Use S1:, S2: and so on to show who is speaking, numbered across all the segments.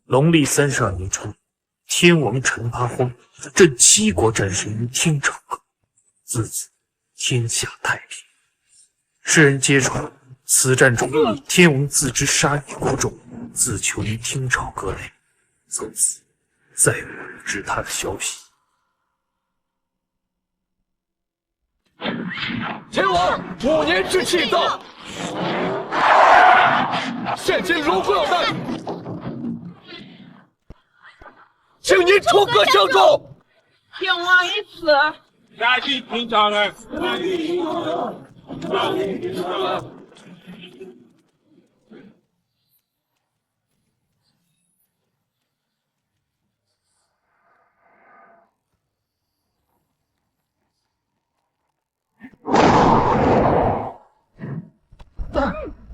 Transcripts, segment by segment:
S1: 农历32年春，天王陈八荒镇7国战神于天朝阁，自此天下太平。世人皆传此战中，天王自知杀于国中，自囚于天朝阁内，从此再无人知他的消息。
S2: 天王5年之期到，现今如何有难？请您出阁相助。
S3: 天王已死，
S4: 下去听招儿。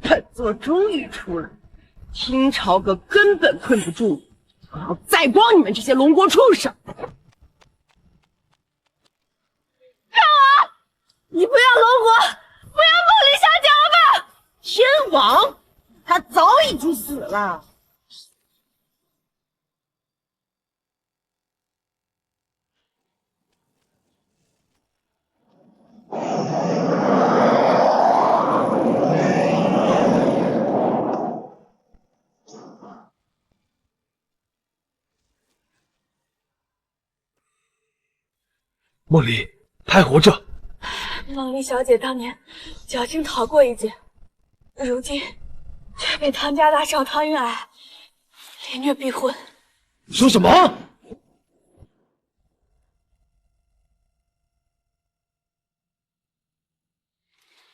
S3: 本座终于出来，天朝阁根本困不住你，我要宰光你们这些龙国畜生！天王，你不要龙国，不要梦里小姐了吧？天王，他早已经死了。
S2: 梦离还活着。
S5: 梦离小姐当年侥幸逃过一劫，如今却被汤家大少汤云霭凌虐逼婚。
S2: 你说什么？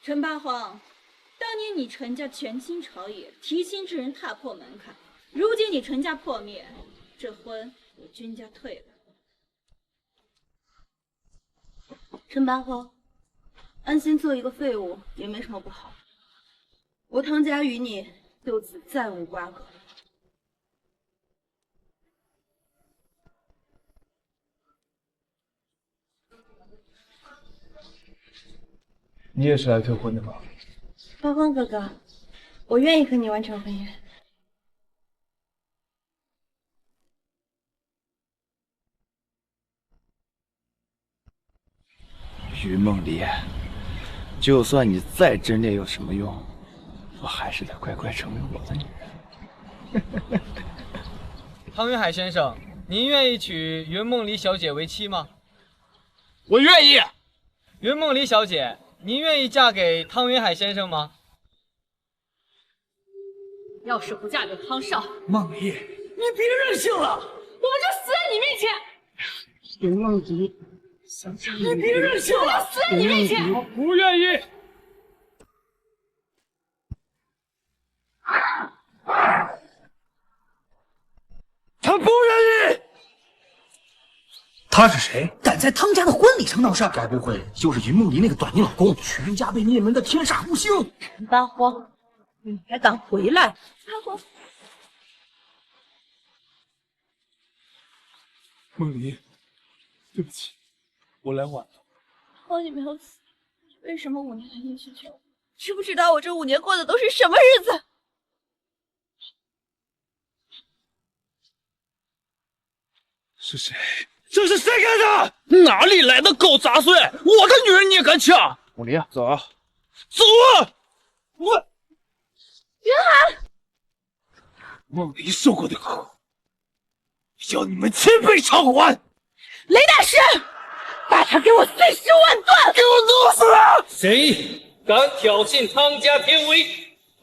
S6: 陈八荒，当年你陈家权倾朝野，提亲之人踏破门槛，如今你陈家破灭，这婚我君家退了。陈八荒，安心做一个废物也没什么不好，我汤家与你就此再无瓜葛。
S2: 你也是来退婚的吗？
S6: 八荒哥哥，我愿意和你完成婚约。
S7: 于梦离，就算你再贞烈有什么用？我还是得乖乖成为我的女人。
S8: 汤云海先生，您愿意娶云梦离小姐为妻吗？
S4: 我愿意。
S8: 云梦离小姐，您愿意嫁给汤云海先生吗？
S5: 要是不嫁给汤少，
S2: 梦离，你别任性了！
S5: 我们就死在你面前！
S4: 云梦离，
S2: 你别任性了！
S5: 死在你面前！
S4: 我不愿意。
S2: 他不愿意。
S1: 他是谁？
S9: 敢在汤家的婚礼上闹事儿？该不会就是云梦离那个短衣老公，全家被灭门的天煞孤星？
S3: 陈八荒，你还敢回来？
S5: 八荒，
S2: 梦离，对不起，我来晚了。
S5: 荒你没有死，为什么5年来音讯全无？知不知道我这5年过的都是什么日子？
S2: 是谁？这是谁干的？
S4: 哪里来的狗杂碎？我的女人你也敢抢？
S7: 梦离，走啊！
S4: 走啊！我
S5: 云海，
S4: 梦离受过的苦，要你们1000倍偿还！
S3: 雷大师，把他给我碎尸万段！
S4: 给我弄死他！
S8: 谁敢挑衅汤家天威？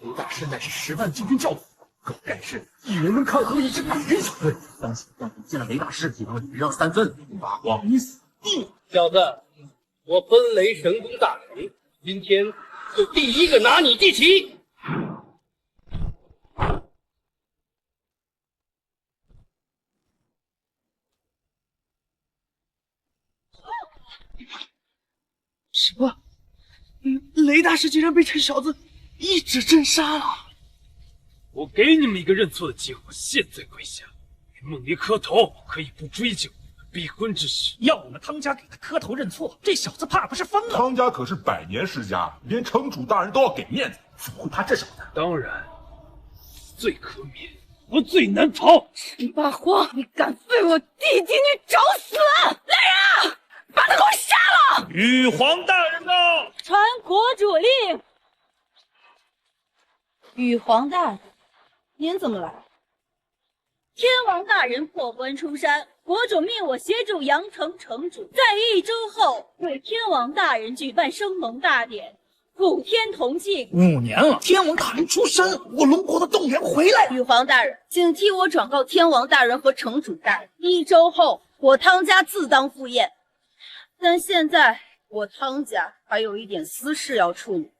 S9: 雷大师乃是10万禁军教父，狗盖世，一人能抗衡一支百人小队。当心，让你见了雷大师，也要礼让3分。八荒，你死定！
S8: 小子，我奔雷神功大成，今天就第一个拿你祭旗！
S2: 什么？雷大师竟然被这小子一指镇杀了！
S4: 我给你们一个认错的机会，现在跪下，与梦离磕头，可以不追究逼婚之事。
S9: 要我们汤家给他磕头认错，这小子怕不是疯了？
S10: 汤家可是100年世家，连城主大人都要给面子，怎么会怕这小子？
S4: 当然，最可免。何罪难逃？
S3: 陈八荒，你敢废我弟弟，你找死！来人啊，把他给我杀了！
S4: 玉皇大人到，
S6: 传国主令。
S3: 玉皇大人，您怎么来？
S6: 天王大人破关出山，国主命我协助阳城城主，在1周后为天王大人举办升龙大典，普天同庆。
S2: 5年了，天王大人出山，我龙国的动员回来。
S3: 玉皇大人，请替我转告天王大人和城主大人，1周后我汤家自当赴宴。但现在我汤家还有一点私事要处理，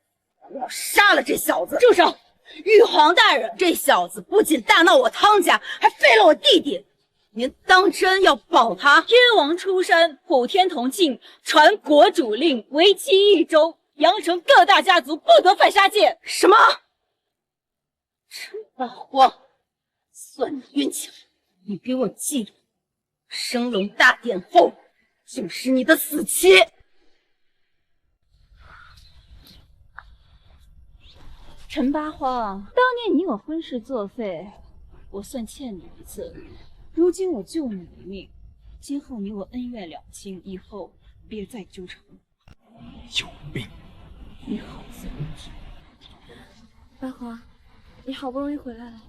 S3: 我要杀了这小子！住手！玉皇大人，这小子不仅大闹我汤家，还废了我弟弟，您当真要保他？
S6: 天王出山，普天同庆，传国主令，为期1周，阳城各大家族不得犯杀戒。
S3: 什么？陈八荒，算你运气了！你给我记住，升龙大典后就是你的死期。
S6: 陈八荒，当年你我婚事作废，我算欠你一次。如今我救你一命，今后你我恩怨两清，以后别再纠缠了。
S4: 有病！
S6: 你好自为之。
S5: 八荒，你好不容易回来了，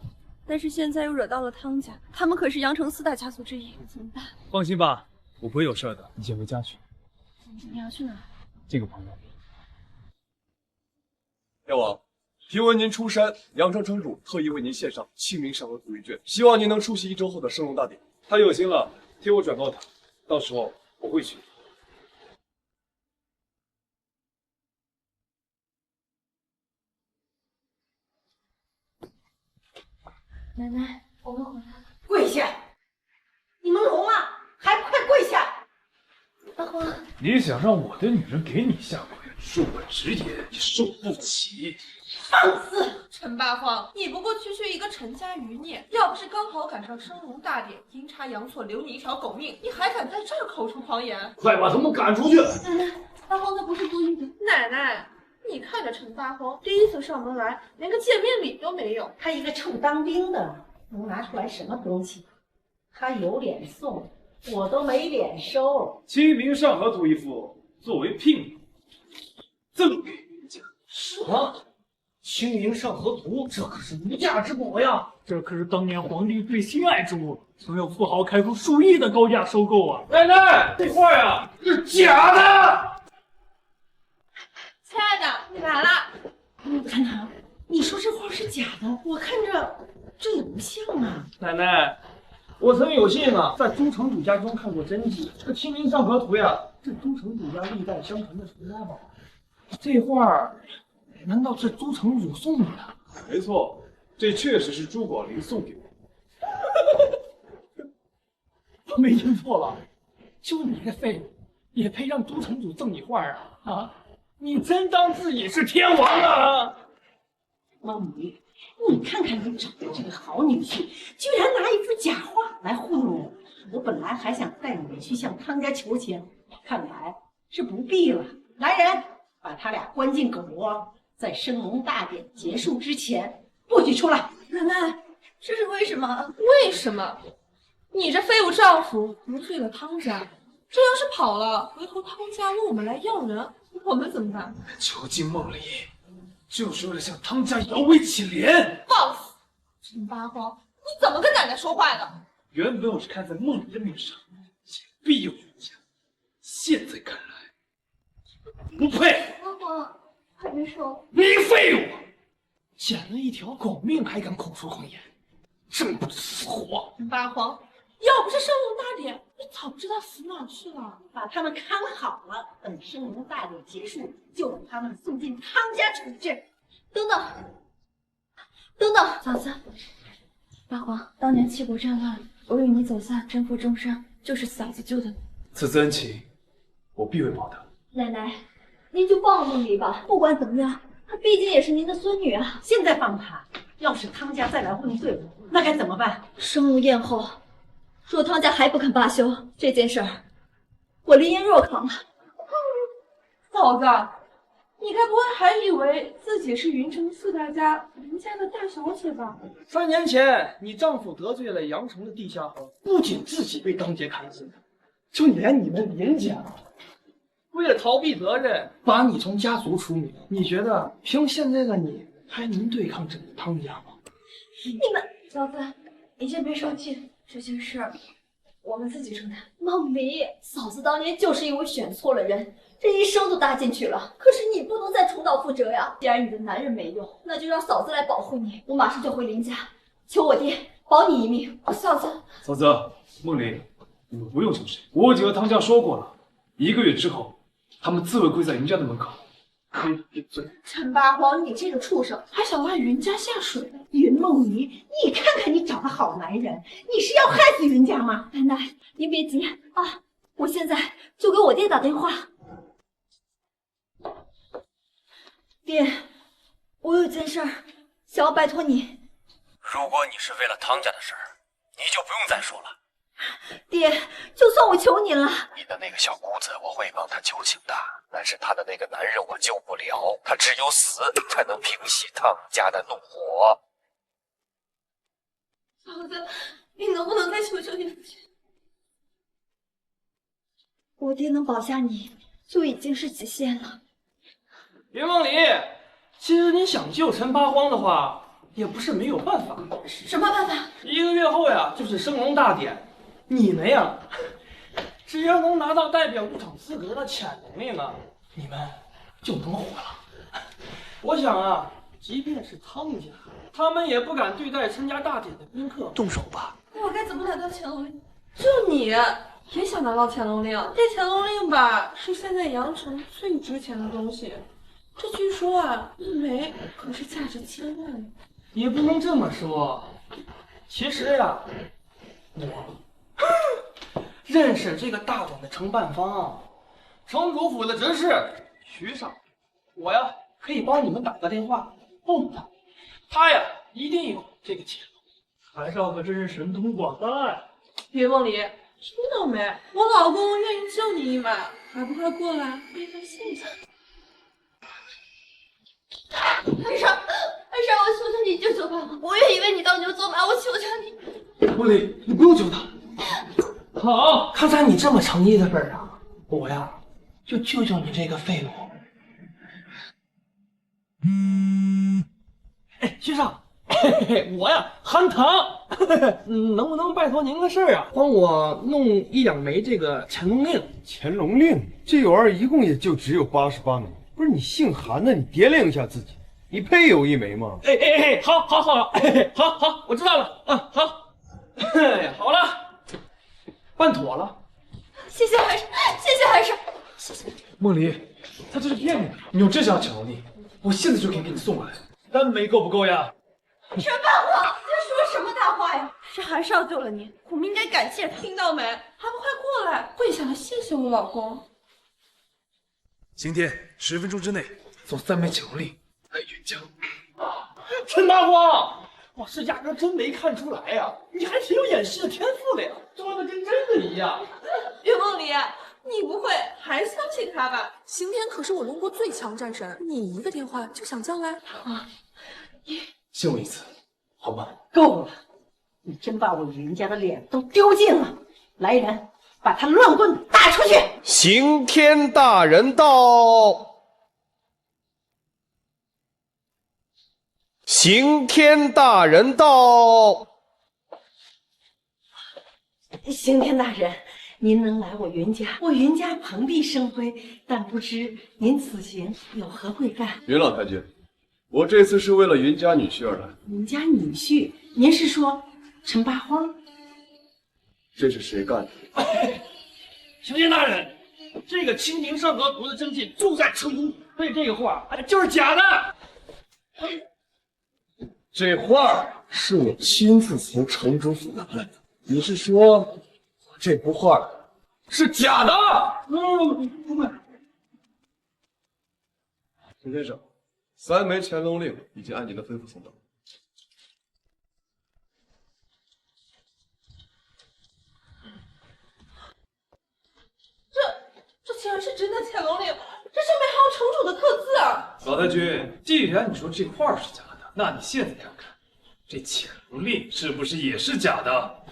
S5: 但是现在又惹到了汤家，他们可是阳城4大家族之一，怎么办？
S4: 放心吧，我不会有事的。你先回家去。
S5: 你要去哪？
S4: 这个朋友。
S11: 天王，听闻您出山，阳城城主特意为您献上清明上河图一卷，希望您能出席1周后的升龙大典。
S4: 他有心了，替我转告他，到时候我会去。
S5: 奶奶，我们回来了。
S3: 跪下！你们聋了？还不快跪下！
S5: 八荒，
S4: 你想让我的女人给你下跪，恕我直言，你受不起。
S3: 放肆！
S12: 陈八荒，你不过区区一个陈家余孽，要不是刚好赶上升龙大典，阴差阳错留你一条狗命，你还敢在这儿口出狂言？
S9: 快把他们赶出去！
S5: 奶奶，八荒他不是故意的。
S12: 奶奶，你看着陈八荒第一次上门来，连个见面礼都没有。
S13: 他一个臭当兵的，能拿出来什么东西？他有脸送，我都没脸收。
S4: 清明上河图一幅，作为聘礼，赠给人家。
S2: 什么？青云上河图，这可是无价之宝呀！
S1: 这可是当年皇帝最心爱之物，曾有富豪开出数亿的高价收购啊！
S4: 奶奶，这画呀是假的。
S12: 亲爱的，你来啦！
S13: 看看，你说这画是假的，我看着这也不像啊。
S2: 奶奶，我曾有幸啊在朱城主家中看过真迹，这个清明上河图呀，是朱城主家历代相传的传家宝。这画难道是朱城主送你的？
S11: 没错，这确实是朱广林送给我。
S2: 我没听错了，就你这废物，也配让朱城主赠你画啊？啊！你真当自己是天王啊？
S13: 妈咪，你看看你找的这个好女婿，居然拿一幅假画来糊弄我。我本来还想带你去向汤家求钱，看来是不必了。来人，把他俩关进狗窝，在升龙大典结束之前不许出来。
S5: 奶奶，这是为什么？
S12: 为什么？你这废物丈夫得罪了汤家，这要是跑了，回头汤家问我们来要人，我们怎么办？
S4: 囚禁梦里，就是为了向汤家摇尾乞怜。
S12: 放肆！陈八荒，你怎么跟奶奶说话的？
S4: 原本我是看在梦里的面上，想庇佑人家，现在看来不配。
S5: 八荒，快别说！
S4: 你废物！
S2: 捡了一条狗命还敢口出狂言，真不知死活！
S12: 陈八荒，要不是升龙大典，你早不知道死哪去了。
S13: 把他们看好了，等升龙大典结束，就把他们送进汤家处置。
S5: 等等，等等，嫂子，八荒，当年七国战乱，我与你走散，征服中山，就是嫂子救的你。
S4: 此次恩情，我必会报答。
S5: 奶奶，您就放了梦离吧，不管怎么样，她毕竟也是您的孙女啊。
S13: 现在放她，要是汤家再来问罪，那该怎么办？
S5: 升龙宴后，若汤家还不肯罢休，这件事儿我林颜若扛了。
S12: 嫂子，你该不会还以为自己是云城四大家林家的大小姐吧
S2: ？3年前，你丈夫得罪了阳城的地下河，不仅自己被当街砍死，就连你们林家，为了逃避责任，把你从家族除名。你觉得凭现在的你，还能对抗这个汤家吗？
S5: 你们，嫂子，你先别生气，这件事我们自己承担。梦离，嫂子当年就是因为选错了人，这一生都搭进去了。可是你不能再重蹈覆辙呀！既然你的男人没用，那就让嫂子来保护你。我马上就回林家，求我爹保你一命。嫂子，
S4: 嫂子，梦离，你们不用求谁，我已经和汤家说过了，1个月之后，他们自会跪在云家的门口，可以顶罪。
S12: 陈八荒，你这个畜生，还想拉云家下水？
S13: 云梦离，你看看你找的好男人，你是要害死云家吗？
S5: 奶奶，您别急啊，我现在就给我爹打电话。爹，我有件事儿想要拜托你。
S7: 如果你是为了汤家的事儿，你就不用再说了。
S5: 爹，就算我求您了。
S7: 你的那个小姑子，我会帮她求情的，但是她的那个男人我救不了，他只有死才能平息汤家的怒火。
S12: 嫂子，你能不能再求求你父亲？
S5: 我爹能保下你，就已经是极限了。
S2: 云梦离，其实你想救陈八荒的话，也不是没有办法。
S12: 什么办法
S2: ？1个月后呀，就是升龙大典，你们呀，只要能拿到代表入场资格的潜龙令啊，你们就能火了。我想啊，即便是汤家，他们也不敢对待参加大典的宾客动手吧？
S12: 我该怎么拿到潜龙令？就你也想拿到潜龙令？这潜龙令吧，是现在阳城最值钱的东西。这据说啊，一枚可是价值1000万。
S2: 也不能这么说，其实呀，我认识这个大典的承办方，城主府的执事徐少，我呀可以帮你们打个电话问他，他呀一定有这个钱。
S9: 韩少可真是神通广大呀！
S12: 云梦离，听到没？我老公愿意救你一马，还不快过来背个信子？
S5: 韩少，我求求你救救他！我愿意为你当牛做马，我求求你。
S2: 梦离，你不用救他。好，看在你这么诚意的份上，我呀就救救你这个废物。哎，徐少，我呀韩唐，能不能拜托您个事儿啊？帮我弄1、2枚这个潜龙令。
S11: 潜龙令这玩意儿一共也就只有88枚，不是你姓韩的，你掂量一下自己，你配有1枚吗？
S2: 哎，好，我知道了啊，好，好了，办妥了。
S5: 谢谢韩少，谢谢韩少，谢谢。
S4: 梦离，他这是骗你的，你有这项潜龙令，我现在就可以给你送过来。3枚够不够呀？
S5: 陈八荒，你这说什么大话呀？
S12: 是韩少救了你，我们应该感谢他。听到没？还不快过来跪下来谢谢我老公。
S4: 今天10分钟之内送3枚潜龙令来云江。
S2: 陈八荒，我是压根真没看出来呀，你还挺有演戏的天赋的呀，装的跟真的一样。
S12: 云梦离，你不会还相信他吧？刑天可是我龙国最强战神，你一个电话就想将来啊？
S4: 信我一次，好吗？
S13: 够了，你真把我云家的脸都丢尽了！来人，把他乱棍打出去！
S8: 刑天大人到！刑天大人到！
S13: 刑天大人，您能来我云家，我云家蓬荜生辉，但不知您此行有何贵干？
S11: 云老太君，我这次是为了云家女婿而来。
S13: 云家女婿？您是说陈八荒？
S11: 这是谁干的？
S2: 刑天大人，这个清明上河图的真迹就在城中，所以这个画就是假的。
S11: 这画是我亲自从城主府拿来的。你是说这幅画是假的？
S2: 不会。
S11: 陈先生，3枚潜龙令已经按您的吩咐送到。
S12: 这竟然是真的潜龙令，这上面还有城主的刻字。
S4: 老太君，既然你说这画是假的，那你现在看看，这潜龙令是不是也是假的？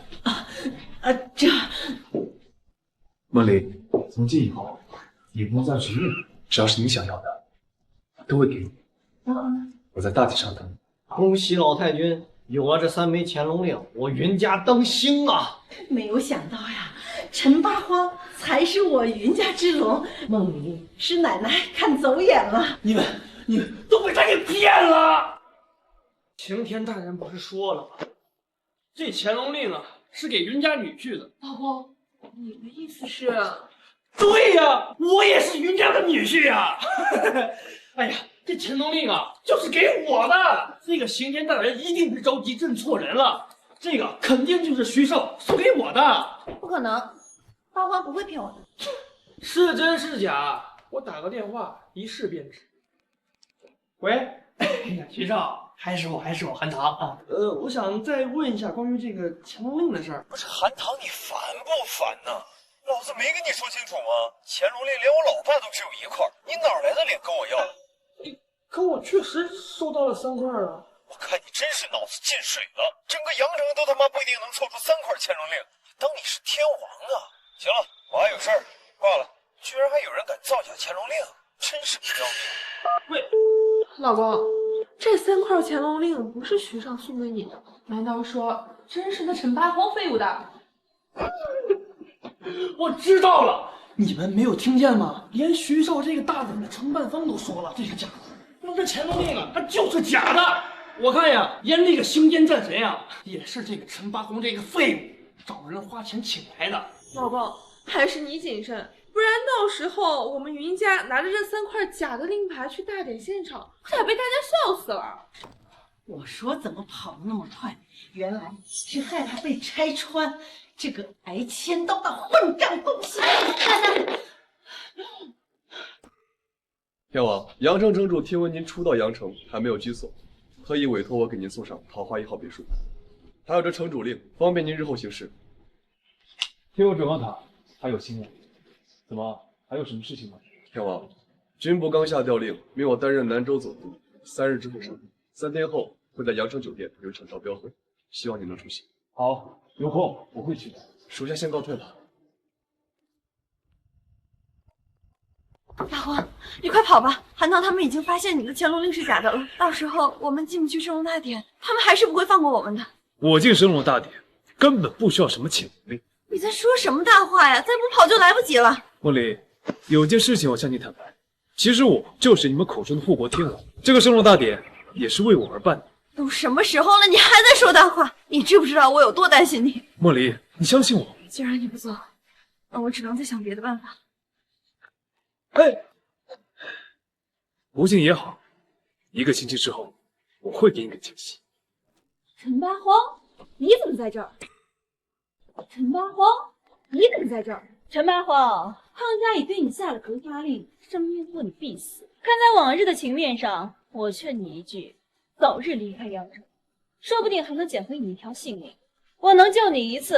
S13: 这
S4: 梦离，从今以后，你不用再去问，只要是你想要的，我都会给你。我在大体上等你。
S2: 恭喜老太君，有了这3枚潜龙令，我云家登星啊！
S13: 没有想到呀，陈八荒才是我云家之龙。梦离，师奶奶看走眼了。
S2: 你们都被他给骗了！晴天大人不是说了吗？这潜龙令啊，是给云家女婿的。
S12: 老公，你的意思是？
S2: 对呀，我也是云家的女婿呀！哎呀，这潜龙令啊，就是给我的。这个刑天大人一定是着急认错人了，这个肯定就是徐少送给我的。
S5: 不可能，八荒不会骗我的。
S2: 是真是假？我打个电话一试便知。喂，哎呀，徐少，还是我，韩唐啊。我想再问一下关于这个潜龙令的事儿。
S14: 不是韩唐，你烦不烦呢？老子没跟你说清楚吗？潜龙令连我老爸都只有1块，你哪来的脸跟我要？
S2: 可我确实收到了3块啊！
S14: 我看你真是脑子进水了，整个阳城都他妈不一定能凑出3块潜龙令，当你是天王啊！行了，我还有事儿，挂了。居然还有人敢造假潜龙令，真是不要命！
S2: 喂，
S12: 老公，这3块潜龙令不是徐少送给你的，难道说真是那陈八荒废物的？
S2: 我知道了，你们没有听见吗？连徐少这个大胆的承办方都说了这是假的，那这潜龙令啊，它就是假的。我看呀，连那个星间战神呀，也是这个陈八荒这个废物找人花钱请来的。
S12: 老公，还是你谨慎，不然到时候我们云家拿着这3块假的令牌去大典现场，可得被大家笑死了。
S13: 我说怎么跑得那么快，原来是害怕被拆穿。这个挨千刀的混账东西！奶奶，
S15: 天王，阳城城主听闻您初到阳城还没有居所，特意委托我给您送上桃花1号别墅，还有这城主令，方便您日后行事。
S4: 听我转告他，还有心愿。怎么，还有什么事情吗？
S15: 天王，军部刚下调令，命我担任南州总督，3日之后上任，3天后会在阳城酒店有一场招标会，希望您能出席。
S4: 好，有空我会去的。
S15: 属下先告退了。
S5: 大荒，你快跑吧！韩唐他们已经发现你的潜龙令是假的了，到时候我们进不去升龙大典，他们还是不会放过我们的。
S4: 我进升龙大典根本不需要什么潜龙令。
S5: 你在说什么大话呀？再不跑就来不及了。
S4: 梦离，有件事情我向你坦白，其实我就是你们口中的护国天王，这个升龙大典也是为我而办的。
S5: 都什么时候了，你还在说大话？你知不知道我有多担心你？
S4: 梦离，你相信我。
S5: 既然你不走，那我只能再想别的办法。
S4: 哎，不信也好，1个星期之后我会给你个惊喜。
S6: 陈八荒，你怎么在这儿？陈八荒，你怎么在这儿？陈八荒，汤家已对你下了格杀令，生命迫你必死。看在往日的情面上，我劝你一句，早日离开阳城，说不定还能捡回你一条性命。我能救你1次，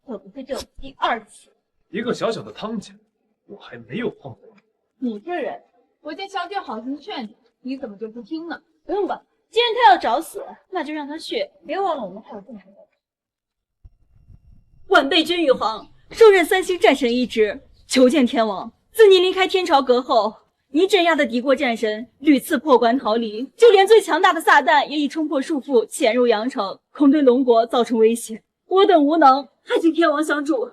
S6: 我不会救你第2次。
S4: 一个小小的汤家，我还没有碰过。
S6: 你这人，我见小姐好心劝你，你怎么就不听呢？不用吧，既然他要找死，那就让他去。别忘了我们还有更重要的。晚辈君玉皇受任3星战神一职，求见天王。自你离开天朝阁后，你镇压的敌国战神屡次破关逃离，就连最强大的撒旦也已冲破束缚潜入阳城，恐对龙国造成威胁。我等无能，还请天王相助。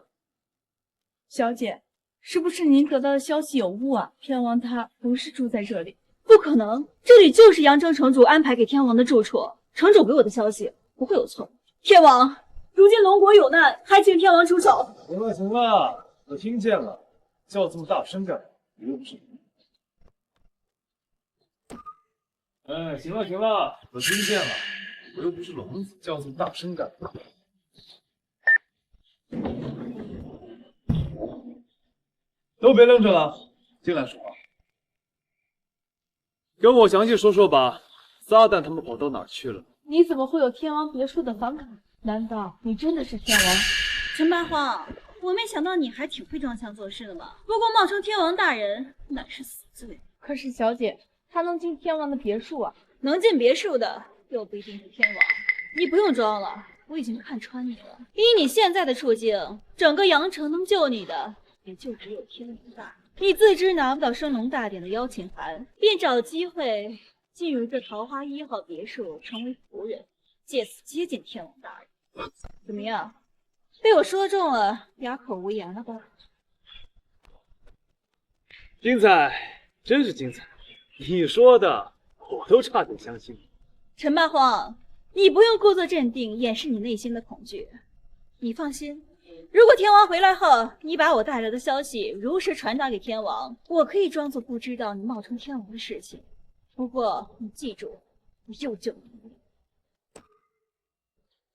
S6: 小姐，是不是您得到的消息有误啊？天王他不是住在这里。不可能，这里就是阳城城主安排给天王的住处。城主给我的消息不会有错。天王，如今龙国有难，还请天王出手。
S4: 行了行了，我听见了，叫这么大声干嘛？我又不是你。哎，行了行了，我听见了，我又不是聋子，叫这么大声干嘛？都别愣着了，进来说话。跟我详细说说吧，撒旦他们跑到哪儿去了？
S6: 你怎么会有天王别墅的房卡？难道你真的是天王？陈八荒，我没想到你还挺会装腔作势的嘛。不过冒充天王大人乃是死罪。可是小姐，他能进天王的别墅啊？能进别墅的又不一定是天王。你不用装了，我已经看穿你了。以你现在的处境，整个阳城能救你的也就只有天龙大。你自知拿不到升龙大典的邀请函，便找机会进入这桃花1号别墅，成为仆人，借此接近天王大人。怎么样？被我说中了，哑口无言了吧？
S9: 精彩，真是精彩！你说的我都差点相信。
S6: 陈八荒，你不用故作镇定，掩饰你内心的恐惧。你放心，如果天王回来后，你把我带来的消息如实传达给天王，我可以装作不知道你冒充天王的事情。不过你记住，我又救你。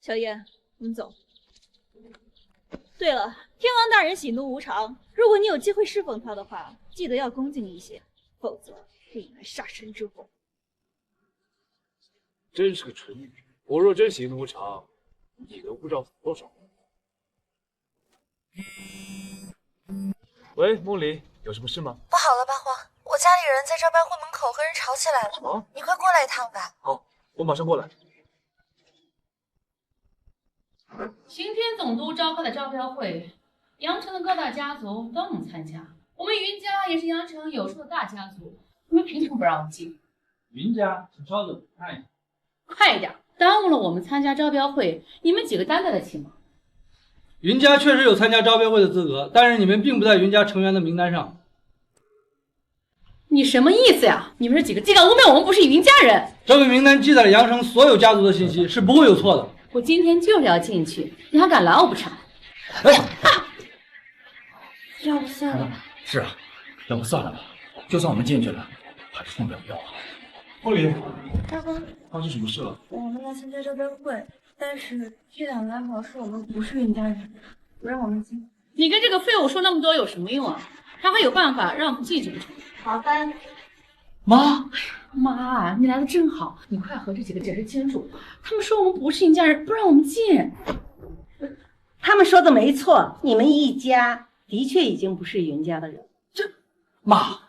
S6: 小叶，我们走。对了，天王大人喜怒无常，如果你有机会侍奉他的话，记得要恭敬一些，否则会引来杀身之祸。
S9: 真是个蠢女人！我若真喜怒无常，你都不知道死多少。喂，梦里，有什么事吗？
S16: 不好了，八荒，我家里人在招标会门口和人吵起来了。
S9: 啊，
S16: 你快过来一趟吧。
S9: 好，我马上过来。
S17: 刑天总督召开的招标会，阳城的各大家族都能参加。我们云家也是阳城有数的大家族，你们凭什么不让我们进？
S2: 云家，请稍等，看一下。
S17: 快一点，耽误了我们参加招标会，你们几个担待得起吗？
S2: 云家确实有参加招标会的资格，但是你们并不在云家成员的名单上。
S17: 你什么意思呀？你们这几个竟敢污蔑我们不是云家人！
S2: 这份名单记载了阳城所有家族的信息，是不会有错的。
S17: 我今天就是要进去，你还敢拦我不成？
S12: 要不算了吧？
S9: 是啊，要不算了吧？就算我们进去了，还是送不了标啊。梦里，
S12: 八荒，
S9: 发生什么事了？
S12: 我们来参加招标会，但是这两个安保说我们不是云家人，不让我们进。
S17: 你跟这个废物说那么多有什么用啊？他还有办法让我们进去不成？
S12: 好的。
S2: 妈，
S17: 妈，你来的正好，你快和这几个解释清楚。他们说我们不是云家人，不让我们进。
S13: 他们说的没错，你们一家的确已经不是云家的人。
S9: 妈，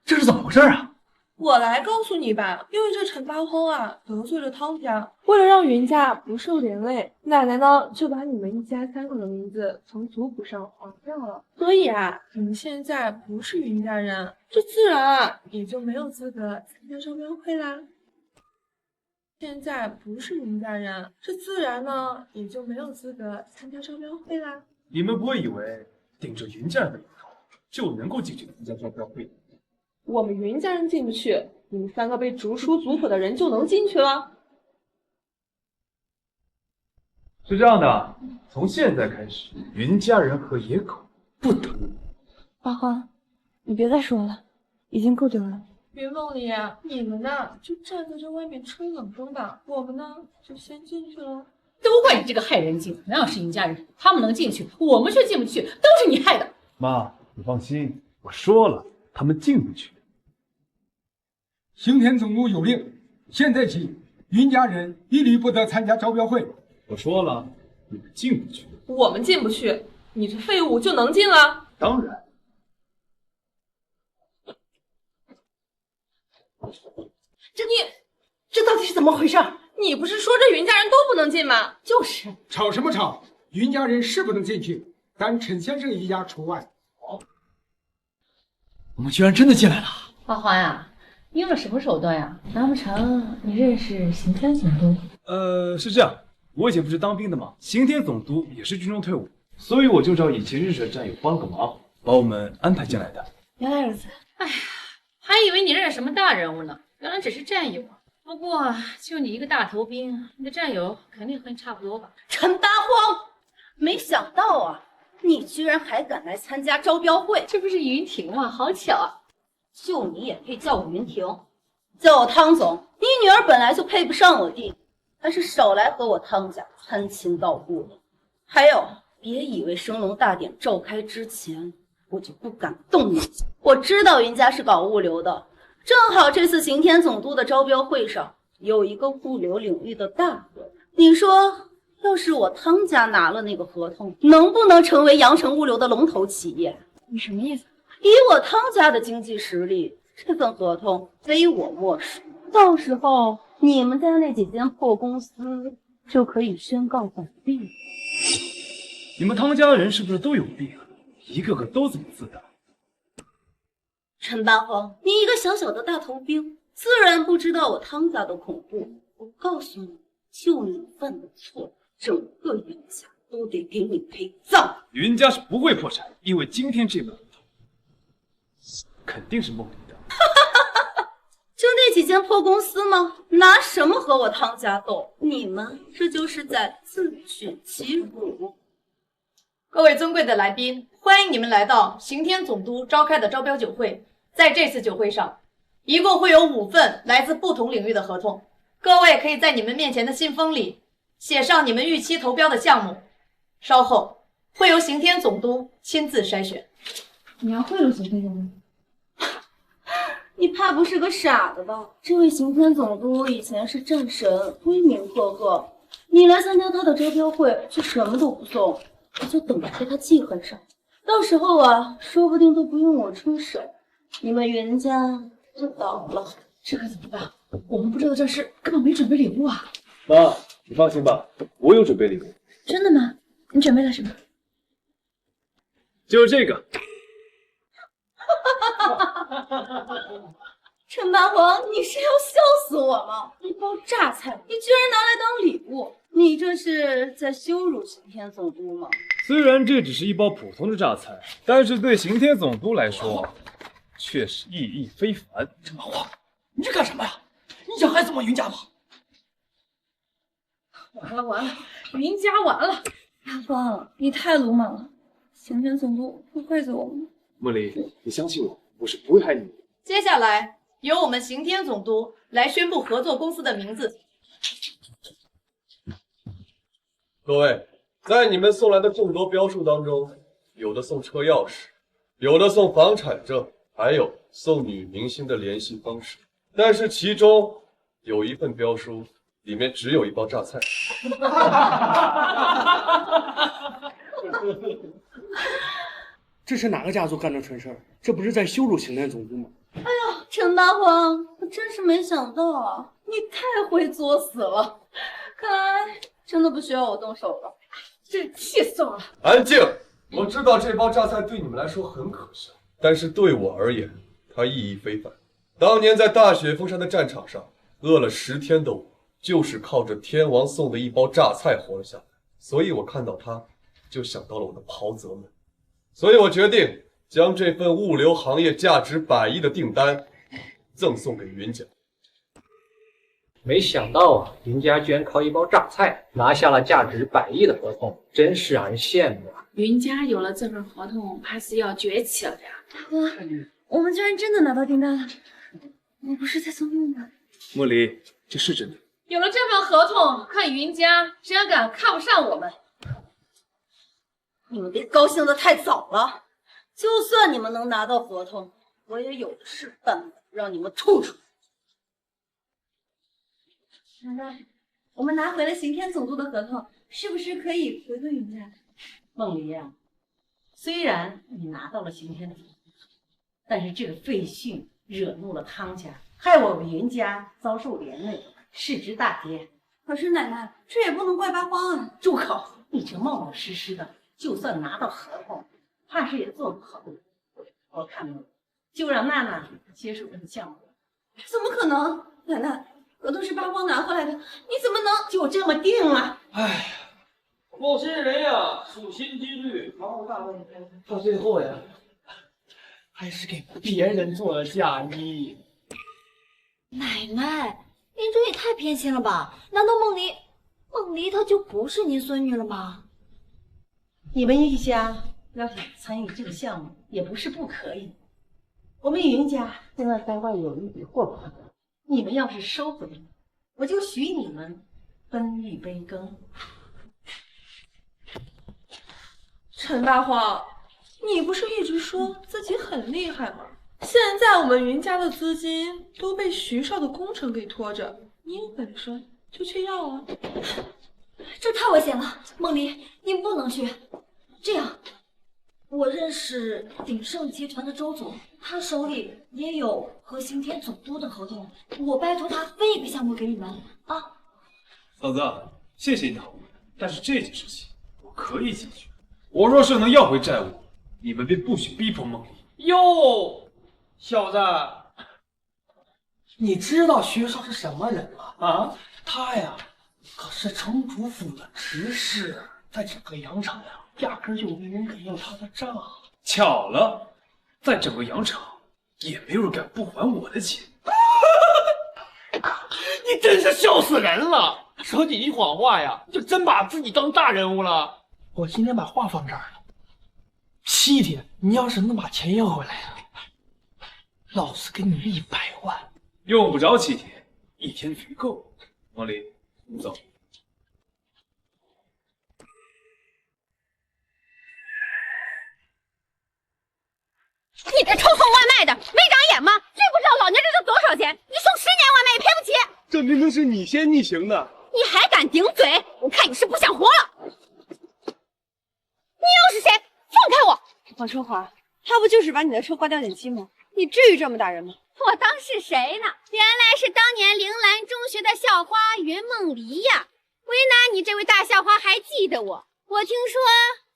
S9: 这是怎么回事啊？
S12: 我来告诉你吧，因为这陈八荒啊得罪了汤家，为了让云家不受连累，奶奶呢就把你们一家3口的名字从族谱上划掉了。所以啊，你们现在不是云家人，这自然啊也就没有资格参加招标会啦。现在不是云家人，这自然呢也就没有资格参加招标会啦。
S4: 你们不会以为顶着云家人的名头就能够进去参加招标会？
S12: 我们云家人进不去，你们3个被逐出族谱的人就能进去了。
S4: 是这样的，从现在开始，云家人和野狗不得入。
S12: 八荒，你别再说了，已经够丢人了。云梦里，你们呢就站在这外面吹冷风吧，我们呢就先进去了。
S17: 都怪你这个害人精！同样是云家人，他们能进去，我们却进不去，都是你害的。
S4: 妈，你放心，我说了，他们进不去。
S18: 刑天总督有令，现在起，云家人一律不得参加招标会。
S4: 我说了，你们进不去。
S12: 我们进不去，你这废物就能进了？
S4: 当然。
S13: 这到底是怎么回事？
S12: 你不是说这云家人都不能进吗？
S13: 就是。
S18: 吵什么吵？云家人是不能进去，但陈先生一家除外。
S2: 我们居然真的进来了！
S17: 花花呀，你用了什么手段呀？难不成你认识刑天总督？
S4: 是这样，我以前不是当兵的吗？刑天总督也是军中退伍，所以我就找以前认识的战友帮个忙，把我们安排进来的。
S12: 原来如此。
S17: 哎呀，还以为你认识什么大人物呢，原来只是战友。不过就你一个大头兵，你的战友肯定和你差不多吧？
S3: 陈八荒，没想到啊，你居然还敢来参加招标会！
S17: 这不是云婷吗？好巧啊！
S3: 就你也配叫我云婷？叫我汤总，你女儿本来就配不上我弟，还是少来和我汤家攀亲道故了。还有，别以为升龙大典召开之前，我就不敢动你。我知道云家是搞物流的。正好这次刑天总督的招标会上有一个物流领域的大合同，你说要是我汤家拿了那个合同，能不能成为阳城物流的龙头企业？
S12: 你什么意思？
S3: 以我汤家的经济实力，这份合同非我莫属。到时候你们家那几间破公司就可以宣告倒闭。
S9: 你们汤家人是不是都有病啊？一个个都这么自大。
S3: 陈八荒，你一个小小的大头兵，自然不知道我汤家的恐怖。我告诉你，就你犯的错，整个云家都得给你陪葬。
S9: 云家是不会破产，因为今天这本合同肯定是梦里的。
S3: 就那几间破公司吗？拿什么和我汤家斗？你们这就是在自取其辱。
S19: 各位尊贵的来宾，欢迎你们来到刑天总督召开的招标酒会。在这次酒会上，一共会有5份来自不同领域的合同，各位可以在你们面前的信封里写上你们预期投标的项目，稍后会由刑天总督亲自筛选。
S6: 你要贿赂刑天总督？
S3: 你怕不是个傻子吧？这位刑天总督以前是战神，威名赫赫，你来参加他的招标会却什么都不送，我就等着被他记恨上。到时候啊，说不定都不用我出手，你们云家就倒了。
S2: 这可怎么办？我们不知道这事，根本没准备礼物啊。
S15: 妈，你放心吧，我有准备礼物。
S6: 真的吗？你准备了什么？
S9: 就是这个。
S3: 陈八荒，你是要笑死我吗？一包榨菜，你居然拿来当礼物，你这是在羞辱刑天总督吗？
S9: 虽然这只是一包普通的榨菜，但是对刑天总督来说，却是意义非凡。
S2: 陈八荒，你这干什么呀？你想害死我云家吗？
S6: 完了，云家完了！八荒，你太鲁莽了，刑天总督会怪罪我们。
S15: 茉莉，你相信我，我是不会害你的。
S19: 接下来由我们刑天总督来宣布合作公司的名字。
S15: 各位，在你们送来的众多标书当中，有的送车钥匙，有的送房产证，还有送女明星的联系方式。但是其中有一份标书，里面只有一包榨菜。
S2: 这是哪个家族干的蠢事儿？这不是在羞辱刑天总督吗？
S3: 哎呀，陈八荒，我真是没想到啊，你太会作死了，看来真的不需要我动手了，
S6: 这气死我了！
S15: 安静！我知道这包榨菜对你们来说很可笑，但是对我而言，它意义非凡。当年在大雪峰山的战场上，饿了10天的我，就是靠着天王送的一包榨菜活了下来。所以我看到它，就想到了我的袍泽们。所以我决定将这份物流行业价值100亿的订单赠送给云家。
S20: 没想到啊，云家居然靠一包榨菜拿下了价值100亿的合同，真是让人羡慕啊！
S6: 云家有了这份合同，怕是要崛起了呀！
S3: 大哥，我们居然真的拿到订单了，我不是在做梦吗？
S9: 茉莉，这是真的。
S17: 有了这份合同，看云家谁还敢看不上我们！
S3: 你们别高兴的太早了，就算你们能拿到合同，我也有的是办法让你们吐出来。奶奶，我们拿回了刑天总督的合同，是不是可以回归云家？
S13: 梦离啊，虽然你拿到了刑天的合同，但是这个废训惹怒了汤家，害我们云家遭受连累，市值大跌。
S3: 可是奶奶，这也不能怪八荒啊！
S13: 住口！你这冒冒失失的，就算拿到合同，怕是也做不好。我看呢，就让娜娜接手这个项目。
S3: 怎么可能？奶奶，合同是八荒拿回来的，你怎么能
S13: 就这么定了？
S2: 哎，某些人呀，处心积虑，毫无大问题，到最后呀，还是给别人做了嫁衣。
S5: 奶奶，您这也太偏心了吧？难道梦离她就不是您孙女了吗？
S13: 你们一家要想参与这个项目，也不是不可以。我们云家现在在外有一笔货款，你们要是收回了，我就许你们分一杯羹。
S12: 陈八荒，你不是一直说自己很厉害吗？现在我们云家的资金都被徐少的工程给拖着，你有本事就去要啊！
S5: 这太危险了，梦离，你不能去。这样，我认识鼎盛集团的周总，他手里也有和刑天总督的合同，我拜托他分一个项目给你们啊。
S9: 嫂子，谢谢你的好意，但是这件事情我可以解决。我若是能要回债务，你们便不许逼迫梦离。
S2: 哟，小子，你知道薛少是什么人吗？啊，他呀，可是城主府的执事，在整个羊场呀，压根就没人敢要他的账。
S9: 巧了，在整个羊场也没有人敢不还我的钱。
S2: 你真是笑死人了！说几句谎话呀，就真把自己当大人物了。我今天把话放这儿了，7天，你要是能把钱要回来呀，老子给你100万。
S9: 用不着7天，1天足够。王离，你走。
S3: 你这臭送外卖的，没长眼吗？知不知道老娘这是多少钱？你送10年外卖也赔不起。
S11: 这明明是你先逆行的，
S3: 你还敢顶嘴？我看你是不想活了。你又是谁？放开我！
S12: 王春华，他不就是把你的车刮掉点漆吗？你至于这么打人吗？
S3: 我当是谁呢？原来是当年铃兰中学的校花云梦离呀！为难你这位大校花还记得我。我听说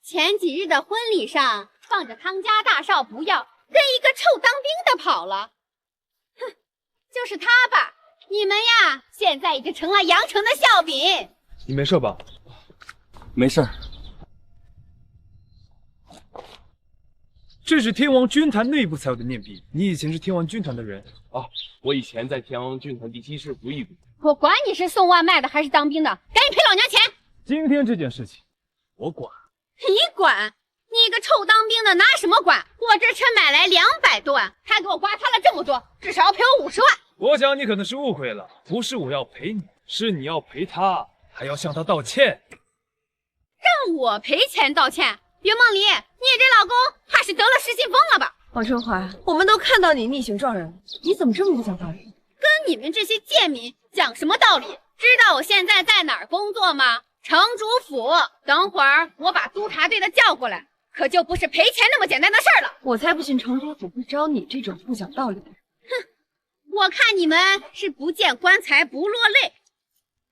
S3: 前几日的婚礼上，放着汤家大少不要，跟一个臭当兵的跑了。哼，就是他吧？你们呀，现在已经成了阳城的笑柄。
S4: 你没事吧？
S11: 没事。
S4: 这是天王军团内部才有的念币。你以前是天王军团的人
S11: 啊？我以前在天王军团第7师服役过。
S3: 我管你是送外卖的还是当兵的，赶紧赔老娘钱！
S4: 今天这件事情，我管。
S3: 你管？你个臭当兵的拿什么管？我这车买来200多万，他给我刮擦了这么多，至少要赔我50万。
S4: 我想你可能是误会了，不是我要赔你，是你要赔他，还要向他道歉。
S3: 让我赔钱道歉？云梦离，你这老公怕是得了失心疯了吧？
S12: 王春华，我们都看到你逆行撞人，你怎么这么不讲道理？
S3: 跟你们这些贱民讲什么道理？知道我现在在哪儿工作吗？城主府。等会儿我把督察队的叫过来，可就不是赔钱那么简单的事儿了。
S12: 我才不信城主府会招你这种不讲道理的人。
S3: 哼，我看你们是不见棺材不落泪。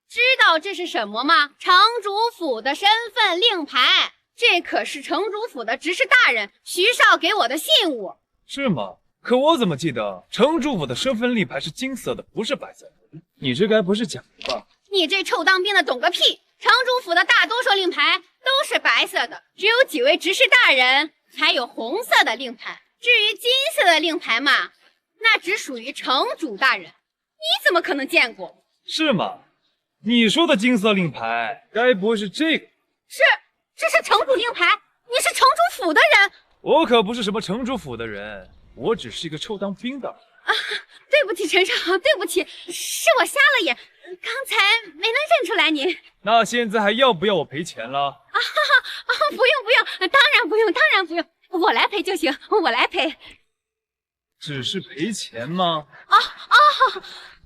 S3: 知道这是什么吗？城主府的身份令牌。这可是城主府的执事大人徐少给我的信物。
S4: 是吗？可我怎么记得城主府的身份令牌是金色的，不是白色的？你这该不是假的吧？
S3: 你这臭当兵的懂个屁！城主府的大多数令牌都是白色的，只有几位执事大人才有红色的令牌。至于金色的令牌嘛，那只属于城主大人。你怎么可能见过？
S4: 是吗？你说的金色令牌，该不会是这个？
S3: 是。这是城主令牌，你是城主府的人。
S4: 我可不是什么城主府的人，我只是一个臭当兵的。
S3: 啊，对不起，陈少，对不起，是我瞎了眼，刚才没能认出来你。
S4: 那现在还要不要我赔钱了？
S3: 不用，当然不用，当然不用，我来赔就行，我来赔。
S4: 只是赔钱吗？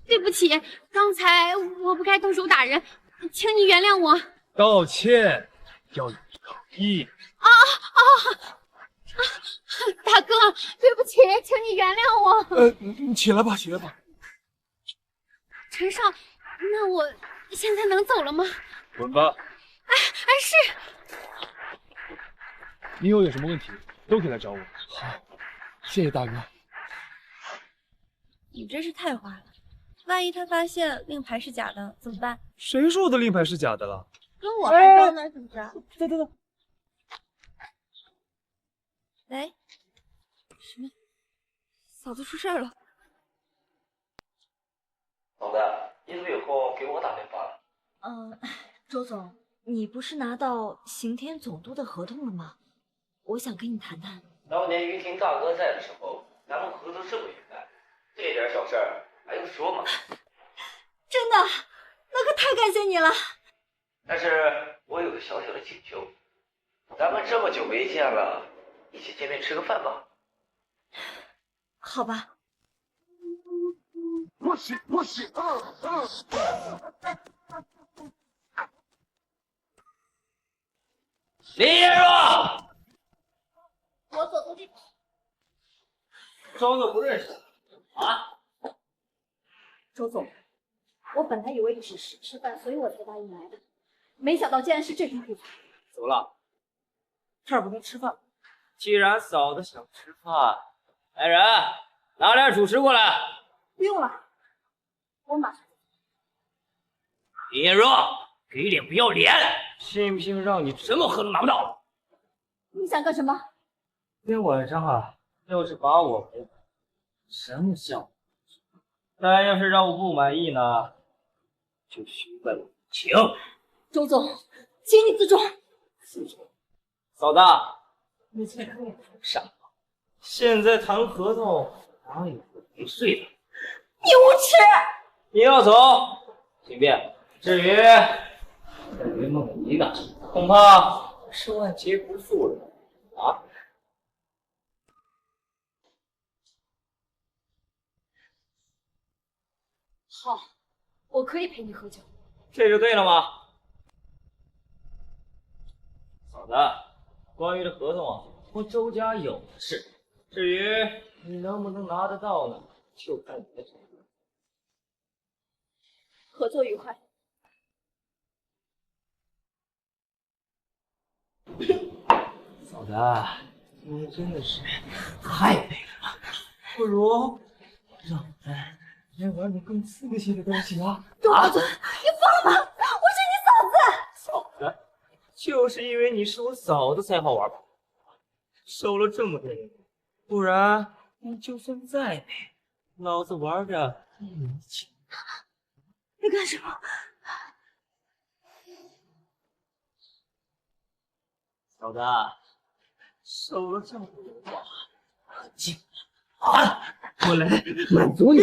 S3: 对不起，刚才我不该动手打人，请你原谅我。
S4: 道歉。要有诚意。
S3: 大哥，对不起，请你原谅我。
S11: 你起来吧，起来吧。
S3: 陈少，那我现在能走了吗？
S4: 滚吧。
S3: 是。
S4: 你以后有什么问题都可以来找我。
S11: 好，谢谢大哥。
S5: 你真是太坏了，万一他发现令牌是假的怎么办？
S4: 谁说我的令牌是假的了？
S5: 跟我还装呢，是不是？
S11: 等，
S5: 喂，什么？嫂子出事了。
S14: 老大，你是不是有空给我打电话了？
S5: 周总，你不是拿到刑天总督的合同了吗？我想跟你谈谈。
S14: 当年于婷大哥在的时候，咱们合作这么愉快，这点小事儿还用说吗？
S5: 真的，那可太感谢你了。
S14: 但是我有个小小的请求，咱们这么久没见了，一起见面吃个饭吧。
S5: 好吧。
S14: 林爷啊！
S3: 我走出去。
S20: 装作不认识啊？
S5: 周总，我本来以为你是吃饭，所以我才答应来的，没想到竟然是这种地方。
S20: 怎么了？这儿不能吃饭？既然嫂子想吃饭，来人，拿点主食过来。
S5: 不用了，我马上。
S20: 李彦若，给脸不要脸！信不信让你什么合同拿不到？
S5: 你想干什么？
S20: 今天晚上啊，要是把我陪，什么项目？但要是让我不满意呢，就询问我情。
S5: 周总，请你自重。
S20: 自重。嫂子，你才看我傻吗？现在谈合同哪有没税的？
S5: 你无耻！
S20: 你要走，请便。至于梦怡呢，恐怕是万劫不复了啊！
S5: 好，我可以陪你喝酒。
S20: 这就对了吗？嫂子，关于这合同啊，我周家有的是。至于你能不能拿得到呢，就看你的程度。
S5: 合作愉快。
S20: 嫂子，你真的是太美了，不如让我们来玩点更刺激的东西啊！
S5: 周宝尊，你疯了吗？我是你嫂子。
S20: 嫂子，就是因为你是我嫂子才好玩吧？收了这么多人，不然你就算再美，老子玩着也没劲。
S5: 你干什么？
S20: 嫂子，收了这么多人，进啊！我来满足你。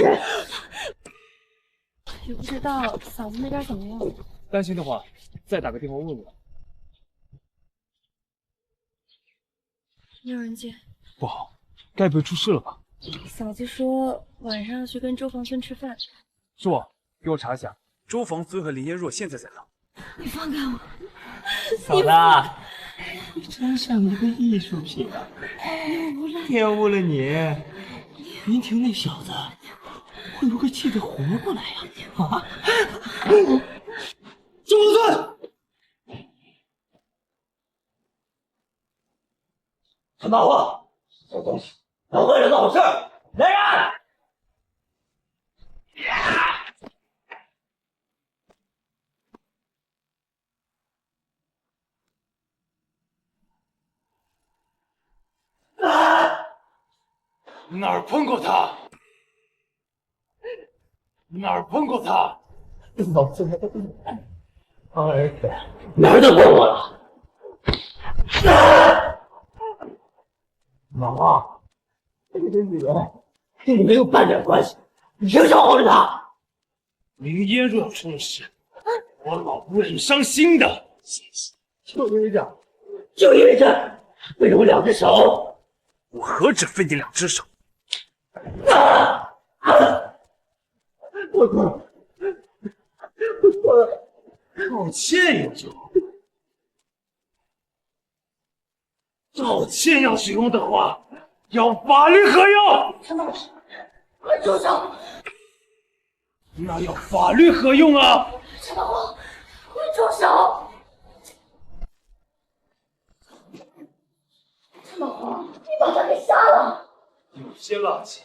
S6: 也不知道嫂子那边怎么样。
S9: 担心的话，再打个电话问问。
S6: 没有人接。
S9: 不好，该不会出事了吧？
S6: 嫂子说晚上要去跟周防孙吃饭。
S9: 若，给我查一下，周防孙和林嫣若现在在哪？
S6: 你放开我！
S20: 嫂子，你真像一个艺术品啊！玷污了你，云婷那小子会不会气得活过来呀？啊！周防孙，陈大货，小东西，捣坏人的好事，来人！
S9: 哪儿碰过他？哪儿碰过他？
S20: 老子来的厉害，儿子哪儿都碰我了。老王，这个女人跟你没有半点关系，你凭什么护着她？
S9: 林嫣若要出了事，我老夫会伤心的。
S20: 就因为这，就因为这，为了我两只手，
S9: 我何止分你两只手？
S20: 我错了，我错了。
S9: 道歉有用，道歉要是用的话，要法律何用？
S5: 陈老师，快住手！
S9: 那要法律何用啊？
S5: 陈老公，快住手！陈老公，你把他给杀了！
S9: 有些垃圾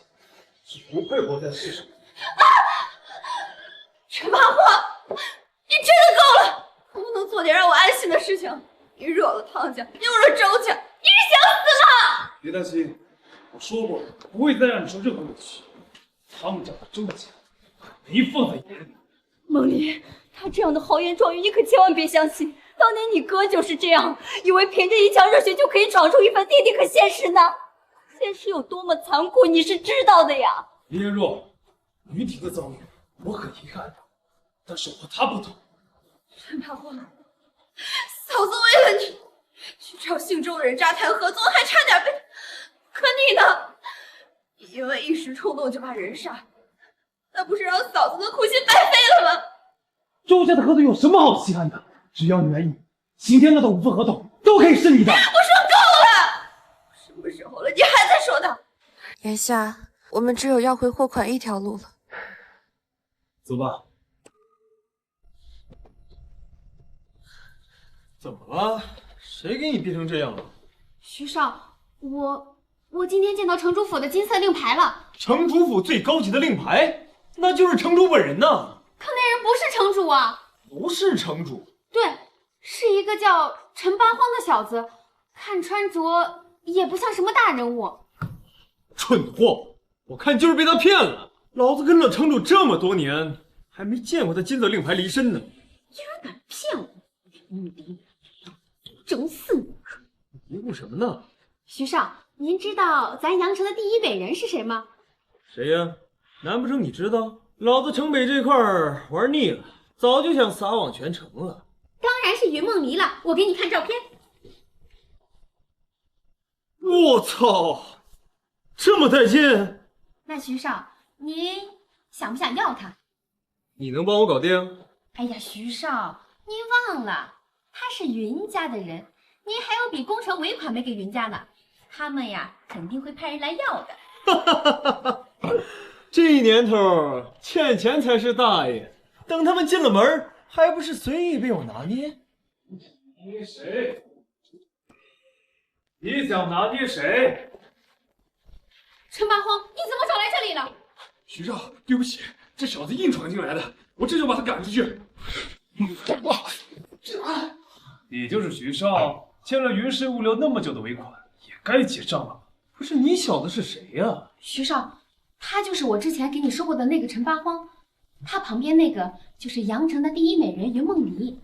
S9: 是不配活在世上。
S5: 陈八货，你真的够了！能不能做点让我安心的事情？你惹了汤家，又惹周家，你是想死吗？
S9: 别担心，我说过不会再让你受任何委屈。他们家和周家没放在眼里。
S5: 梦离，他这样的豪言壮语，你可千万别相信。当年你哥就是这样，以为凭着一腔热血就可以闯出一番天地，可现实呢？现实有多么残酷，你是知道的呀。
S9: 林嫣若，于婷的遭遇，我很遗憾的，但是我和她不同。
S5: 陈八货，嫂子为了你去找姓周的人扎谈合作，还差点被……可你呢？你因为一时冲动就把人杀了，那不是让嫂子的苦心白费了吗？
S9: 周家的合同有什么好稀罕的？只要你愿意，刑天那的5份合同都可以是你的。
S5: 我说够了，什么时候了，你还在说他？
S16: 眼下我们只有要回货款一条路了。
S15: 走吧。怎么了？谁给你逼成这样了？
S5: 徐少，我今天见到城主府的金色令牌了。
S2: 城主府最高级的令牌，那就是城主本人呐。
S5: 可那人不是城主啊。
S2: 不是城主。
S5: 对，是一个叫陈八荒的小子，看穿着也不像什么大人物。
S2: 蠢货！我看就是被他骗了。老子跟了城主这么多年，还没见过他金色令牌离身呢。
S5: 居然敢骗我！目的整死你！
S2: 嘀咕什么呢？
S5: 徐少，您知道咱阳城的第一美人是谁吗？
S2: 谁呀？难不成你知道？老子城北这块玩腻了，早就想撒网全城了。
S5: 当然是云梦离了，我给你看照片。
S2: 我操，这么带劲！
S5: 那徐少，您想不想要她？
S2: 你能帮我搞定？
S5: 哎呀，徐少，您忘了，他是云家的人，您还有笔工程尾款没给云家呢，他们呀肯定会派人来要的。
S2: 这年头欠钱才是大爷，等他们进了门，还不是随意被我拿捏？
S9: 捏谁？你想拿捏谁？
S5: 陈八荒，你怎么找来这里了？
S9: 徐少，对不起，这小子硬闯进来的，我这就把他赶出去。你就是徐少，欠了云氏物流那么久的尾款，也该结账了。
S2: 不是你小子是谁呀？
S5: 徐少，他就是我之前给你说过的那个陈八荒，他旁边那个就是阳城的第一美人云梦离。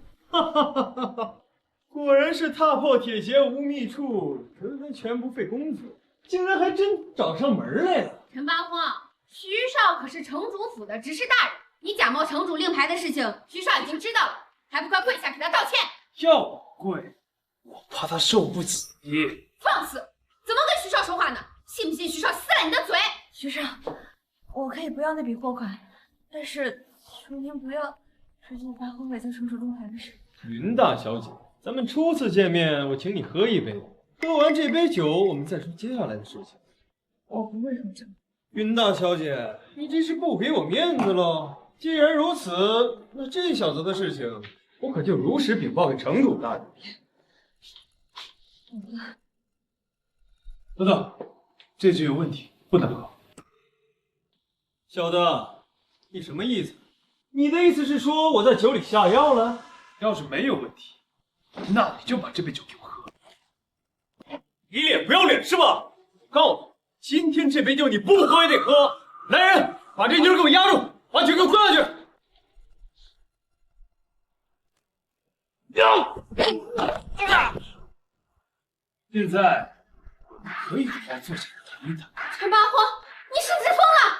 S2: 果然是踏破铁鞋无觅处，纯纯全不费工夫，竟然还真找上门来了。
S5: 陈八荒，徐少可是城主府的执事大人，你假冒城主令牌的事情，徐少已经知道了，还不快跪下给他道歉？
S9: 要我跪，我怕他受不起。
S5: 放肆！怎么跟徐少说话呢？信不信徐少撕烂你的嘴？
S12: 徐少，我可以不要那笔货款，但是求您不要追究八荒伪造城主令牌的事。
S2: 云大小姐，咱们初次见面，我请你喝一杯，喝完这杯酒，我们再说接下来的事情。
S12: 我不会喝酒。
S2: 云大小姐，你这是不给我面子喽？既然如此，那这小子的事情，我可就如实禀报给城主大人。
S9: 等等，这酒有问题，不能喝。
S2: 小子，你什么意思？你的意思是说我在酒里下药了？
S9: 要是没有问题，那你就把这杯酒给我喝。你脸不要脸是吧？我告诉你，今天这杯酒你不喝也得喝。来人，把这妞给我压住，把酒给我灌下去。现在可以好好坐下来谈一谈。
S5: 陈八荒，你是不是疯了？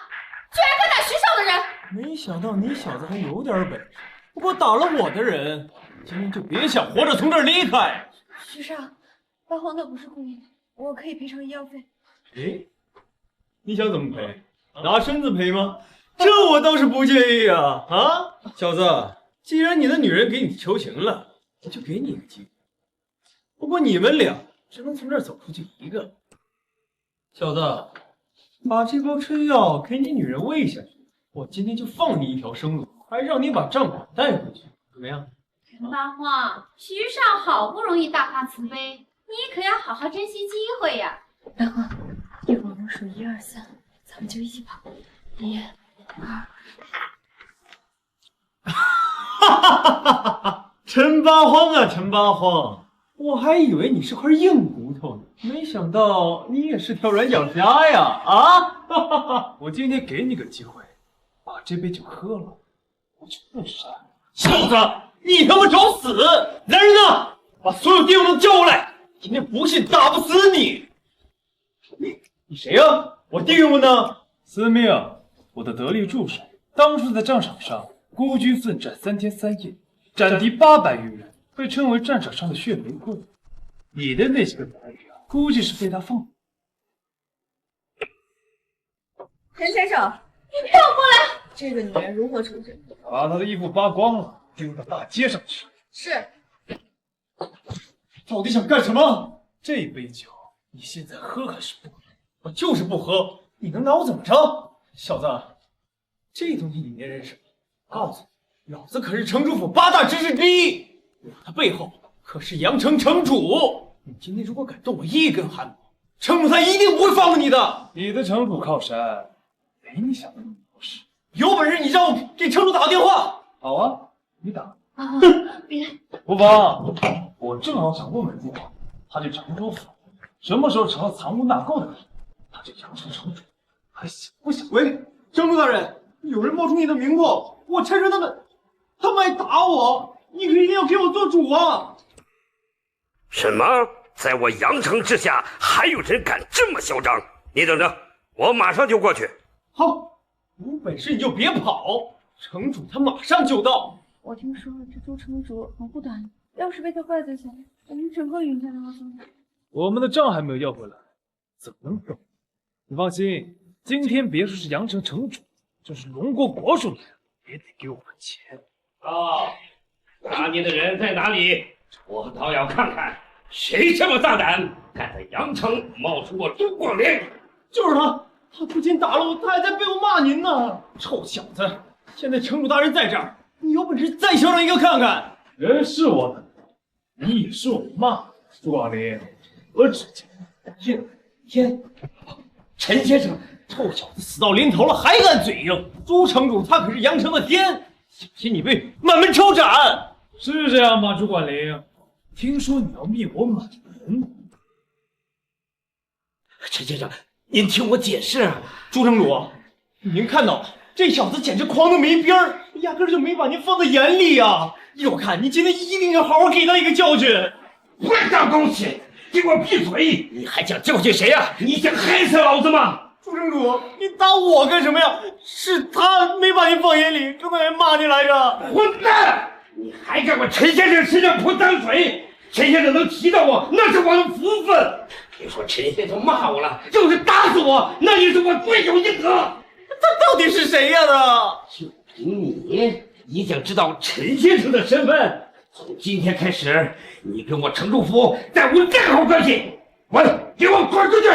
S5: 居然敢打徐少的人！
S2: 没想到你小子还有点本事，不过打了我的人，今天就别想活着从这儿离开。
S12: 徐少，八荒他不是故意的，我可以赔偿医药费。
S2: 哎，你想怎么赔？拿身子赔吗？这我倒是不介意啊！啊，小子，既然你的女人给你求情了，我就给你一个机会。不过你们俩只能从这儿走出去一个。小子，把这包春药给你女人喂下去，我今天就放你一条生路，还让你把账款带回去，怎么样？
S5: 陈八荒，徐少好不容易大发慈悲，你可要好好珍惜机会呀！
S12: 八荒，一会儿我数1、2、3，咱们就一起跑。1、2。
S2: 陈八荒啊，陈八荒，我还以为你是块硬骨头呢，没想到你也是条软脚虾呀！啊！
S9: 我今天给你个机会，把这杯酒喝了，我就不杀你。
S2: 小子，你他妈找死！来人呐，把所有弟兄都叫过来！今天不信打不死你！你谁呀？我弟兄们呢？
S9: 司命，我的得力助手，当初在战场上孤军奋战3天3夜，斩敌800余人，被称为战场上的血玫瑰。你的那些个男人啊，估计是被他放。
S12: 陈先生，你不要过来！这个女人如何处置？
S9: 把她的衣服扒光了，丢到大街上去。
S12: 是。
S2: 到底想干什么？
S9: 这杯酒，你现在喝还是不喝？
S2: 我就是不喝，你能拿我怎么着？小子，这东西你也认识吗？告诉你，老子可是城主府8大执事之一，我的背后可是阳城城主。你今天如果敢动我一根汗毛，城主他一定不会放过你的。
S9: 你的城主靠山，没你想的那么好使。
S2: 有本事你让我给城主打个电话。
S9: 好啊，你打。
S5: 别，
S9: 不妨，我正好想问问父王，他这城主府什么时候成了藏污纳垢的人？他这阳城城主还想不想？
S2: 喂，城主大人，有人冒充你的名头，我拆穿他们还打我，你可一定要给我做主啊！
S21: 什么？在我阳城之下，还有人敢这么嚣张？你等着，我马上就过去。
S2: 好，有本事你就别跑，城主他马上就到。
S12: 我听说这朱城主很护短，要是被他坏在前，我们整个云家都要疯了。
S9: 我们的账还没有要回来，怎么能走？你放心，今天别说是阳城城主，就是龙国国主来了，也得给我们钱。
S21: 拿你的人在哪里？我倒要看看谁这么大胆，敢在阳城冒充我朱广陵。
S2: 就是他，他不仅打了我，他还在背后骂您呢。臭小子，现在城主大人在这儿，你有本事再嚣张一个看看。
S9: 人是我的，你也是我的骂。朱广陵，何止
S2: 天，陈先生，臭小子死到临头了还敢嘴硬！朱城主他可是阳城的天，小心你被满门抄斩。
S9: 是这样吗，朱广陵？听说你要灭我满门。
S21: 陈先生，您听我解释啊。
S2: 朱城主，您看到了，这小子简直狂得没边儿，压根就没把您放在眼里啊！我看你今天一定要好好给他一个教训。
S21: 混账东西，给我闭嘴！你还想教训谁啊？你想害死老子吗？
S2: 朱城主，你打我干什么呀？是他没把您放眼里，刚才还骂您来着。
S21: 混蛋！你还敢往陈先生身上泼脏水？陈先生能提到我，那是我的福分。别说陈先生骂我了，就是打死我，那也是我罪有应得。
S2: 他到底是谁呀？他
S21: 就凭你想知道陈先生的身份？从今天开始，你跟我城主府再无任何关系。滚！给我滚出去！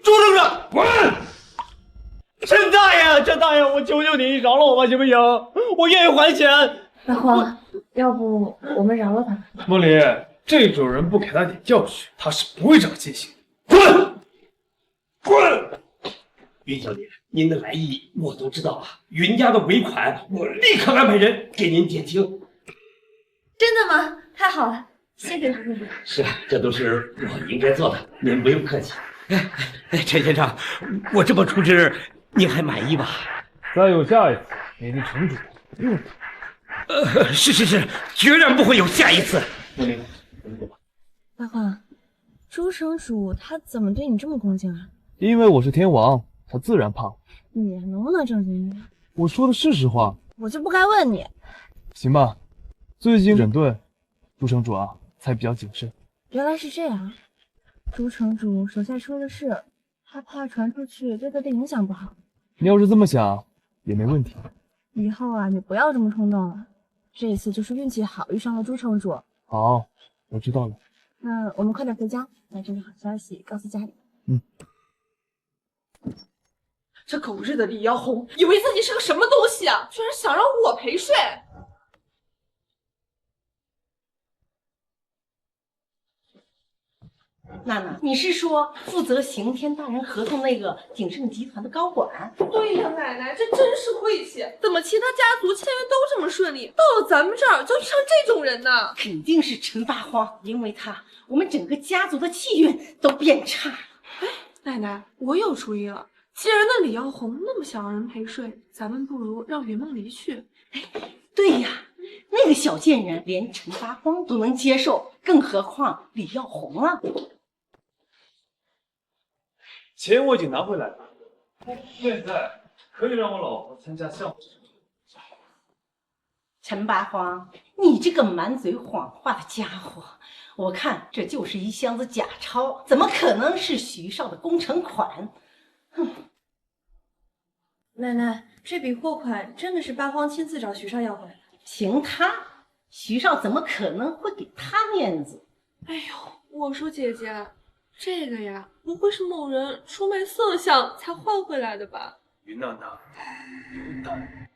S2: 朱城长，
S21: 滚！
S2: 陈大爷，我求求你饶了我吧，行不行？我愿意还钱。
S12: 大荒，要不我们饶了他？
S9: 梦里，这种人不给他点教训，他是不会长记性。
S21: 滚！云小姐，您的来意我都知道了。云家的尾款，我立刻安排人给您减轻。
S5: 真的吗？太好了，谢谢朱城主。
S21: 是啊，这都是我应该做的，您不用客气。陈先生，我这么处置，您还满意吧？
S9: 再有下一次，你的城主不用
S21: 是，决然不会有下一次。
S12: 大荒，朱城主他怎么对你这么恭敬啊？
S4: 因为我是天王，他自然怕我。
S12: 你能不能正经点？
S4: 我说的是实话。
S12: 我就不该问你。
S4: 行吧，最近整顿，朱城主啊，才比较谨慎。
S12: 原来是这样，朱城主手下出了事，他怕传出去对他的影响不好。
S4: 你要是这么想，也没问题。
S12: 以后啊，你不要这么冲动了。这一次就是运气好遇上了朱城主。
S4: 好，我知道了。
S12: 那我们快点回家，把这个好消息告诉家里。这狗日的李瑶红，以为自己是个什么东西啊？居然想让我陪睡！
S13: 娜娜，你是说负责刑天大人合同那个鼎盛集团的高管？
S12: 对呀，奶奶，这真是晦气！怎么其他家族签约都这么顺利，到了咱们这儿就遇上这种人呢？
S13: 肯定是陈八荒，因为他，我们整个家族的气运都变差了。
S12: 哎，奶奶，我有主意了。既然那李耀红那么想让人陪睡，咱们不如让云梦离去。
S13: 哎，对呀，那个小贱人连陈八荒都能接受，更何况李耀红啊！
S9: 钱我已经拿回来了，现在可以让我老婆参加项目。
S13: 陈八荒，你这个满嘴谎话的家伙，我看这就是一箱子假钞，怎么可能是徐少的工程款？哼！
S12: 奶奶，这笔货款真的是八荒亲自找徐少要回来的。
S13: 凭他，徐少怎么可能会给他面子？
S12: 哎呦，我说姐姐，这个呀，不会是某人出卖色相才换回来的吧？
S9: 云娜娜，有胆，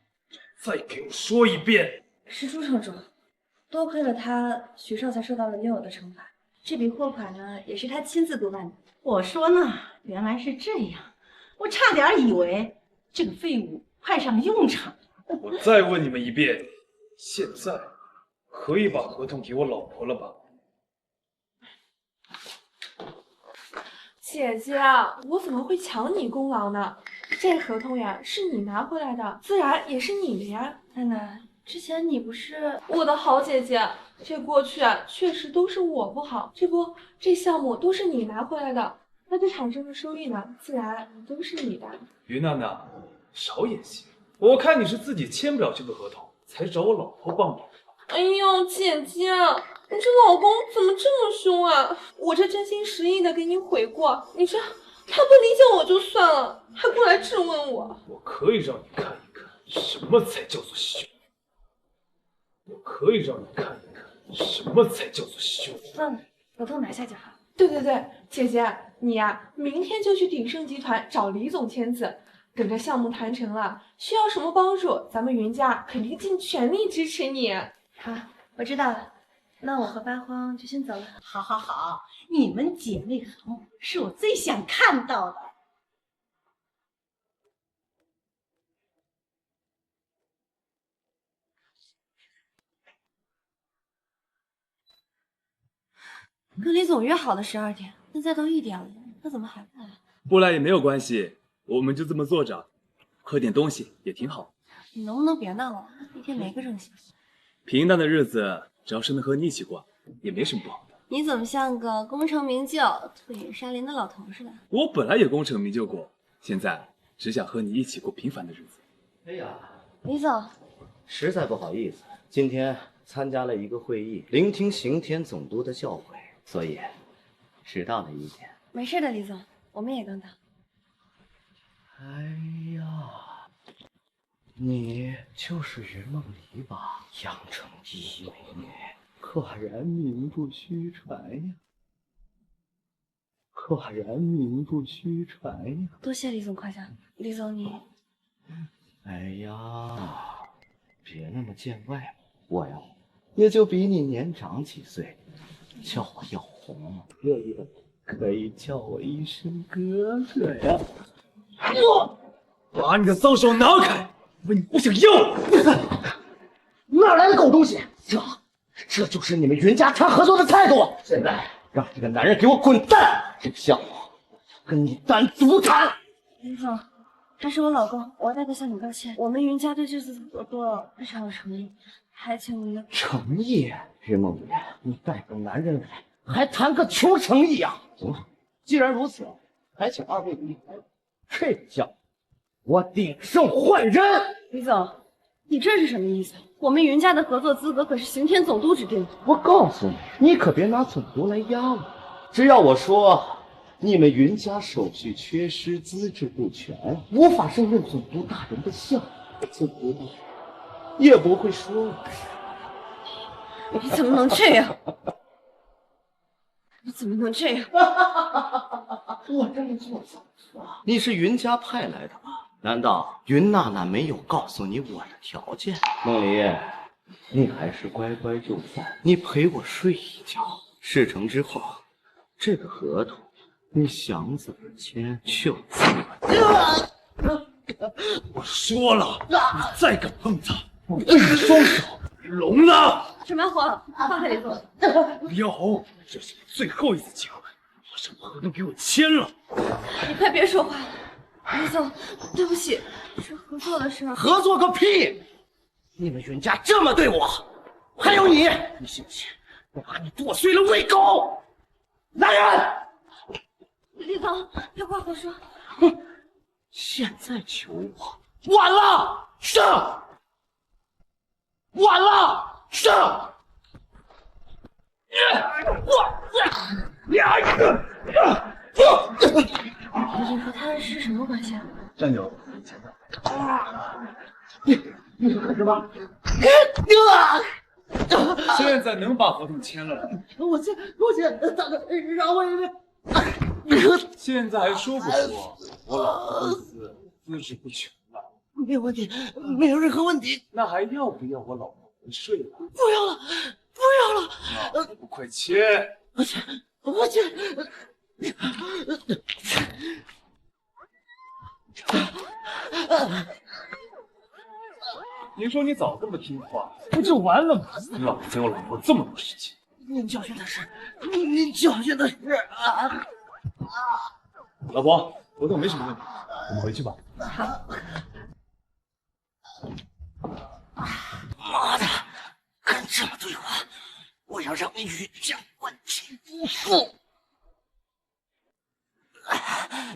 S9: 再给我说一遍。
S5: 是朱城主，多亏了他，徐少才受到了应有的惩罚。这笔货款呢，也是他亲自督办的。
S13: 我说呢，原来是这样，我差点以为这个废物派上用场。
S9: 我再问你们一遍，现在可以把合同给我老婆了吧？
S12: 姐姐，我怎么会抢你功劳呢？这合同呀，是你拿回来的，自然也是你的呀。
S5: 奶奶，之前你不是……
S12: 我的好姐姐，这过去啊，确实都是我不好。这项目都是你拿回来的，那这产生的收益呢，自然都是你的。
S9: 云娜娜，少演戏！我看你是自己签不了这个合同，才找我老婆帮忙。
S12: 哎呦，姐姐，你这老公怎么这么凶啊？我这真心实意的给你悔过，你这他不理解我就算了，还过来质问我。
S9: 我可以让你看一看什么才叫做凶。我可以让你看一看什么才叫做凶。
S5: 合同拿下就好。
S12: 对，姐姐，你呀，明天就去鼎盛集团找李总签字。等这项目谈成了，需要什么帮助，咱们云家肯定尽全力支持你。
S5: 好，我知道了。那我和八荒就先走了。
S13: 好，你们姐妹淘是我最想看到的。
S5: 跟李总约好的12点，现在都1点了，他怎么还不来？
S7: 不来也没有关系，我们就这么坐着，喝点东西也挺好。
S5: 你能不能别闹了？一天没个正形。
S7: 平淡的日子，只要是能和你一起过，也没什么不好的。
S5: 你怎么像个功成名就、退隐山林的老头似的？
S7: 我本来也功成名就过，现在只想和你一起过平凡的日子。
S10: 哎呀，
S5: 李总，
S10: 实在不好意思，今天参加了一个会议，聆听刑天总督的教诲，所以迟到了一点。
S5: 没事的，李总，我们也刚到。
S10: 哎呀，你就是云梦离吧？阳城第一美女，果然名不虚传呀！果然名不虚传呀！
S5: 多谢李总夸奖，李总你……
S10: 哎呀，别那么见外嘛，我呀也就比你年长几岁，叫我耀红，可以叫我一声哥哥呀！
S9: 把你的脏手拿开！问你不想要？
S10: 哪来的狗东西？这就是你们云家谈合作的态度！现在让这个男人给我滚蛋！这个项目跟你单独谈。
S5: 李总，他是我老公，我代他向你道歉。我们云家对这次合作非常有诚意，还请您……
S10: 诚意？云梦雨，你带个男人来，还谈个穷诚意啊？行了，既然如此，还请二位离开。这个项目我鼎盛换人。
S5: 李总，你这是什么意思？我们云家的合作资格可是刑天总督指定的。
S10: 我告诉你，你可别拿总督来压我。只要我说你们云家手续缺失，资质不全，无法胜任总督大人的项目，总督大人也不会说。
S5: 你怎么能这样？你怎么能这样？
S10: 我这么做怎么错？你是云家派来的吧？难道云娜娜没有告诉你我的条件？梦离，你还是乖乖就范，你陪我睡一觉。事成之后，这个合同你想怎么签就怎么签。
S9: 我说了，你再敢碰他，我这个双手聋了！
S5: 陈八荒，放开李总！
S9: 李耀红，这是你最后一次机会，把这合同给我签了！
S5: 你快别说话了，李总，对不起，是合作的事。
S10: 合作个屁！你们云家这么对我，还有你，你信不信我把你剁碎了喂狗？来人！
S5: 李总，别挂胡说。
S10: 现在求我，晚了，上！晚了，上！
S5: 你和他是什么关系啊？
S9: 战友，
S10: 你说什么？
S9: 现在能把合同签了。
S10: 我签，大哥，让我
S4: 现在还说不说？我老婆资质不全了。
S10: 没有问题，没有任何问题。
S4: 那还要不要我老婆回睡了？
S10: 不要了，不要了！
S4: 那还不快切！
S10: 我去，我去！
S4: 你说你早这么听话，不就完了吗？老子陪我老婆这么多时间，
S10: 您教训的是，您教训的是啊！
S4: 老婆，合同没什么问题，我们回去吧。
S10: 好。妈的，敢这么对我，我要让你与家万劫不复！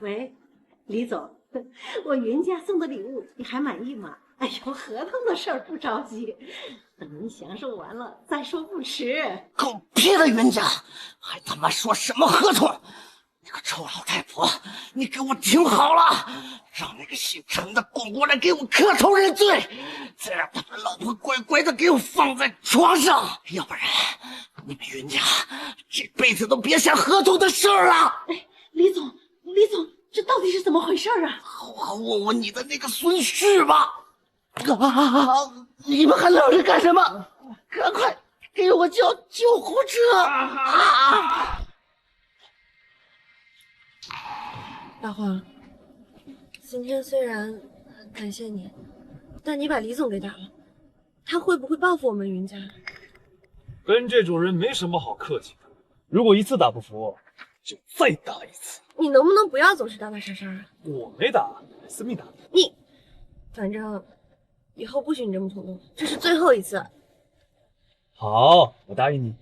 S13: 喂，李总，我云家送的礼物你还满意吗？哎呦，合同的事儿不着急，等您享受完了再说不迟。
S10: 狗屁的云家，还他妈说什么合同？你个臭老太婆，你给我听好了，让那个姓陈的滚过来给我磕头认罪，再让他把老婆乖乖的给我放在床上，要不然你们云家这辈子都别想合同的事儿了。
S13: 哎，李总，这到底是怎么回事啊？
S10: 好好问问你的那个孙婿吧。你们还愣着干什么？赶快给我叫救护车！
S5: 大黄，今天虽然很感谢你，但你把李总给打了，他会不会报复我们云家？
S9: 跟这种人没什么好客气的，如果一次打不服，就再打一次。
S5: 你能不能不要总是打打杀杀啊？
S9: 我没打，思密打的。
S5: 你，反正以后不许你这么冲动，这是最后一次。
S9: 好，我答应你。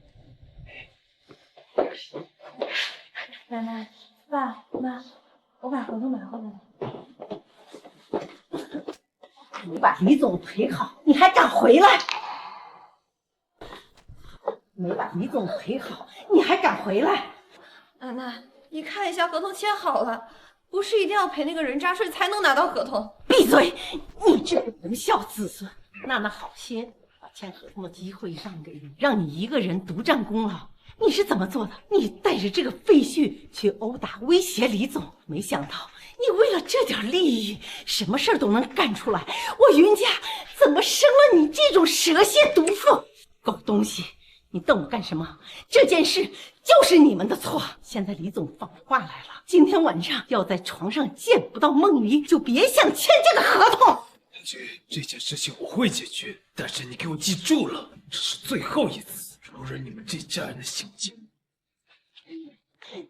S12: 奶奶、爸妈，我把合同买回来了。
S13: 你把李总陪好，你还敢回来？没把李总陪好，你还敢回来？
S12: 奶奶，你看一下合同签好了，不是一定要陪那个人渣睡才能拿到合同。
S13: 闭嘴！你这个不孝子孙！娜娜好心把签合同的机会让给你，让你一个人独占功劳。你是怎么做的？你带着这个废墟去殴打威胁李总，没想到你为了这点利益，什么事儿都能干出来。我云家怎么生了你这种蛇蝎毒妇？狗东西！你瞪我干什么？这件事就是你们的错。现在李总放话来了，今天晚上要在床上见不到梦离，就别想签这个合同。
S9: 这件事情我会解决，但是你给我记住了，这是最后一次容忍你们这家人的行径。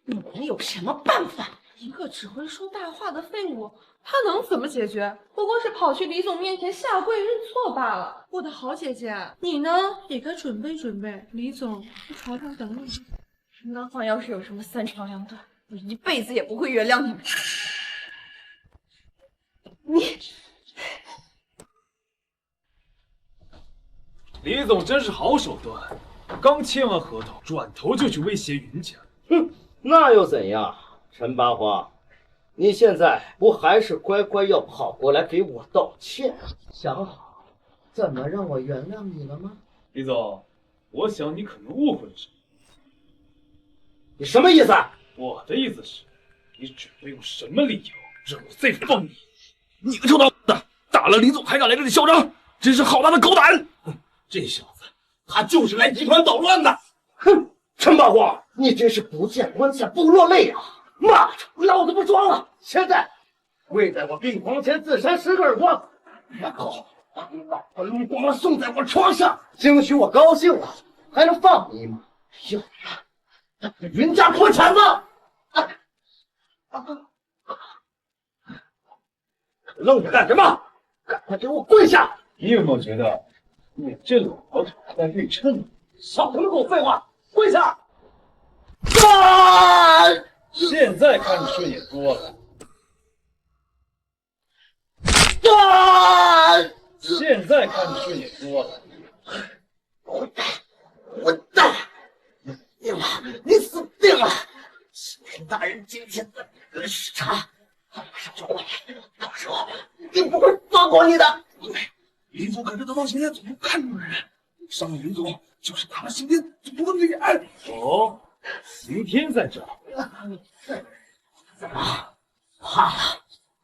S13: 你们有什么办法？
S12: 一个只会说大话的废物，他能怎么解决？不过是跑去李总面前下跪认错罢了。我的好姐姐，你呢也该准备准备，李总在床上等你。
S5: 大黄要是有什么三长两短，我一辈子也不会原谅你们。
S9: 李总真是好手段，刚签完合同，转头就去威胁云家。
S10: 哼，那又怎样？陈八花，你现在不还是乖乖要跑过来给我道歉？想好怎么让我原谅你了吗？
S9: 李总，我想你可能误会了什么。
S10: 你什么意思？
S9: 我的意思是，你准备用什么理由让我再放你？你个臭老子，打了李总还敢来这里嚣张，真是好大的狗胆！
S21: 这小子，他就是来集团捣乱的。
S10: 哼，陈八花，你真是不见棺材不落泪啊！妈的，老子不装了！现在跪在我病床前自扇10个耳光，然后把你老婆撸光了送在我床上，兴许我高兴了，还能放你一马。要不然，云家破产了！愣着干什么？赶快给我跪下！
S9: 你有没有觉得你这老头在对称？
S10: 少他妈给我废话，跪下！
S9: 现在看你顺眼多了。现在看你顺眼多了。
S10: 混蛋！你死定了！刑天大人今天的视察，马上就过来，到时候你不会放过你的。
S21: 李总可是得到刑天总部看中的人，上了云总就是他们刑天总部的脸。
S9: 哦，刑天在这。
S10: 怎么怕了？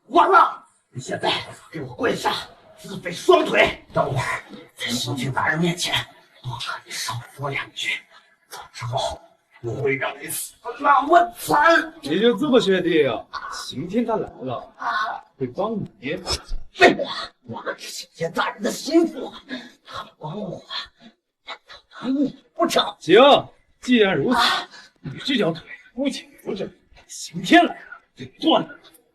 S10: 完了！你现在给我跪下，自废双腿！等会儿在刑天大人面前多和你少说2句，走之后我会让你死得那么惨！
S9: 你就这么确定？刑天他来了，会帮你？
S10: 废话，我可是刑天大人的心腹，他们帮我，难道拿你不成？
S9: 行，既然如此，你这条腿不仅留着，刑天来了得断了。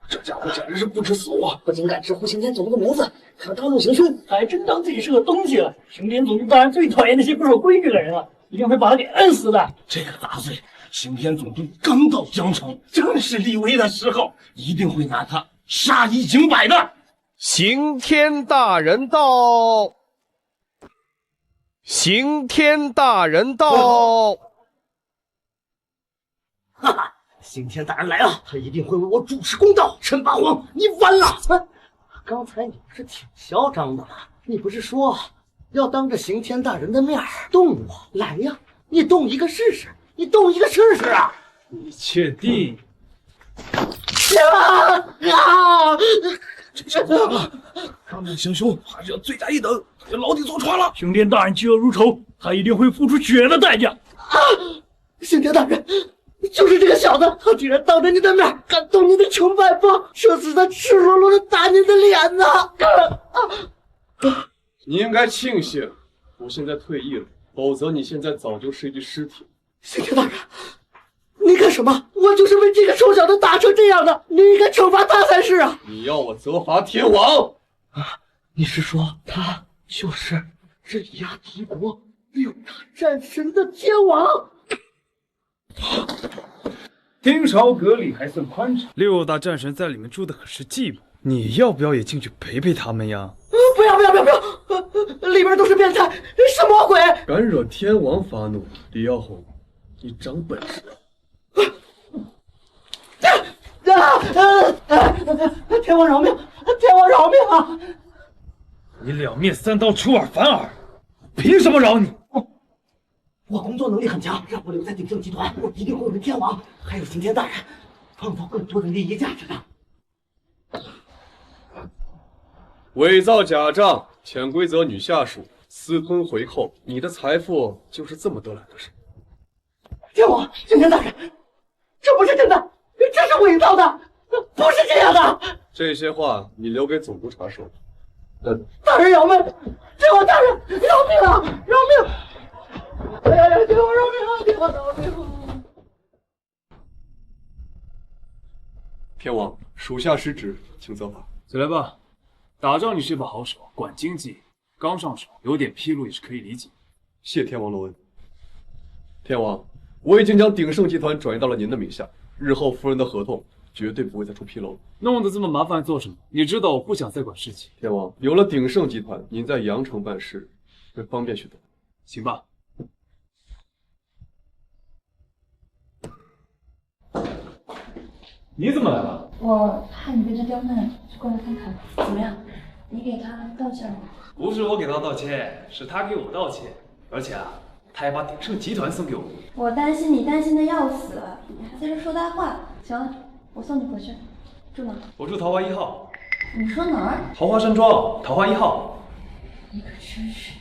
S10: 这家伙简直是不知死活，不仅敢直呼刑天总督的名字，还当众行凶，
S2: 还真当自己是个东西了。刑天总督当然最讨厌那些不守规矩的人了，一定会把他给摁死的。
S11: 这个大罪，刑天总督刚到江城，正是立威的时候，一定会拿他杀一儆百的。
S14: 刑天大人到！刑天大人到！
S10: 哈哈，刑天大人来了，他一定会为我主持公道。陈八荒，你完了！刚才你不是挺嚣张的吗？你不是说要当着刑天大人的面动我？来呀，你动一个试试，你动一个试试啊！
S9: 你确定？
S11: 这不行了，上面行凶还是要罪加一等，他就牢底坐穿了。
S2: 刑天大人嫉恶如仇，他一定会付出血的代价。
S10: 刑天大人，就是这个小子，他居然当着你的面敢动你的穷百方，这是他赤裸裸的打你的脸呐！
S15: 你应该庆幸我现在退役了，否则你现在早就是一具尸体。
S10: 刑天大人，你干什么？我就是为这个臭小子打成这样的，你应该惩罚他才是啊！
S15: 你要我责罚天王？
S10: 你是说他就是镇压敌国、六大战神的天王？
S9: 天朝阁里还算宽敞，6大战神在里面住的可是寂寞。你要不要也进去陪陪他们呀？
S10: 不要！里边都是变态，是魔鬼！
S15: 敢惹天王发怒，李耀宏，你长本事！
S10: 天王饶命！天王饶命啊！
S9: 你两面三刀，出尔反尔，凭什么饶你？
S10: 我工作能力很强，让我留在鼎盛集团，我一定会为天王还有刑天大人创造更多的利益价值的。
S15: 伪造假账、潜规则女下属、私吞回扣，你的财富就是这么得来的事？
S10: 天王、刑天大人，这不是真的，这是伪造的，不是这样的。
S15: 这些话你留给总督察说。
S10: 大人饶命！天王大人饶命啊！饶命！哎呀，天王饶命啊！天王饶命！
S15: 天王，属下失职，请责罚。
S9: 起来吧，打仗你是把好手，管经济刚上手，有点纰漏也是可以理解。
S15: 谢天王隆恩。天王，我已经将鼎盛集团转移到了您的名下，日后夫人的合同绝对不会再出纰漏。
S9: 弄得这么麻烦做什么？你知道我不想再管事情。
S15: 天王，有了鼎盛集团，您在阳城办事会方便许多。
S9: 行吧。你怎么来了？
S5: 我怕你被他刁难，就过来看看。怎么样？你给他道歉了？
S9: 不是我给他道歉，是他给我道歉。而且啊，他还把鼎盛集团送给我。
S5: 我担心你担心的要死，你还在这说大话。行了，我送你回去。住哪？
S9: 我住桃花1号。
S5: 你说哪儿？
S9: 桃花山庄，桃花1号。
S5: 你可真是……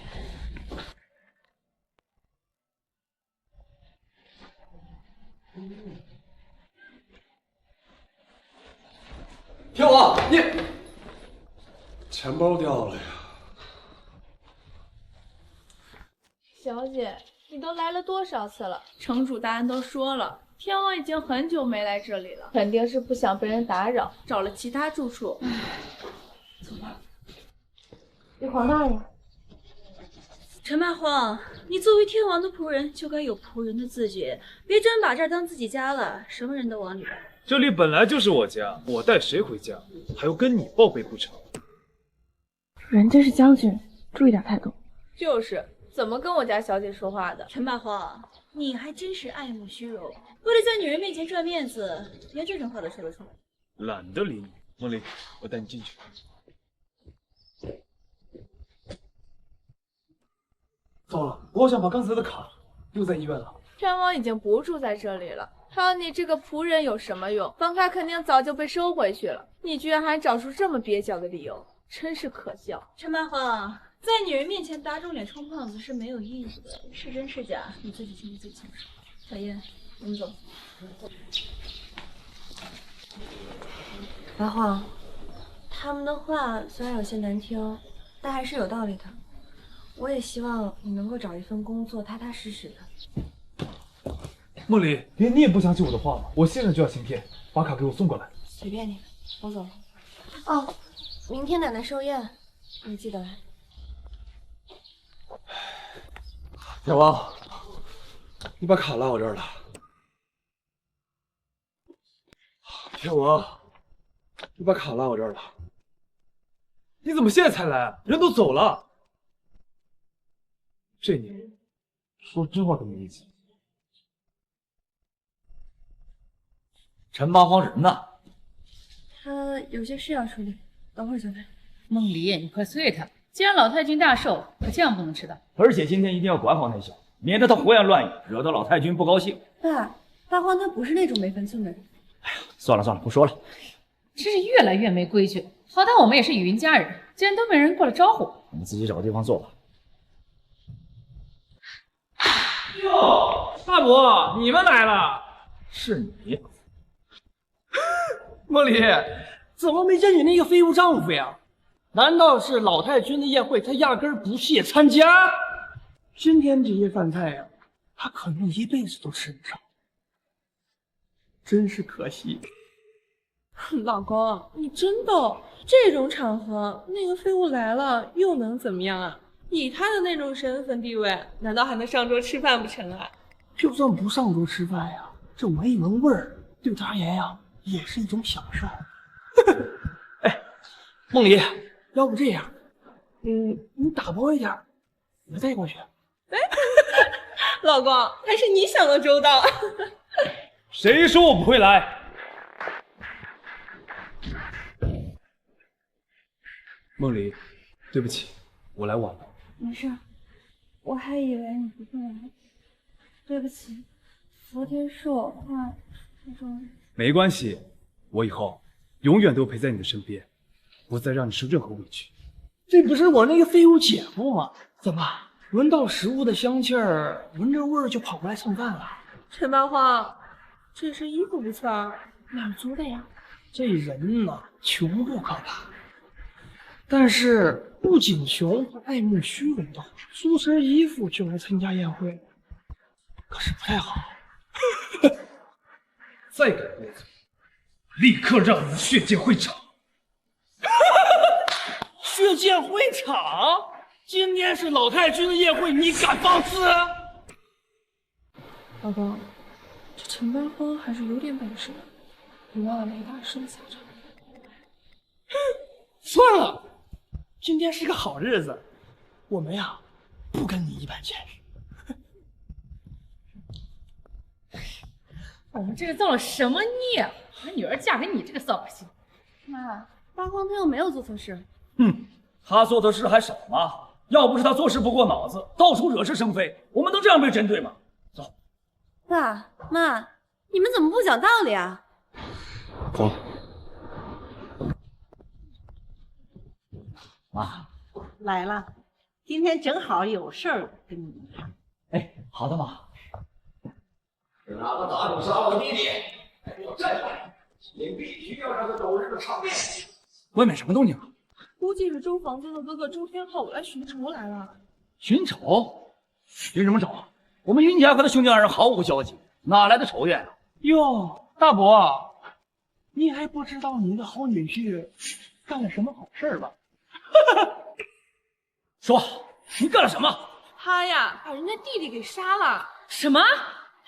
S15: 天王，你钱包掉了呀！
S12: 小姐，你都来了多少次了？城主大人都说了，天王已经很久没来这里了，肯定是不想被人打扰，找了其他住处。
S5: 走吧。玉皇大人，
S6: 陈八荒，你作为天王的仆人，就该有仆人的自觉，别真把这儿当自己家了，什么人都往里来。
S9: 这里本来就是我家，我带谁回家，还要跟你报备不成？
S12: 人家是将军，注意点态度。
S19: 就是，怎么跟我家小姐说话的？
S6: 陈八荒，你还真是爱慕虚荣，为了在女人面前赚面子，连这种话都说得出来。
S9: 懒得理你，梦玲，我带你进去。糟了，我好像把刚才的卡丢在医院了。
S12: 天王已经不住在这里了，还有你这个仆人有什么用？房卡肯定早就被收回去了，你居然还找出这么蹩脚的理由，真是可笑。
S6: 陈八花，在女人面前打肿脸充胖子是没有意义的，是真是假，你自己心里最清楚。小燕，我们走。
S5: 八花，他们的话虽然有些难听，但还是有道理的。我也希望你能够找一份工作，踏踏实实的。
S4: 梦离，你也不相信我的话吗？我现在就要行骗，把卡给我送过来。
S5: 随便你们，我走了。哦，明天奶奶寿宴，你记得来。
S15: 天王，你把卡落我这儿了。天王，你把卡落我这儿了。
S4: 你怎么现在才来？人都走了。这年说真话都没意思。
S7: 陈八荒人呢？
S5: 他有些事要处理，等会儿就来。
S17: 梦离，你快催他！既然老太君大寿，可千万不能迟到。
S7: 而且今天一定要管好那小子，免得他胡言乱语，惹得老太君不高兴。
S5: 爸，八荒他不是那种没分寸的人。
S7: 算了算了，不说了。
S17: 真是越来越没规矩。好歹我们也是雨云家人，竟然都没人过来招呼。
S7: 你们自己找个地方坐吧。
S2: 哟，大伯，你们来了。
S7: 是你。
S2: 梦离，怎么没见你那个废物丈夫呀？难道是老太君的宴会，他压根儿不屑参加？今天这些饭菜呀，他可能一辈子都吃不上，真是可惜。
S12: 老公，你真逗！这种场合，那个废物来了又能怎么样啊？以他的那种身份地位，难道还能上桌吃饭不成啊？
S2: 就算不上桌吃饭呀，这闻一闻味儿，对他而言呀，也是一种享受。哎，梦离，要不这样，你打包一点，我带过去。
S12: 老公，还是你想的周到。
S7: 谁说我不会来？
S4: 梦离，对不起，我来晚了。
S5: 没事，我还以为你不会来。对不起，昨天是我话太重了。
S4: 没关系，我以后永远都陪在你的身边，不再让你受任何委屈。
S2: 这不是我那个废物姐夫吗？怎么闻到食物的香气儿，闻着味儿就跑过来蹭饭了？
S12: 陈八荒，这身衣服不错啊，哪儿租的呀？
S2: 这人呐，穷不可怕，但是不仅穷，还爱慕虚荣的，租身衣服就来参加宴会，可是不太好。
S4: 再敢多嘴，立刻让你血溅会场！
S2: 血溅会场？今天是老太君的宴会，你敢放肆？
S12: 老公，这陈八荒还是有点本事的，不忘了没大声下场。
S2: 算了，今天是个好日子，我们呀不跟你一般见识。
S17: 我们这是造了什么孽？把女儿嫁给你这个扫把星！
S5: 妈，八荒他又没有做错事。
S7: 他做的事还少吗？要不是他做事不过脑子，到处惹是生非，我们能这样被针对吗？走。
S5: 爸妈，你们怎么不讲道理啊？
S15: 走。
S7: 妈，
S13: 来了，今天正好有事儿跟你们谈。
S7: 哎，好的妈。
S21: 是哪个杂种杀我弟弟？给我站出来！你必须要让他走日的场面。
S2: 外面什么动静啊？
S12: 估计是周房尊的哥哥周天浩来寻仇来了。
S7: 寻仇？寻什么仇？我们云家和他兄弟二人毫无交集，哪来的仇怨啊？
S2: 哟，大伯，你还不知道你的好女婿干了什么好事吧？
S7: 说，你干了什么？
S12: 他呀，把人家弟弟给杀了。
S17: 什么？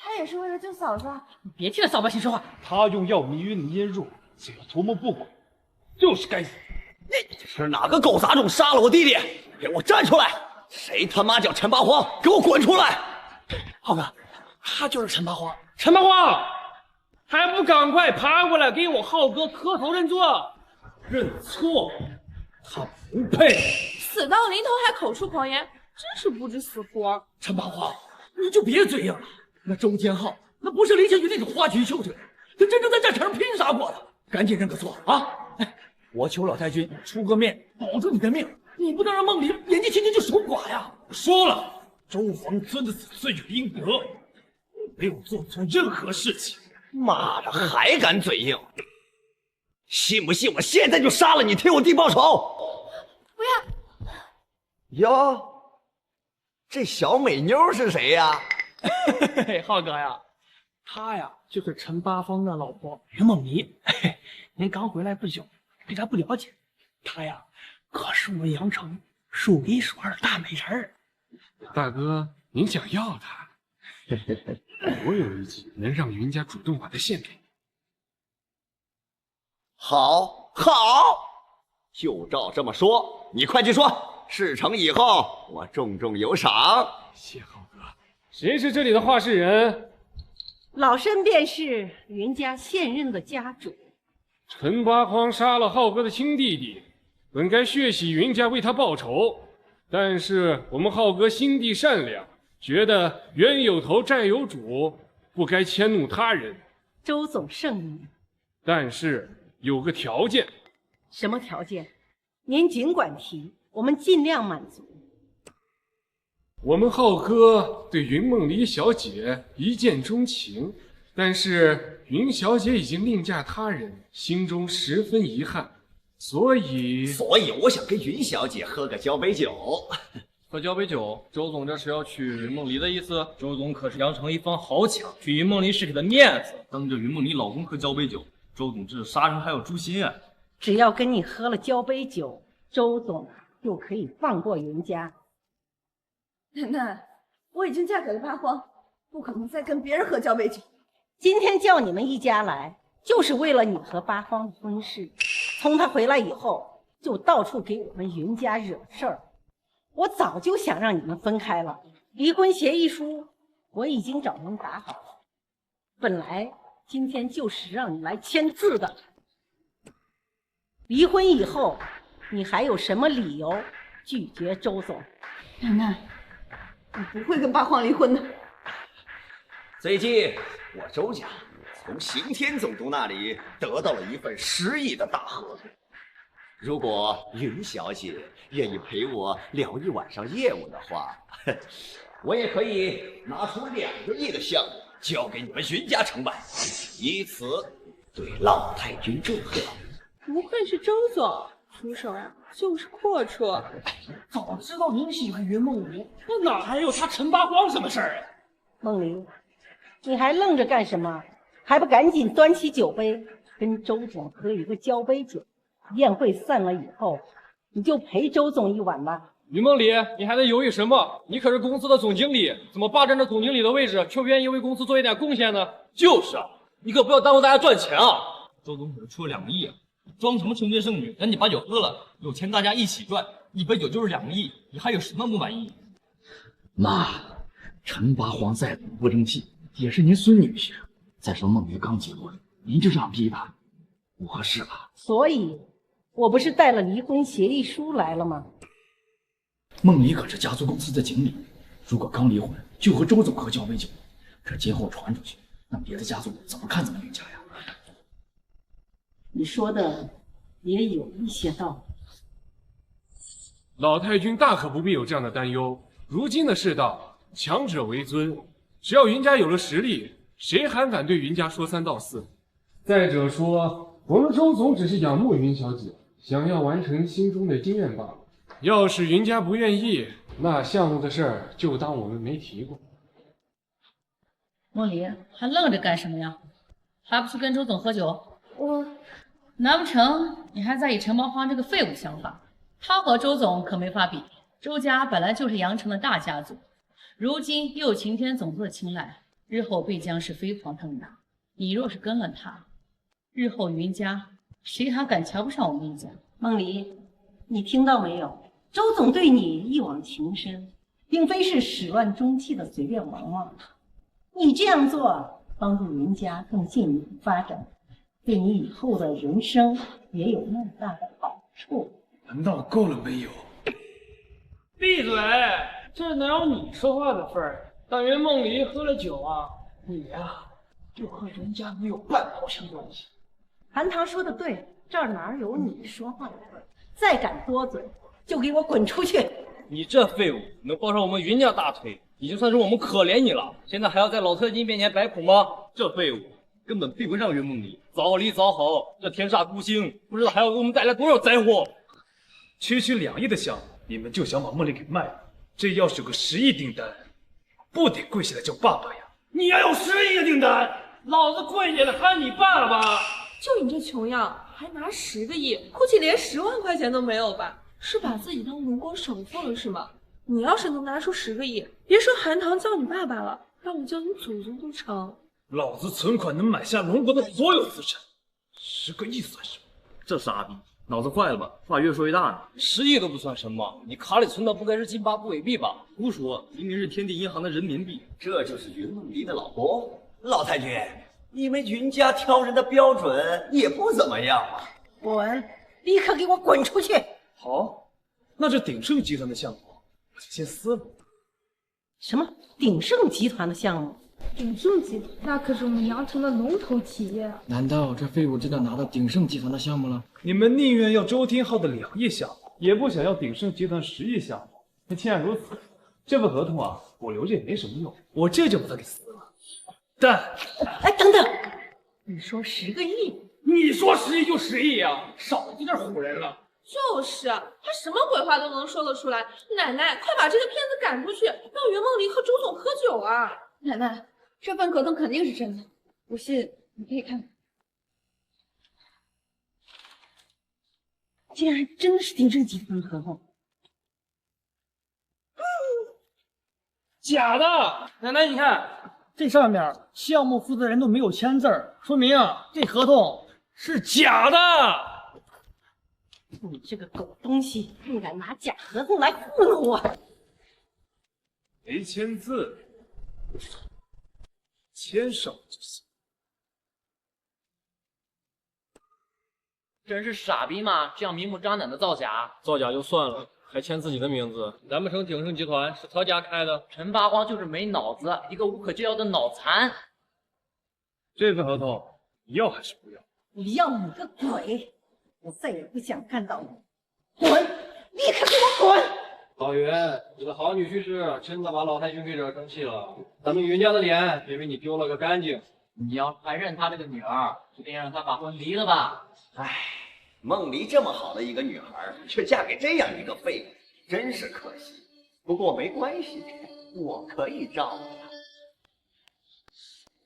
S5: 他也是为了救嫂子。
S17: 你别替他扫把星说话。
S4: 他用药迷晕你嫣若，只要图谋不轨，就是该死。
S10: 是哪个狗杂种杀了我弟弟？给我站出来！谁他妈叫陈八荒？给我滚出来！
S2: 浩哥，他就是陈八荒。陈八荒，还不赶快爬过来给我浩哥磕头认错？
S4: 认错？他不配！
S12: 死到临头还口出狂言，真是不知死活。
S2: 陈八荒，你就别嘴硬了。那周天浩那不是林千羽那种花拳绣腿，他真正在战场上拼杀过的。赶紧认个错啊！哎，我求老太君出个面，保住你的命，你不能让梦离年纪轻轻就守寡呀！
S9: 说了，周皇尊的死罪有应得，没有做错任何事情。
S10: 妈的，还敢嘴硬！信不信我现在就杀了你，替我弟报仇？
S5: 不要！
S10: 哟，这小美妞是谁呀？
S2: 嘿嘿，浩哥呀，她呀就是陈八方的老婆袁梦妮。嘿嘿，您刚回来不久，对她不了解。她呀，可是我们阳城数一数二的大美人儿。
S1: 大哥，您想要她？我有一计能让云家主动把她献给你。
S10: 好，好，就照这么说。你快去说，事成以后我重重有赏。
S1: 谢浩哥。谁是这里的话事人？
S13: 老身便是云家现任的家主。
S1: 陈八荒杀了浩哥的亲弟弟，本该血洗云家为他报仇，但是我们浩哥心地善良，觉得冤有头债有主，不该迁怒他人。
S13: 周总圣明。
S1: 但是有个条件。
S13: 什么条件？您尽管提，我们尽量满足。
S1: 我们浩哥对云梦离小姐一见钟情，但是云小姐已经另嫁他人，心中十分遗憾，所以
S10: 我想跟云小姐喝个交杯酒。
S22: 喝交杯酒，周总这是要娶云梦离的意思？周总可是阳城一方豪强，娶云梦离是给他面子，当着云梦离老公喝交杯酒，周总这是杀人还有诛心啊！
S13: 只要跟你喝了交杯酒，周总就可以放过云家。
S5: 奶奶，我已经嫁给了八荒，不可能再跟别人喝交杯酒。
S13: 今天叫你们一家来，就是为了你和八荒的婚事。从他回来以后，就到处给我们云家惹事儿。我早就想让你们分开了，离婚协议书我已经找人打好了，本来今天就是让你来签字的。离婚以后，你还有什么理由拒绝周总？
S5: 奶奶，我不会跟八荒离婚的。
S10: 最近我周家从刑天总督那里得到了一份10亿的大合同，如果云小姐愿意陪我聊一晚上业务的话，我也可以拿出2个亿的项目交给你们云家承办，以此对老太君祝贺。
S12: 不愧是周总，出手啊就是阔绰。
S2: 早知道您喜欢云梦离，那哪还有他陈八荒什么事儿啊？
S13: 梦离，你还愣着干什么？还不赶紧端起酒杯，跟周总喝一个交杯酒。宴会散了以后，你就陪周总一晚吧。
S1: 云梦离，你还在犹豫什么？你可是公司的总经理，怎么霸占着总经理的位置，却不愿意为公司做一点贡献呢？
S22: 就是啊，你可不要耽误大家赚钱啊！周总可是出了2个亿啊，装什么纯洁圣女？等你把酒喝了，有钱大家一起赚，一杯酒就是2个亿，你还有什么不满意？
S23: 妈，陈八荒再怎么不争气，也是您孙女婿。再说梦离刚结婚，您就这样逼他，不合适吧？
S13: 所以，我不是带了离婚协议书来了吗？
S23: 梦离可是家族公司的经理，如果刚离婚就和周总喝交杯酒，这今后传出去，那别的家族怎么看咱们云家呀？
S13: 你说的也有一些道理。
S1: 老太君大可不必有这样的担忧。如今的世道，强者为尊，只要云家有了实力，谁还敢对云家说3道4？再者说，我们周总只是仰慕云小姐，想要完成心中的心愿罢了。要是云家不愿意，那项目的事儿就当我们没提过。
S17: 梦离，还愣着干什么呀？还不去跟周总喝酒？
S5: 我，
S17: 难不成你还在意陈八荒这个废物想法？他和周总可没法比。周家本来就是阳城的大家族，如今又有擎天总督的青睐，日后必将是飞黄腾达。你若是跟了他，日后云家谁还敢瞧不上我们一家？
S13: 梦离，你听到没有？周总对你一往情深，并非是始乱终弃的随便玩玩。你这样做，帮助云家更进一步发展，对你以后的人生也有那么大的好处。
S1: 难道够了没有？
S2: 闭嘴！这哪有你说话的份儿？但愿梦里喝了酒啊，你呀就和人家没有半毛钱关系。
S13: 韩唐说的对，这儿哪有你说话的份儿？再敢多嘴，就给我滚出去！
S22: 你这废物，能抱上我们云家大腿，已经算是我们可怜你了。现在还要在老太君面前摆谱吗？这废物根本比不上云梦离，早离早好，这天煞孤星，不知道还要给我们带来多少灾祸。
S1: 区区2亿的项目，你们就想把梦里给卖了？这要是个10亿订单，不得跪下来叫爸爸呀！
S2: 你要有10亿的订单，老子跪下来喊你爸爸！
S12: 就你这穷样，还拿10个亿，估计连10万块钱都没有吧？是把自己当龙国首富了是吗？你要是能拿出10个亿，别说韩唐叫你爸爸了，让我叫你祖宗都成。
S1: 老子存款能买下龙国的所有资产，10个亿算什么？
S22: 这傻逼脑子坏了吧？话越说越大呢。10亿都不算什么，你卡里存的不该是津巴布韦币吧？胡说，明明是天地银行的人民币。
S10: 这就是云梦离的老公。老太君，你们云家挑人的标准也不怎么样嘛。
S13: 滚！立刻给我滚出去！
S1: 好，那这鼎盛集团的项目，我就先撕了。
S13: 什么鼎盛集团的项目？
S12: 鼎盛集团那可是我们阳城的龙头企业啊！
S20: 难道这废物真的拿到鼎盛集团的项目了？
S1: 你们宁愿要周天浩的2亿项目，也不想要鼎盛集团10亿项目。那既然如此，这份合同啊，我留着也没什么用，我这就把它给撕了。但，
S13: 哎，等等，你说10个亿？
S2: 你说10亿就10亿啊，少在这唬人了。
S12: 就是啊，他什么鬼话都能说得出来。奶奶，快把这个骗子赶出去，让云梦离和周总喝酒啊！
S5: 奶奶，这份合同肯定是真的，不信你可以看看。
S13: 竟然真的是鼎盛集团的合同。
S2: 假的！奶奶，你看这上面项目负责人都没有签字儿，说明啊，这合同是假的。
S13: 你这个狗东西，竟敢拿假合同来糊弄我！
S1: 没签字，签上就行。
S22: 真是傻逼吗？这样明目张胆的造假，造假就算了，还签自己的名字。难不成鼎盛集团是他家开的？陈八荒就是没脑子，一个无可救药的脑残。
S1: 这份合同你要还是不要？
S13: 不要你个鬼！我再也不想看到你，滚！立刻给我滚！
S22: 老袁，你的好女婿是真的把老太君给惹生气了，咱们云家的脸也被你丢了个干净。你要还认他这个女儿，就得让他把婚离了吧。
S10: 唉，梦离这么好的一个女孩，却嫁给这样一个废物，真是可惜。不过没关系，我可以照顾她。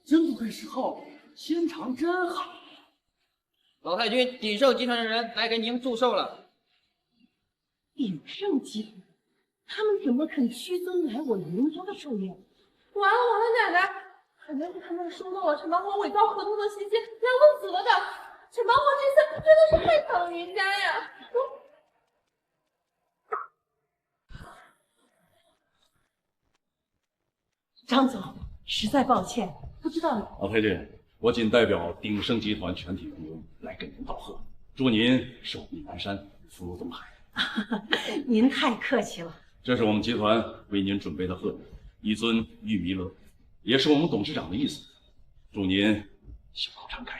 S2: 真不愧是后人，心肠真好。
S22: 老太君，鼎盛集团的人来给您祝寿了。
S13: 鼎盛集团，他们怎么肯屈尊来我云家的寿宴？
S12: 完了完了，奶奶，肯定是他们收到了陈八荒伪造合同的信息，然后死了的。陈八荒这次真的是太疼云家呀！
S13: 张总，实在抱歉，不知道
S23: 老太君，我仅代表鼎盛集团全体员工来给您道贺，祝您寿比南山，福如东海。
S13: 您太客气了。
S23: 这是我们集团为您准备的贺礼，一尊玉弥勒，也是我们董事长的意思，祝您笑口常开。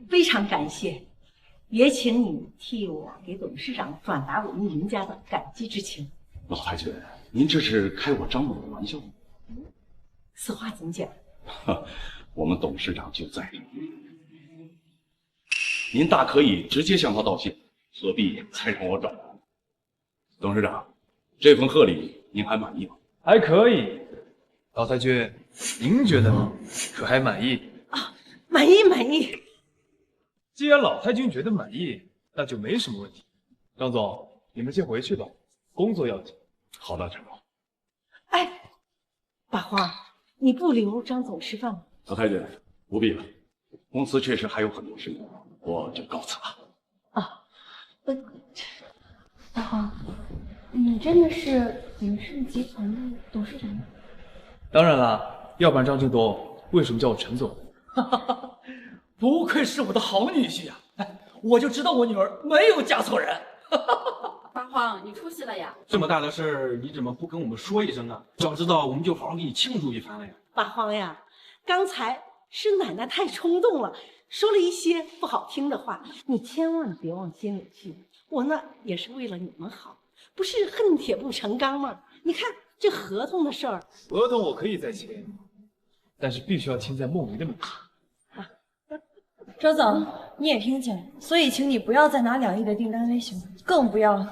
S13: 非常感谢，也请你替我给董事长转达我们云家的感激之情。
S23: 老太君，您这是开我张某的玩笑吗？
S13: 此话怎讲？
S23: 我们董事长就在这里，您大可以直接向他道谢，何必再让我转达？董事长，这份贺礼您还满意吗？
S1: 还可以。老太君，您觉得呢？可还满意？
S13: 满意满意。
S1: 既然老太君觉得满意，那就没什么问题。张总，你们先回去吧，工作要紧。
S23: 好的，陈总。
S13: 哎，八荒，你不留张总吃饭吗？
S23: 老太君，不必了，公司确实还有很多事情，我就告辞了。
S5: 八荒，你真的是鼎盛集团的董事长吗？
S1: 当然啦，要不然张振东为什么叫我陈总？
S2: 不愧是我的好女婿啊！哎，我就知道我女儿没有嫁错人。
S19: 八荒，你出息了呀！
S3: 这么大的事儿，你怎么不跟我们说一声啊？早知道我们就好好给你庆祝一番了呀。
S13: 八荒呀，刚才是奶奶太冲动了，说了一些不好听的话，你千万别往心里去。我呢也是为了你们好，不是恨铁不成钢吗？你看这合同的事儿，
S4: 合同我可以再签，但是必须要签在梦怡的名下。
S5: 周总，你也听见了，所以请你不要再拿2亿的订单威胁我，更不要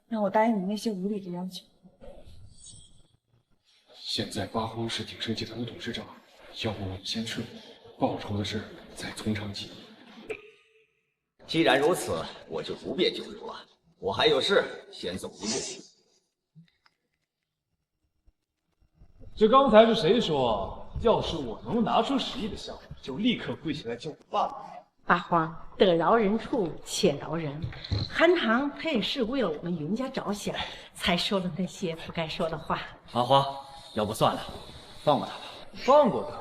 S5: 让我答应你那些无理的要求。
S1: 现在八荒是鼎盛集团的董事长，要不我们先撤，报仇的事再从长计议。
S10: 既然如此，我就不便久留了，我还有事，先走一步。
S4: 这刚才是谁说？要是我能拿出10亿的项目，就立刻跪下来叫我爸爸。
S13: 八荒，得饶人处且饶人。韩唐他也是为了我们云家着想，才说了那些不该说的话。
S23: 阿花，要不算了，放过他吧。
S4: 放过他？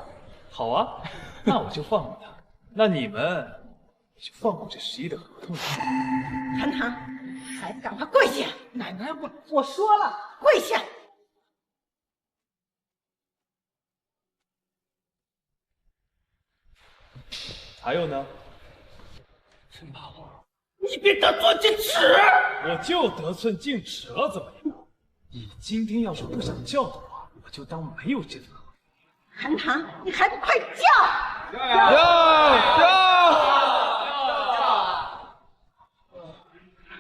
S4: 好啊，那我就放过他。那你们也就放过这10亿的合同。
S13: 韩唐，还不赶快跪下！奶奶，我说了，跪下！
S4: 还有呢？
S21: 陈八荒，你别得寸进尺！
S4: 我就得寸进尺了，怎么样？你今天要是不想叫的话，我就当没有这份合同。
S13: 韩唐，你还不快叫！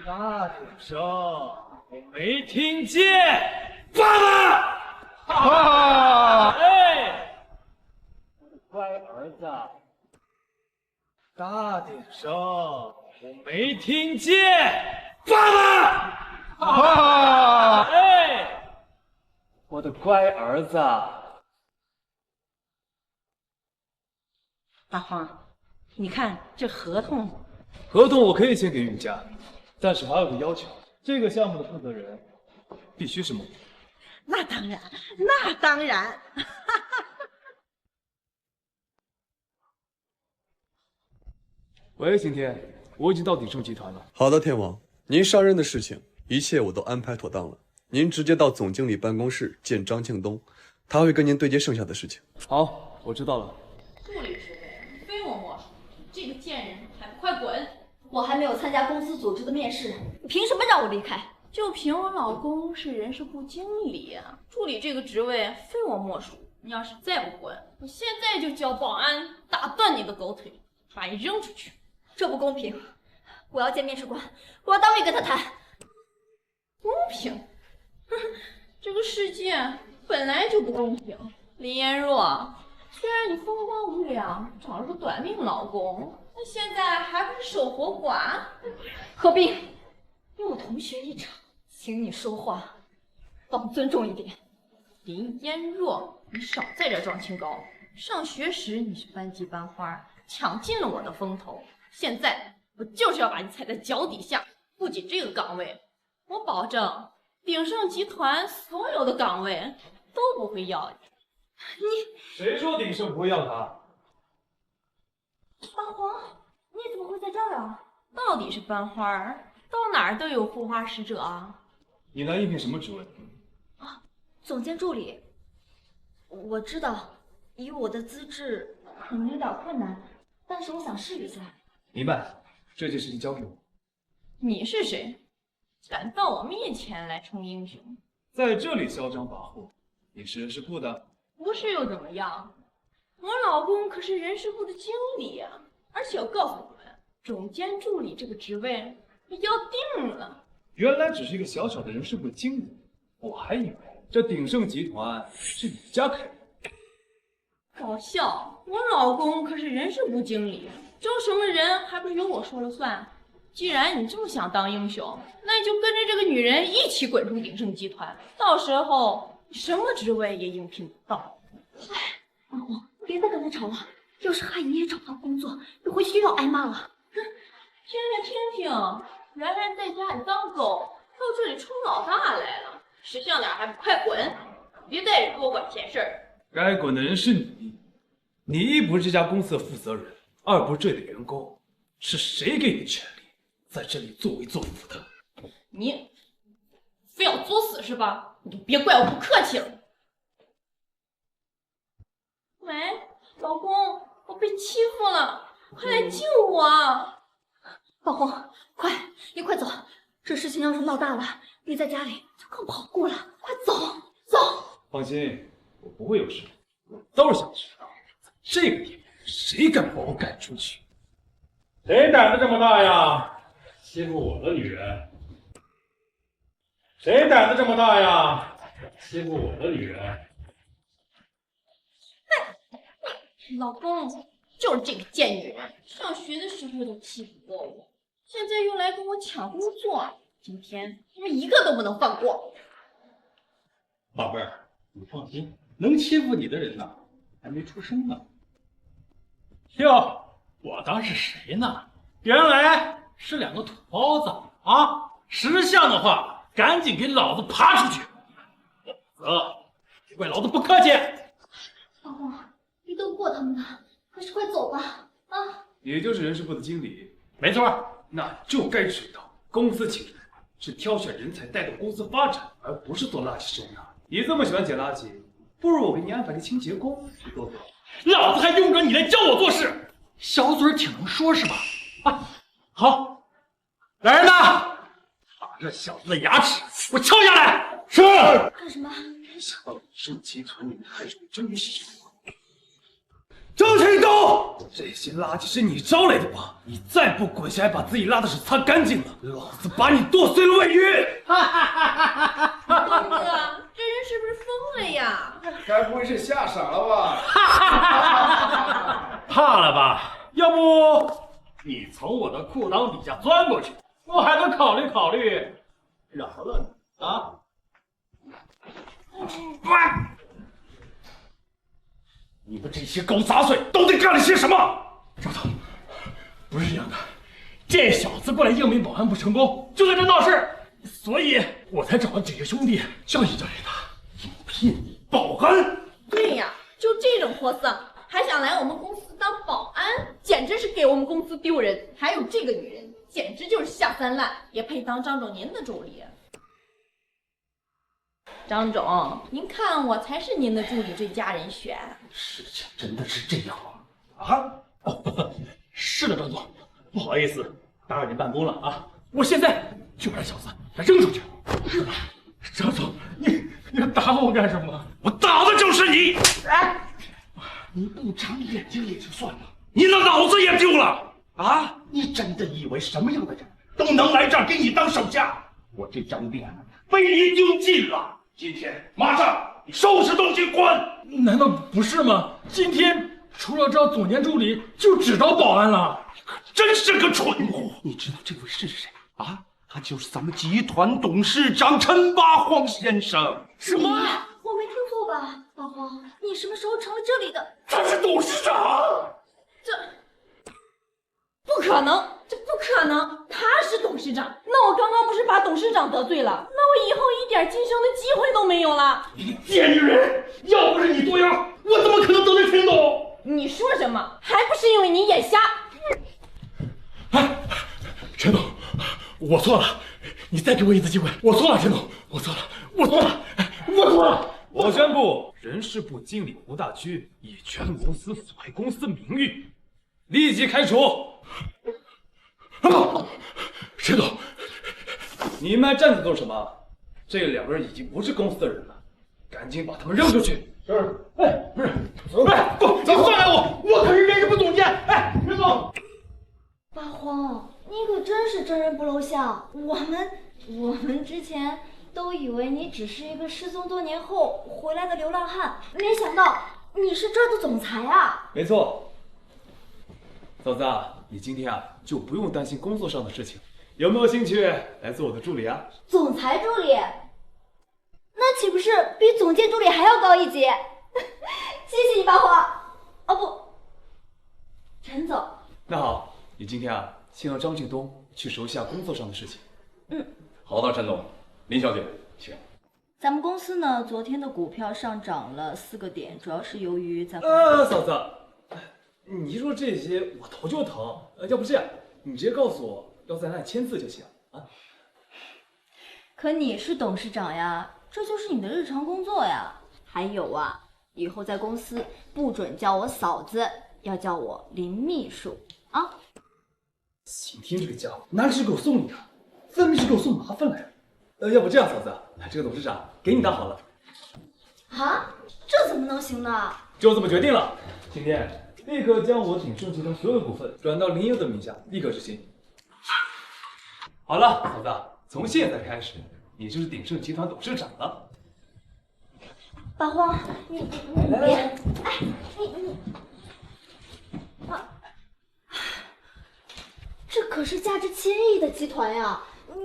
S4: 大点声，我没听见。爸爸！哎，我的乖儿子。大点声，我没听见！爸爸！哎，我的乖儿子！
S13: 八荒，你看这合同。
S4: 合同我可以签给云家，但是还有个要求，这个项目的负责人必须是梦怡。
S13: 那当然，那当然。
S4: 喂，刑天，我已经到鼎盛集团了。
S15: 好的，天王，您上任的事情，一切我都安排妥当了。您直接到总经理办公室见张庆东，他会跟您对接剩下的事情。
S4: 好，我知道了。
S19: 助理职位非我莫属，这个贱人还不快滚！
S5: 我还没有参加公司组织的面试，你凭什么让我离开？
S19: 就凭我老公是人事部经理啊，助理这个职位非我莫属。你要是再不滚，我现在就叫保安打断你的狗腿，把你扔出去。
S5: 这不公平！我要见面试官，我要当面跟他谈。
S19: 公平？哼，这个世界本来就不公平。林嫣若，虽然你风光无两，找了个短命老公，但现在还不是守活寡？
S5: 何必？与我同学一场，请你说话放尊重一点。
S19: 林嫣若，你少在这装清高。上学时你是班级班花，抢尽了我的风头。现在我就是要把你踩在脚底下。不仅这个岗位，我保证鼎盛集团所有的岗位都不会要你。
S4: 谁说鼎盛不会要他？
S19: 八荒，你怎么会在这儿啊？到底是班花儿，到哪儿都有护花使者啊。
S4: 你来应聘什么职位？
S5: 总监助理。我知道，以我的资质可能有点困难，但是我想试一下。
S4: 明白，这件事情交给我。
S19: 你是谁？敢到我面前来充英雄？
S4: 在这里嚣张跋扈，你是人事部的？
S19: 不是又怎么样？我老公可是人事部的经理啊！而且我告诉你们，总监助理这个职位要定了。
S4: 原来只是一个小小的人事部经理，我还以为这鼎盛集团是你家开的。
S19: 搞笑！我老公可是人事部经理，招什么人还不是由我说了算？既然你这么想当英雄，那你就跟着这个女人一起滚出鼎盛集团，到时候你什么职位也应聘不到。
S5: 哎，老公，别再跟他吵了，要是害你也找不到工作，你回去又要挨骂了。
S19: 哼，听听，原来在家里当狗，到这里充老大来了，识相点还不快滚！别在这给我管闲事儿。
S4: 该滚的人是你，你一不是这家公司的负责人，二不是这里的员工，是谁给你权利在这里作威作福的？
S19: 你非要作死是吧？你就别怪我不客气了。喂，老公，我被欺负了，快来救我！
S5: 老公，你快走！这事情要是闹大了，你在家里就更保不过了。快走，走！
S1: 放心，我不会有事。我倒是想知道，这个地方谁敢把我赶出去？
S9: 谁胆子这么大呀？欺负我的女人！谁胆子这么大呀？欺负我的女人！
S19: 老公，就是这个贱女人，上学的时候都气不过我，现在又来跟我抢工作，今天你们一个都不能放过。
S3: 宝贝儿，你放心，能欺负你的人呢，还没出生呢。哟，我当是谁呢？原来是两个土包子啊！识相的话，赶紧给老子爬出去，否则别怪老子不客气。
S5: 老公，你斗不过他们的，还是快走吧！啊，
S1: 也就是人事部的经理，
S3: 没错，
S1: 那就该知道，公司请人是挑选人才带动公司发展，而不是做垃圾收纳。你这么喜欢捡垃圾，不如我给你安排个清洁工去做做。
S3: 老子还用着你来教我做事？小嘴挺能说是吧？啊，好，来人呐，把这小子的牙齿给我敲下来！是。
S5: 干什么？
S11: 没想到你是集团里还有真是。
S1: 张晨东，这些垃圾是你招来的吧？你再不滚下来把自己拉的屎擦干净了，老子把你剁碎了喂鱼！
S19: 东哥，这人是不是疯了呀？
S11: 该不会是吓傻了吧？
S3: 怕了吧？要不你从我的裤裆底下钻过去，我还能考虑考虑饶了你啊！你们这些狗杂碎都得干了些什么？赵总，不是这样的，这小子过来应聘保安不成功，就在这闹事，所以我才找了几个兄弟教育教育他。应聘保安？
S19: 对呀，就这种货色，还想来我们公司当保安，简直是给我们公司丢人。还有这个女人，简直就是下三滥，也配当张总您的助理。张总，您看我才是您的助理最佳人选。
S3: 事情真的是这样吗？啊？哦，是的，张总，不好意思，打扰您办公了啊！我现在就把这小子给扔出去。张总，你打我干什么？我打的就是你！哎，你不长眼睛也就算了，你的脑子也丢了啊！你真的以为什么样的人都能来这儿给你当手下？我这张脸被你丢尽了。今天马上你收拾东西滚！难道不是吗？今天除了招总监助理，就只招保安了。你可真是个蠢货！
S11: 你知道这位是谁啊？他就是咱们集团董事长陈八荒先生。
S5: 什么？我没听错吧？八荒，你什么时候成了这里的？
S11: 他是董事长。
S19: 这不可能，这不可能！他是董事长，那我刚刚不是把董事长得罪了？那我以后一点晋升的机会都没有了。
S3: 你贱女人！要不是你作妖，我怎么可能得罪陈总？
S19: 你说什么？还不是因为你眼瞎？
S3: 哎，陈总，我错了，你再给我一次机会。我错了，陈总，我错了，我错了，我错了。
S1: 我宣布，人事部经理胡大军以全公司损害公司名誉，立即开除。
S3: 陈总，
S1: 你们还站着做什么？这两个人已经不是公司的人了，赶紧把他们扔出去。
S3: 是。哎，不是，哎，不，你放开我可是人事部总监。哎，陈总。
S5: 八荒，你可真是真人不露相。我们之前都以为你只是一个失踪多年后回来的流浪汉，没想到你是这儿的总裁啊！
S1: 没错，嫂子啊，你今天啊就不用担心工作上的事情，有没有兴趣来做我的助理啊？
S5: 总裁助理，那岂不是比总监助理还要高一级？谢谢你，八荒。哦不，陈总。
S1: 那好，你今天啊先让张敬东去熟悉下工作上的事情。
S5: 嗯。
S15: 好的，陈总。林小姐，请。
S5: 咱们公司呢，昨天的股票上涨了4个点，主要是由于咱们……
S1: 嫂子，你说这些我头就疼。要不这样，你直接告诉我要在哪里签字就行啊。
S5: 可你是董事长呀，这就是你的日常工作呀。还有啊，以后在公司不准叫我嫂子，要叫我林秘书啊。
S4: 景天这个家伙，哪里是给我送礼啊，分明是给我送麻烦来了。要不这样，嫂子，这个董事长给你当好了。
S5: 啊，这怎么能行呢？
S4: 就这么决定了。景天，立刻将我鼎盛集团所有股份转到林佑的名下，立刻执行。好了，嫂子，从现在开始，你就是鼎盛集团董事长了。
S5: 八荒，你别，哎，你啊，这可是价值千亿的集团呀，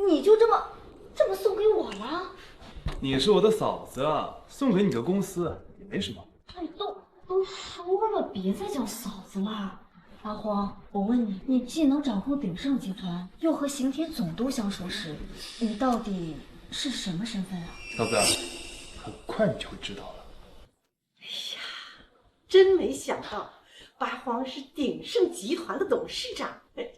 S5: 你就这么送给我了？
S4: 你是我的嫂子，送给你个公司也没什么。
S5: 哎，都说了，别再叫嫂子了。八荒，我问你，你既能掌控鼎盛集团，又和刑天总督相熟识，你到底是什么身份啊？
S4: 嫂子，很快你就会知道了。
S13: 哎呀，真没想到，八荒是鼎盛集团的董事长，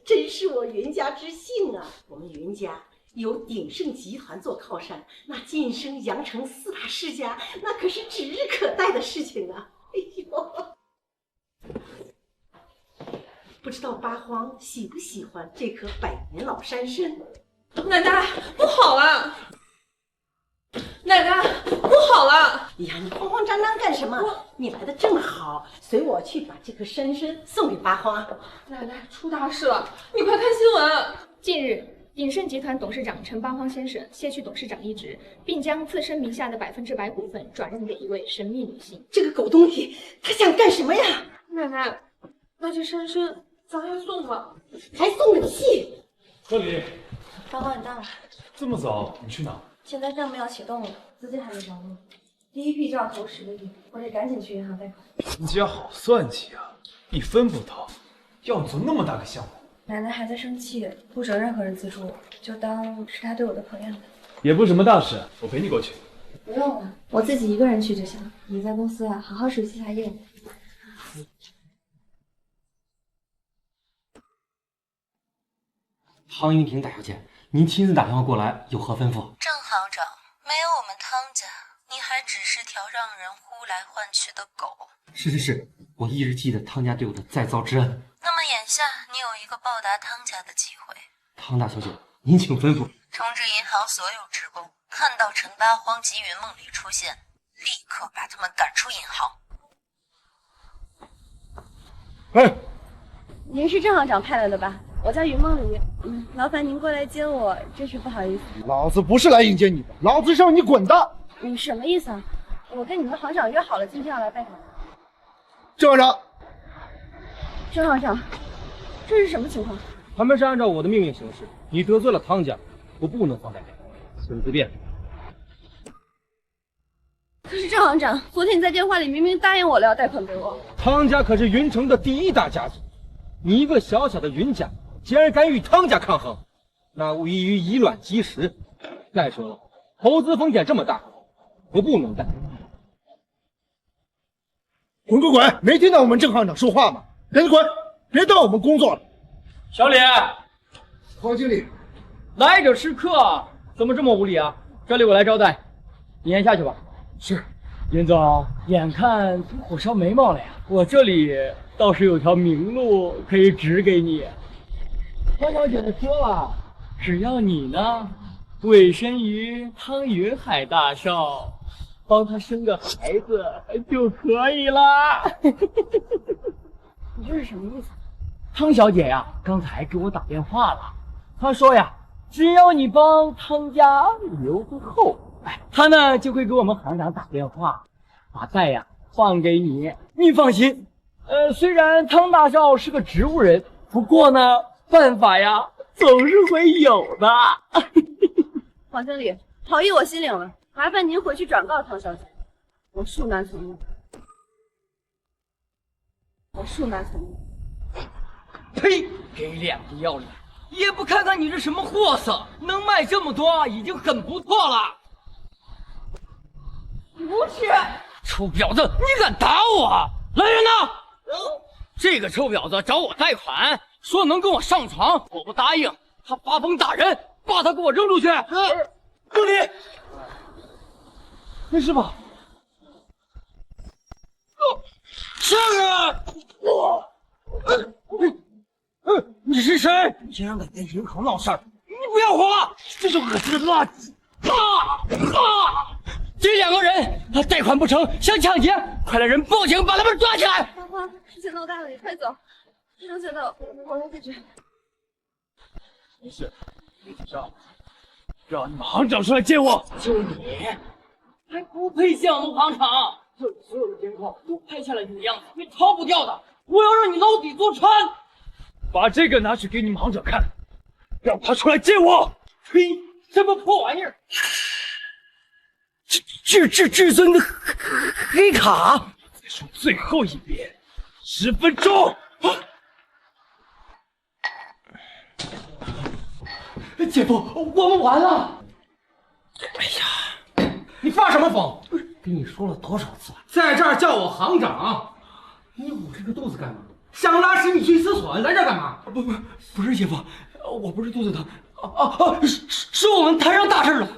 S13: 真是我云家之幸啊！我们云家有鼎盛集团做靠山，那晋升阳城4大世家，那可是指日可待的事情啊！哎呦，不知道八荒喜不喜欢这棵100年老山参？
S12: 奶奶，不好了！奶奶，不好了！
S13: 呀，你慌慌张张干什么？你来的正好，随我去把这棵山参送给八荒。
S12: 奶奶，出大事了！你快看新闻！
S8: 近日，鼎盛集团董事长陈八荒先生卸去董事长一职，并将自身名下的100%股份转让给一位神秘女性。
S13: 这个狗东西，他想干什么呀？
S12: 奶奶，那这山参咱还送吗？
S13: 还送个屁！
S4: 贺礼，
S5: 八荒，你到了。
S4: 这么早，你去哪？
S5: 现在项目要启动了，资金还没着落，第一批就要投10个亿，我得赶紧去银行贷款。
S4: 你家好算计啊，一分不投，要你做那么大个项目。
S5: 奶奶还在生气，不准任何人资助，就当是她对我的考验吧。
S4: 也不是什么大事，我陪你过去。
S5: 不用了，我自己一个人去就行。你在公司啊，好好熟悉下业务。
S16: 汤云婷大小姐，您亲自打电话过来，有何吩咐？
S18: 郑行长，没有我们汤家，你还只是条让人呼来唤去的狗。
S16: 是，我一直记得汤家对我的再造之恩。
S18: 那么眼下你有一个报答汤家的机会。
S16: 汤大小姐，您请吩咐。
S18: 通知银行所有职工，看到陈八荒及云梦里出现，立刻把他们赶出银行。
S6: 哎，您是郑行长派来的吧？我叫云梦离，劳烦您过来接我，真是不好意思。
S11: 老子不是来迎接你的，老子是让你滚的。
S6: 你什么意思啊？我跟你们行长约好了，今天要来拜访。
S11: 郑行长，
S6: 郑行长，这是什么情况？
S22: 他们是按照我的命令行事，你得罪了汤家，我不能放在这里，请自便。
S6: 可是郑行长，昨天你在电话里明明答应我了要贷款给我。
S22: 汤家可是云城的第1大家族，你一个小小的云家，竟然敢与汤家抗衡，那无异于以卵击石。再说了，投资风险这么大，我不能贷。
S11: 滚！没听到我们郑行长说话吗？赶紧滚，别耽误我们工作了。
S22: 小李，
S11: 黄经理，
S22: 来者是客，怎么这么无礼啊？这里我来招待，你先下去吧。
S11: 是，
S22: 云总，眼看都火烧眉毛了呀，我这里倒是有条明路可以指给你。汤小姐说了，只要你呢，委身于汤云海大少，帮他生个孩子就可以了。
S6: 你这是什么意思？
S22: 汤小姐呀，刚才给我打电话了，她说呀，只要你帮汤家留个后，她呢就会给我们行长打电话，把债呀放给你。你放心，虽然汤大少是个植物人，不过呢，办法呀总是会有的。
S6: 黄经理，好意我心领了，麻烦您回去转告汤小姐，我恕难从命。
S22: 呸！给脸不要脸，也不看看你是什么货色，能卖这么多已经很不错了。
S6: 无耻！
S22: 臭婊子，你敢打我！来人呐！这个臭婊子找我贷款，说能跟我上床，我不答应，他发疯打人，把他给我扔出去！
S2: 梦离，没事吧？上啊！你是谁？竟然敢在营口闹事儿！你不要活！这种恶心的垃圾！
S20: 这2个人贷款不成，想抢劫，快来人报警，把他们抓起来！
S5: 花花，事情闹大了，你快走！非常觉得我来解决。
S3: 没事，没事上，让你们行长出来见我。
S20: 就你，还不配项目行长？这里所有的监控都拍下了你的样子，你逃不掉的！我要让你牢底坐穿！
S3: 把这个拿去给你们行长看，让他出来见我。
S20: 呸！什么破玩意儿！至尊的黑卡！
S3: 再说最后一遍，10分钟。
S20: 姐夫，我们完了！
S2: 哎呀，你发什么疯？跟你说了多少次了，在这儿叫我行长。你捂着个肚子干嘛？想拉屎你去厕所，来这儿干嘛？
S20: 不是姐夫，我不是肚子疼，是我们摊上大事了。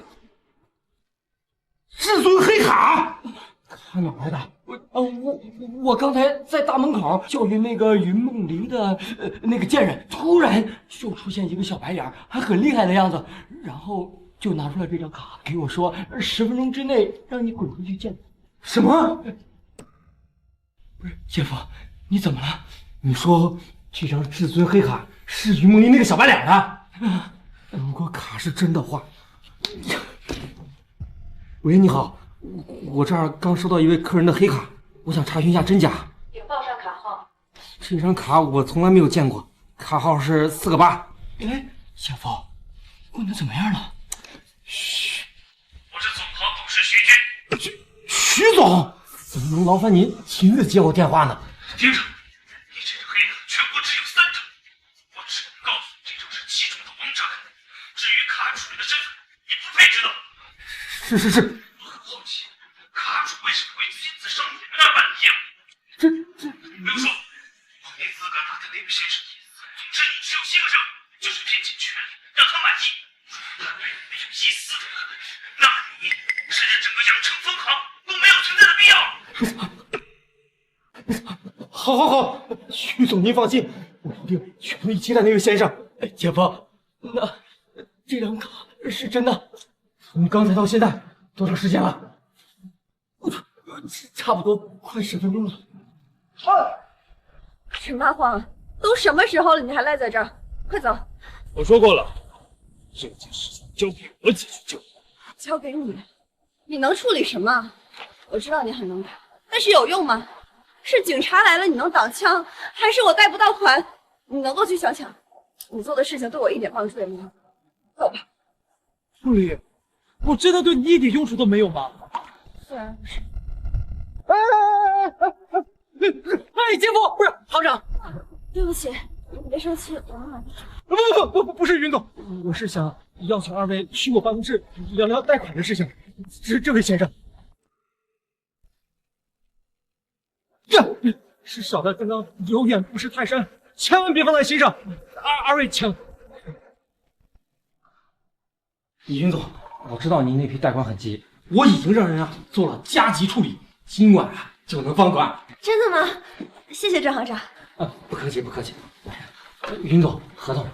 S2: 至尊黑卡，他哪来的？
S20: 我刚才在大门口教训那个云梦离的那个贱人，突然就出现一个小白脸，还很厉害的样子，然后就拿出来这张卡给我说，10分钟之内让你滚回去见他。
S2: 什么？
S20: 不是姐夫，你怎么了？
S2: 你说这张至尊黑卡是云梦离那个小白脸的？如果卡是真的话，喂，你好，我这儿刚收到一位客人的黑卡，我想查询一下真假。
S19: 请报上卡号。
S2: 这张卡我从来没有见过，卡号是4个8。
S20: 哎，姐夫，问的怎么样了？
S2: 嘘，
S21: 我是总行董事徐军。
S2: 徐总，怎么能劳烦您亲自接我电话呢？
S21: 听着，你这张黑卡全国只有3张，我只能告诉你这张是其中的王者卡。至于卡主人的身份，你不配知道。
S2: 是。
S21: 我很好奇，卡主为什么会亲自上你们那儿办理业务？不用说，我没资格打探那位先生的隐私。总之，你只有一个任务，就是拼尽全力让他满意。如果他对你没有一丝的恨，那你甚至整个阳城分行都没有存在的必要。
S2: 好，徐总您放心，我一定全力接待那位先生。
S20: 姐夫，那这张卡是真的？
S2: 从刚才到现在多长时间了？
S20: 差不多快10分钟了。
S5: 陈八荒，都什么时候了，你还赖在这儿？快走！
S3: 我说过了，这件事情交给我解决就好。
S5: 交给你，你能处理什么？我知道你很能打，但是有用吗？是警察来了你能挡枪，还是我贷不到款你能够去想想？你做的事情对我一点帮助也没有。走吧。
S3: 梦离，我真的对你一点用处都没有吗？
S5: 虽然是。
S20: 哎，姐夫，不是行长，
S5: 对不起，你别生气，我慢慢。
S2: 不是云总，我是想邀请2位去我办公室聊聊贷款的事情。这位先生，是少的刚刚有眼不识泰山，千万别放在心上。二位请。云总，我知道您那批贷款很急，我已经让人做了加急处理，今晚就能放款。
S5: 真的吗？谢谢郑行长。
S2: 不客气。云总，合同，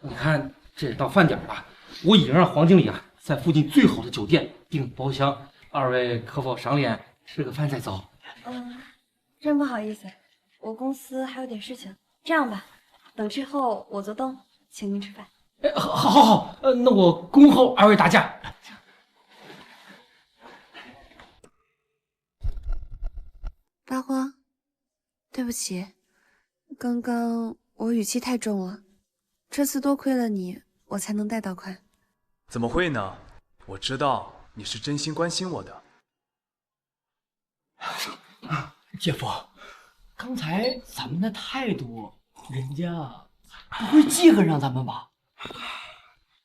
S2: 你看这也到饭点了，我已经让黄经理在附近最好的酒店订包厢，2位可否赏脸吃个饭再走？
S5: 真不好意思，我公司还有点事情。这样吧，等之后我做东，请您吃饭。
S2: 好，那我恭候2位大驾。
S7: 八荒，对不起，刚刚我语气太重了，这次多亏了你，我才能贷到款。
S4: 怎么会呢？我知道你是真心关心我的。
S20: 姐夫，刚才咱们的态度，人家不会记恨上咱们吧？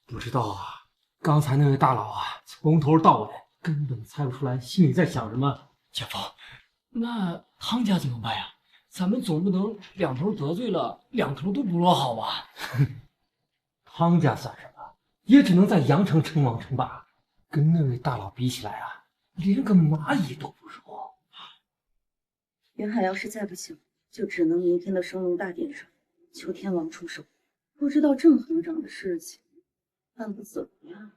S2: 不知道刚才那位大佬从头到尾根本猜不出来心里在想什么。
S20: 姐夫，那汤家怎么办呀？咱们总不能2头得罪了，2头都不落好吧？
S2: 汤家算什么？
S20: 也只能在阳城称王称霸，跟那位大佬比起来啊，连个蚂蚁都不如。
S6: 云海要是再不行，就只能明天的升龙大典上求天王出手。不知道郑行长的事情办得怎么样？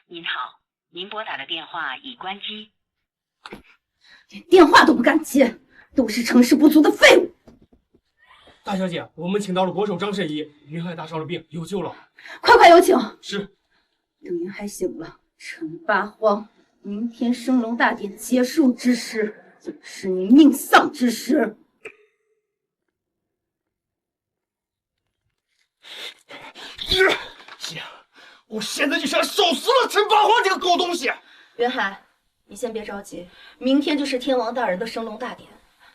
S18: 您好，您拨打的电话已关机。
S5: 连电话都不敢接，都是成事不足的废物。
S2: 大小姐，我们请到了国手张慎一，云海大烧了病，有救了。
S5: 快有请。
S2: 是。
S5: 等云海醒了，陈八荒，明天升龙大典结束之时，就是你命丧之时。
S11: 行，我现在就想手撕了陈八荒这个狗东西！
S5: 云海，你先别着急，明天就是天王大人的升龙大典，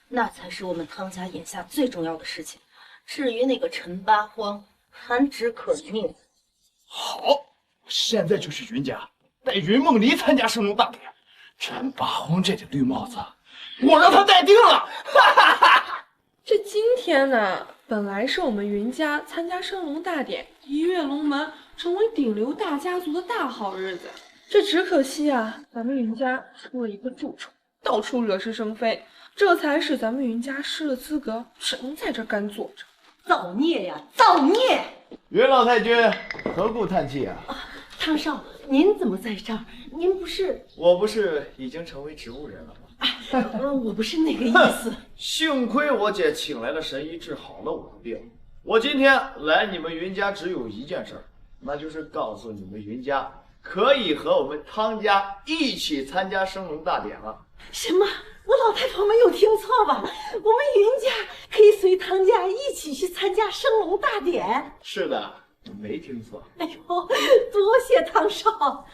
S5: 那才是我们汤家眼下最重要的事情。至于那个陈八荒，弹指可灭。
S11: 好，现在就去云家带云梦离参加升龙大典。陈八荒这顶绿帽子，我让他戴定了！哈哈哈！
S12: 这今天呢，本来是我们云家参加升龙大典、一跃龙门、成为顶流大家族的大好日子。这只可惜啊，咱们云家出了一个蛀虫，到处惹是生非，这才使咱们云家失了资格，只能在这干坐着。
S13: 造孽呀，造孽！
S11: 云老太君，何故叹气啊？
S13: 汤少，您怎么在这儿？您不是……
S11: 我不是已经成为植物人了吗？
S13: 我不是那个意思。
S11: 幸亏我姐请来了神医治好了我的病。我今天来你们云家只有一件事，那就是告诉你们云家可以和我们汤家一起参加升龙大典了。
S13: 什么？我老太婆没有听错吧？我们云家可以随汤家一起去参加升龙大典？
S11: 是的，没听错。
S13: 哎呦，多谢汤少。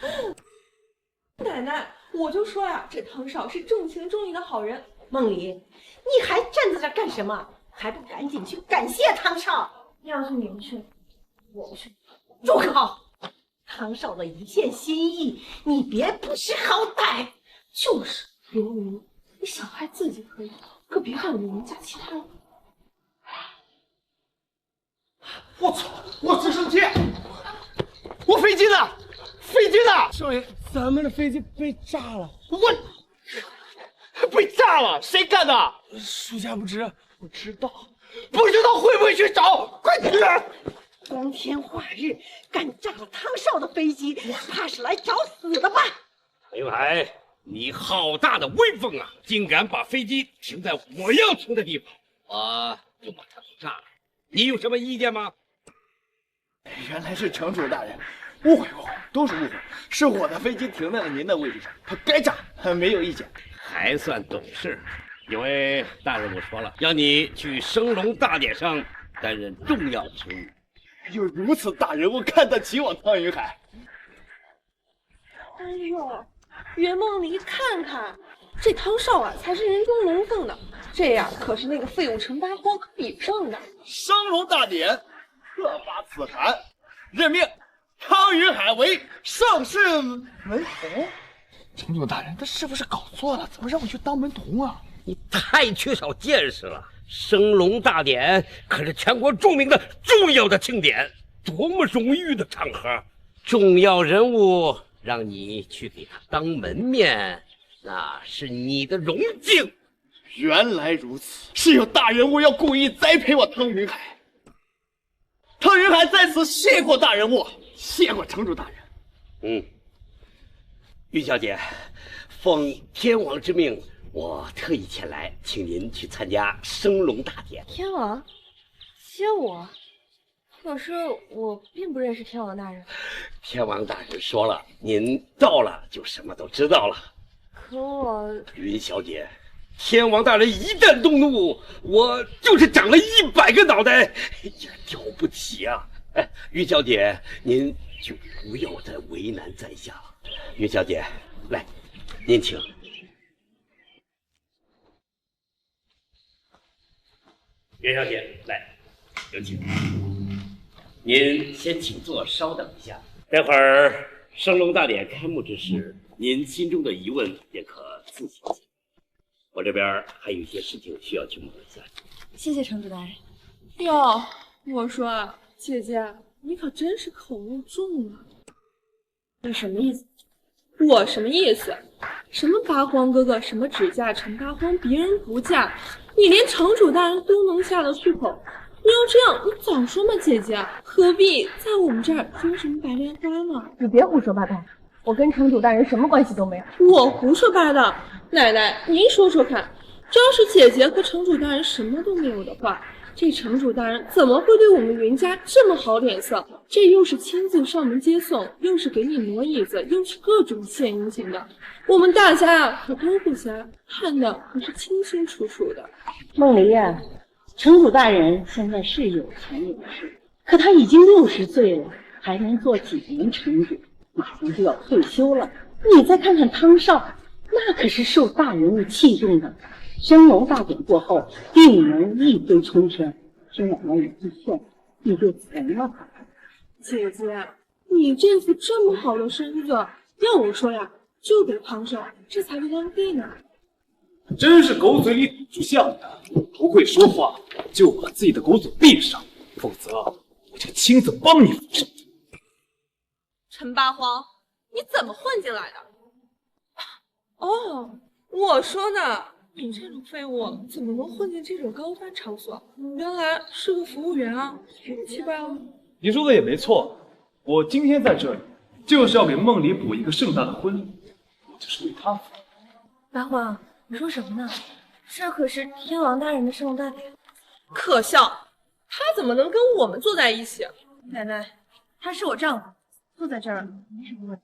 S12: 奶奶，我就说呀，这汤少是重情重义的好人。
S13: 梦离，你还站在这干什么？还不赶紧去感谢汤少？
S12: 要是你不去，我去。
S13: 住口！汤少的一片心意，你别不识好歹。
S12: 就是，云云，你想害自己可以，可别害我们云家其他人。
S11: 我操！我直升机！我飞机呢？飞机呢？
S2: 少爷，咱们的飞机被炸了。
S11: 我被炸了？谁干的？
S2: 属下不知。
S11: 不知道，不知道会不会去找？快点！
S13: 光天化日，敢炸了汤少的飞机，怕是来找死的吧？
S10: 云海，你好大的威风啊！竟敢把飞机停在我要停的地方，我就把它炸了。你有什么意见吗？
S11: 原来是城主大人，误会，都是误会，是我的飞机停在了您的位置上，它该炸，没有意见。
S10: 还算懂事，因为大人我说了，要你去升龙大典上担任重要职务。
S11: 有如此大人物看得起我汤云海。
S12: 哎呦，袁梦离，看看这汤少啊，才是人中龙凤呢，这样可是那个废物陈八荒可比不上的。
S11: 升龙大典，特发此函，任命汤云海为盛世门童。城主大人，他是不是搞错了？怎么让我去当门童啊？
S10: 你太缺少见识了！升龙大典可是全国著名的重要的庆典，多么荣誉的场合！重要人物让你去给他当门面，那是你的荣幸。
S11: 原来如此，是有大人物要故意栽培我汤云海。汤云海在此谢过大人物，谢过城主大人。
S10: 玉小姐，奉天王之命，我特意前来，请您去参加升龙大典。
S12: 天王接我？可是我并不认识天王大人。
S10: 天王大人说了，您到了就什么都知道了。
S12: 可我……
S10: 云小姐，天王大人一旦动怒，我就是长了100个脑袋也了不起啊！哎，云小姐，您就不要再为难在下了。云小姐，来，您请。云小姐，来，有请。您先请坐，稍等一下。待会儿升龙大典开幕之时，您心中的疑问也可自行解。我这边还有一些事情需要去忙一下。
S5: 谢谢城主大人。
S12: 哟，我说啊，姐姐，你可真是口味重啊！
S5: 你什么意思？
S12: 我什么意思？什么八荒哥哥，什么只嫁陈八荒，别人不嫁，你连城主大人都能下得去口。你要这样，你早说嘛，姐姐，何必在我们这儿装什么白莲花呢？
S5: 你别胡说八道，我跟城主大人什么关系都没有。
S12: 我胡说八道？奶奶，您说说看，这要是姐姐和城主大人什么都没有的话，这城主大人怎么会对我们云家这么好脸色？这又是亲自上门接送，又是给你挪椅子，又是各种献殷勤的，我们大家啊可都不瞎，看的可是清清楚楚的。
S13: 梦离呀，城主大人现在是有钱有势，可他已经60岁了，还能做几年城主，马上就要退休了。你再看看汤少，那可是受大人物器重的，升龙大典过后，定能一飞冲天。听奶奶一句劝，你就从了他。
S12: 姐姐，你这副这么好的身子，要我说呀，就得汤少，这才不浪费呢。
S9: 真是狗嘴里吐出象的，不会说话就把自己的狗嘴闭上，否则我就亲自帮你扶正。
S12: 陈八荒，你怎么混进来的？哦，我说呢，你这种废物怎么能混进这种高端场所？原来是个服务员啊，太奇怪了。
S9: 你说的也没错，我今天在这里就是要给梦里补一个盛大的婚礼，我就是为她服务。
S5: 八荒，你说什么呢？这可是天王大人的升龙大典。
S12: 可笑，他怎么能跟我们坐在一起？
S5: 奶奶，他是我丈夫，坐在这儿没什么问题。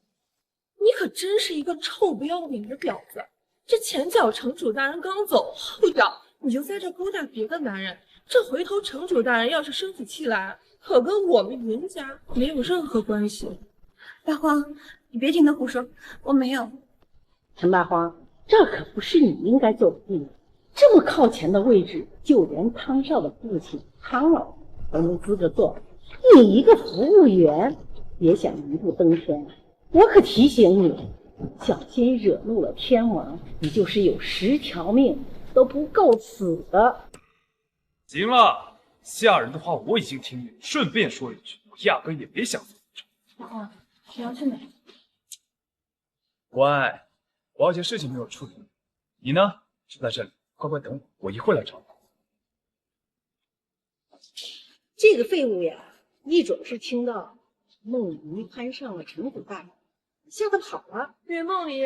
S12: 你可真是一个臭不要脸的婊子！这前脚城主大人刚走，后脚你就在这勾搭别的男人，这回头城主大人要是生起气来，可跟我们云家没有任何关系。
S5: 八荒，你别听他胡说，我没有。
S13: 陈八荒，这可不是你应该做的地方，这么靠前的位置，就连汤少的父亲汤老都没资格坐，你一个服务员，别想一步登天。我可提醒你，小心惹怒了天王，你就是有10条命都不够死的。
S9: 行了，下人的话我已经听见，顺便说一句，我压根也别想做这。
S5: 八荒，你要去哪？
S9: 乖，我有些事情没有处理，你呢就在这里乖乖等我，我一会儿来找你。
S13: 这个废物呀，一准是听到梦离攀上了城主大人，吓得跑了。
S12: 岳梦离，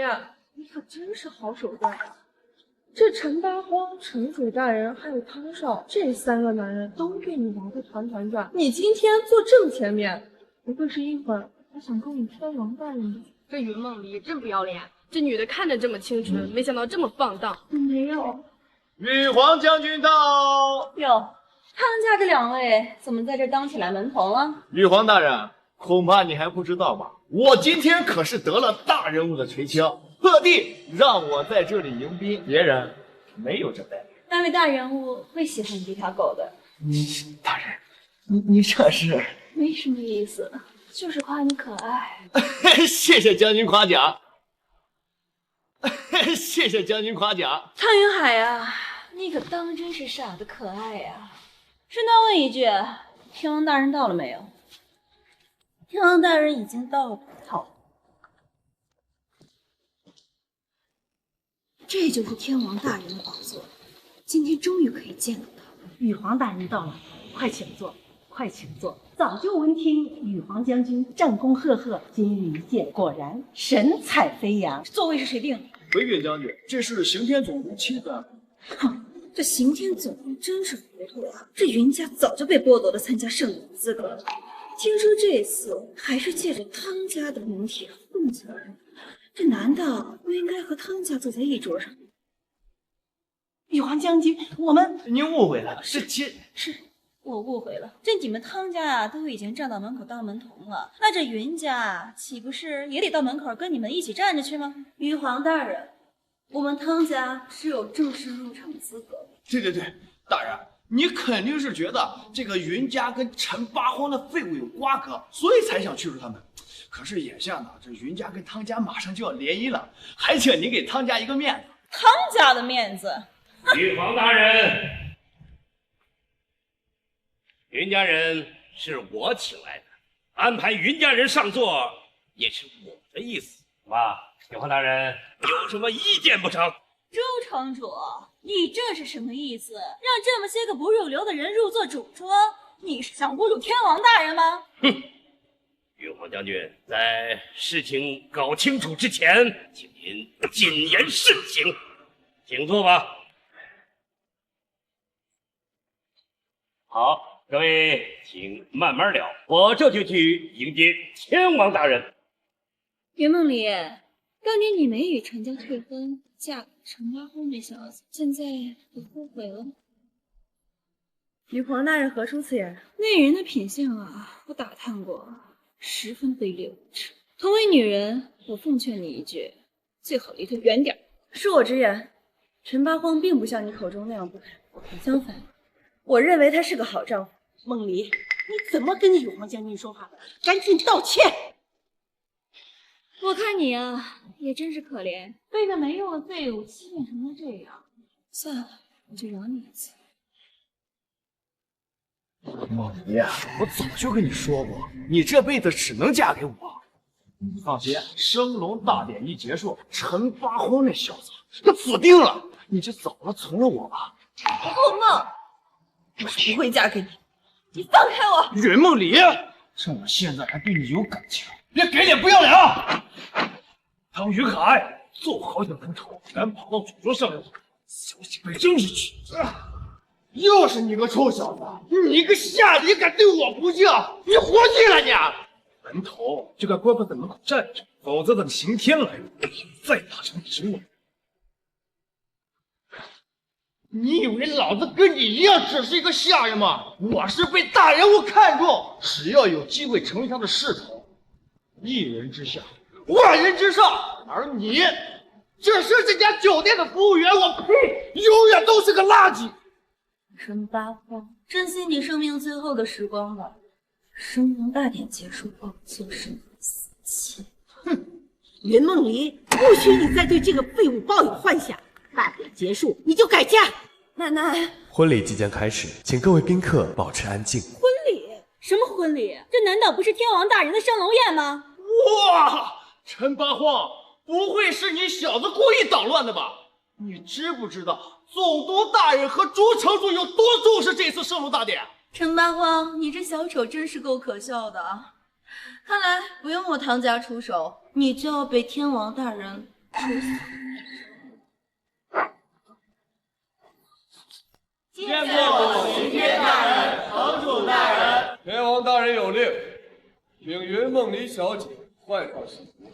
S12: 你可真是好手段啊！这陈八荒、城主大人还有汤少这3个男人都被你玩得团团转，你今天坐正前面，不会是一会儿还想勾引天王大人吧？
S8: 这云梦离真不要脸，这女的看着这么清纯，没想到这么放荡。
S12: 没有。
S11: 玉皇将军到。
S6: 哟，汤家这2位怎么在这当起来门童了？
S11: 玉皇大人，恐怕你还不知道吧？我今天可是得了大人物的垂青，特地让我在这里迎宾，别人没有这待遇。
S6: 那位大人物会喜欢你这条狗的。
S11: 大人，你这是？
S6: 没什么意思，就是夸你可爱。
S11: 谢谢将军夸奖。谢谢将军夸奖。
S6: 汤云海呀，你可当真是傻的可爱呀！顺道问一句，天王大人到了没有？天王大人已经到了。好，这就是天王大人的宝座，今天终于可以见到他了。
S13: 羽皇大人到了，快请坐，快请坐。早就闻听羽皇将军战功赫赫，今日一见，果然神采飞扬。
S6: 座位是谁定的？
S11: 回禀将军，这是刑天总督亲自。
S6: 哼，这刑天总督真是糊涂了，这云家早就被剥夺了参加圣礼的资格了。听说这次还是借着汤家的名帖混进来，这难道不应该和汤家坐在一桌上？
S13: 羽皇将军，我们
S11: 您误会了，是
S6: 我误会了。这你们汤家啊，都已经站到门口当门童了，那这云家岂不是也得到门口跟你们一起站着去吗？玉皇大人，我们汤家是有正式入场资格的。
S11: 对，大人，你肯定是觉得这个云家跟陈八荒的废物有瓜葛，所以才想驱逐他们。可是眼下呢，这云家跟汤家马上就要联姻了，还请您给汤家一个面子，
S6: 汤家的面子。
S10: 玉皇大人，云家人是我请来的，安排云家人上座也是我的意思。妈，玉皇大人有什么意见不成？
S6: 周城主，你这是什么意思？让这么些个不入流的人入座主桌，你是想侮辱天王大人吗？
S10: 哼！玉皇将军，在事情搞清楚之前，请您谨言慎行，请坐吧。好，各位请慢慢聊，我这就去迎接天王大人。
S6: 云梦离，当年你没与陈家退婚，嫁给陈八荒这小子，现在不后悔了？
S5: 玉皇大人何出此言？
S6: 那人的品相啊，我打探过，十分卑劣无耻。同为女人，我奉劝你一句，最好离他远点。
S5: 恕我直言，陈八荒并不像你口中那样不堪，相反，我认为他是个好丈夫。
S13: 梦离，你怎么跟玉皇将军说话的？赶紧道歉！
S6: 我看你啊，也真是可怜，被个没用的废物欺骗成了这样。算了，我就饶你一次。
S11: 梦离，我早就跟你说过，你这辈子只能嫁给我。你放心，升龙大典一结束，陈八荒那小子他死定了。你就走了，从了我吧。
S5: 做梦！我是不会嫁给你，你放开我！
S11: 云梦离，趁我现在还对你有感情，别给脸不要脸啊！当于凯，做好你的人头，敢跑到主桌上来，小心被扔出去！又是你个臭小子！你个下里敢对我不敬，你活腻了你！人头就该乖乖在门口站着，否则等刑天来了，再打成植物。你以为老子跟你一样只是一个下人吗？我是被大人物看中，只要有机会成为他的侍从，一人之下，万人之上。而你只是这家酒店的服务员，我呸！永远都是个垃圾。
S5: 陈八荒，珍惜你生命最后的时光吧。升龙大典结束后，就是你的死期。
S13: 哼，云梦离，不许你再对这个废物抱有幻想。大典结束，你就改嫁。
S5: 奶奶，
S14: 婚礼即将开始，请各位宾客保持安静。
S6: 婚礼？什么婚礼？这难道不是天王大人的升龙宴吗？
S11: 哇，陈八荒，不会是你小子故意捣乱的吧？你知不知道总督大人和朱城主有多重视这次升龙大典？
S5: 陈八荒，你这小丑真是够可笑的啊！看来不用我唐家出手，你就要被天王大人处死。
S15: 见过刑天大人、城主大人。天王大人有令，请云梦离小姐换上喜服。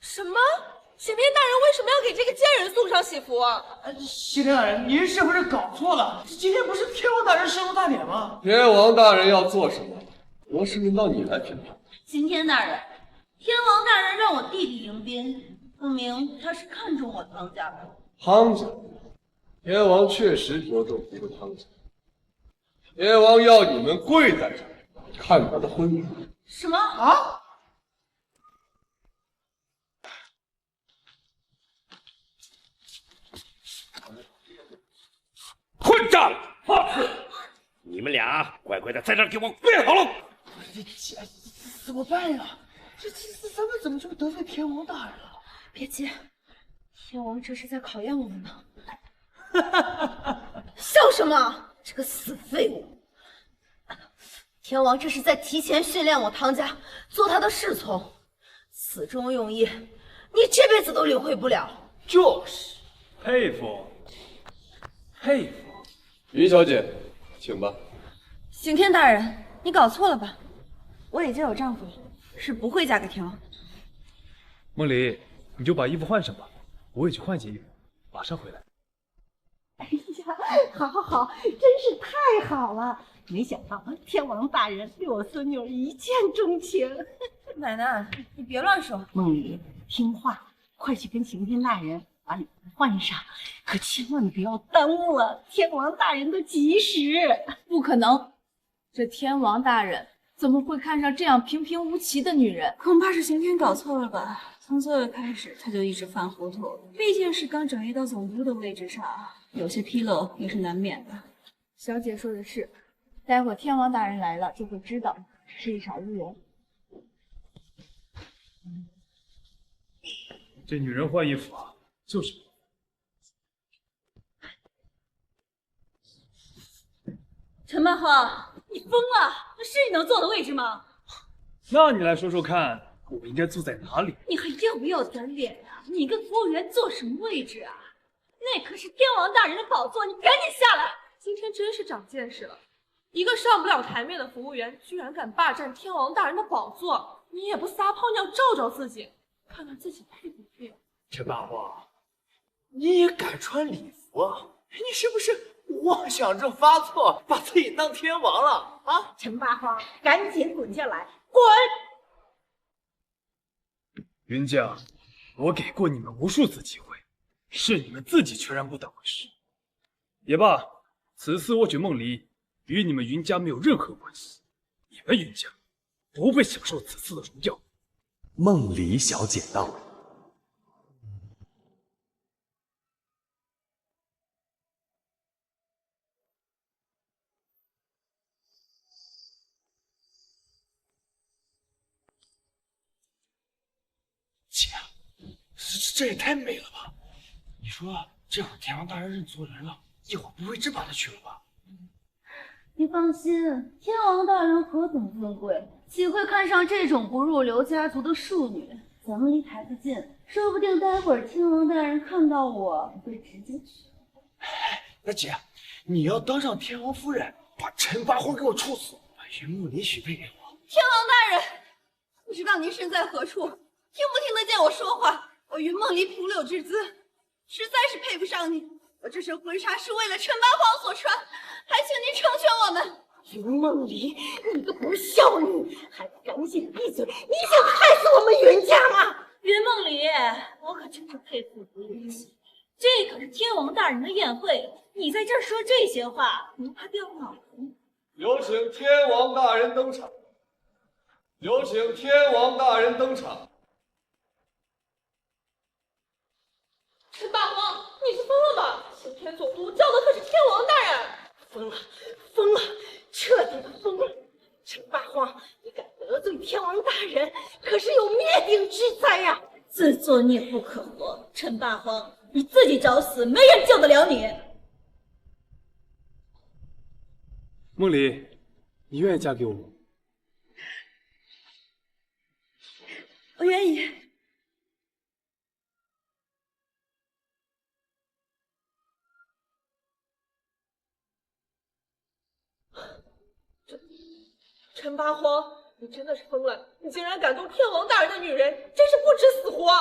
S12: 什么？刑天大人为什么要给这个贱人送上喜服啊？
S2: 刑天大人，您是不是搞错了？今天不是天王大人升龙大典吗？
S15: 天王大人要做什么，何时轮到你来评判？
S5: 刑天大人，天王大人让我弟弟迎宾，证明他是看中我唐家的。
S15: 汤家，天王确实着重服务汤家。天王要你们跪在这儿看他的婚礼。
S5: 什么啊？
S10: 混账！你们俩乖乖的在这儿给我跪好了！
S2: 怎么办呀？咱们怎么就得罪天王大人了？
S5: 别急，天王这是在考验我们呢。笑什么？这个死废物！天王这是在提前训练我唐家做他的侍从，此中用意，你这辈子都领会不了。
S11: 就是，佩服，佩服。
S15: 于小姐，请吧。
S5: 刑天大人，你搞错了吧？我已经有丈夫了，是不会嫁给天王。
S4: 梦离，你就把衣服换上吧，我也去换件衣服，马上回来。
S13: 哎呀，好，真是太好了！没想到天王大人对我孙女一见钟情。
S5: 奶奶，你别乱说。
S13: 梦离，听话，快去跟刑天大人把礼服换上，可千万不要耽误了天王大人的吉时。
S8: 不可能，这天王大人怎么会看上这样平平无奇的女人？
S5: 恐怕是刑天搞错了吧？
S6: 从昨日开始，他就一直犯糊涂。毕竟是刚转移到总督的位置上，有些纰漏也是难免的。
S8: 小姐说的是，待会儿天王大人来了就会知道，这是一场乌龙。
S9: 这女人换衣服啊，就是。
S6: 陈八荒，你疯了？那是你能坐的位置吗？
S9: 那你来说说看，我应该坐在哪里？
S6: 你还要不要点脸啊？你跟服务员坐什么位置啊？那可是天王大人的宝座，你赶紧下来！
S12: 今天真是长见识了，一个上不了台面的服务员，居然敢霸占天王大人的宝座！你也不撒泡尿照照自己，看看自己配不配？
S2: 陈八荒，你也敢穿礼服啊？你是不是妄想症发作，把自己当天王了啊？
S13: 陈八荒，赶紧滚下来！滚！
S9: 云家，我给过你们无数次机会，是你们自己全然不当回事。也罢，此次我娶梦离，与你们云家没有任何关系。你们云家不配享受此次的荣耀。
S14: 梦离小姐道。
S2: 姐，这也太美了吧！你说这会儿天王大人认错人了，一会儿不会真把他娶了吧？
S6: 你放心，天王大人何等尊贵，岂会看上这种不入流家族的庶女？咱们离台子近，说不定待会儿天王大人看到我会直接娶。
S2: 那姐，你要当上天王夫人，把陈八荒给我处死，把云梦离许配给我。
S12: 天王大人，不知道您身在何处，听不听得见我说话？我云梦离蒲柳之姿，实在是配不上你。我这身婚纱是为了陈八荒所穿，还请您成全我们。
S13: 云梦离，你个不孝女，还不赶紧闭嘴！你想害死我们云家吗？
S6: 云梦离，我可真是佩服不了起。这可是天王大人的宴会，你在这儿说这些话，不怕掉脑袋？
S15: 有请天王大人登场。有请天王大人登场。
S12: 陈八荒，你是疯了吧？刑天总督叫的可是天王大人。
S13: 疯了，疯了，彻底的疯了！陈八荒，你敢得罪天王大人，可是有灭顶之灾呀！
S6: 自作孽不可活，陈八荒，你自己找死，没人救得了你。
S9: 梦离，你愿意嫁给我吗？
S6: 我愿意。
S12: 陈八荒，你真的是疯了！你竟然敢动天王大人的女人，真是不知死活！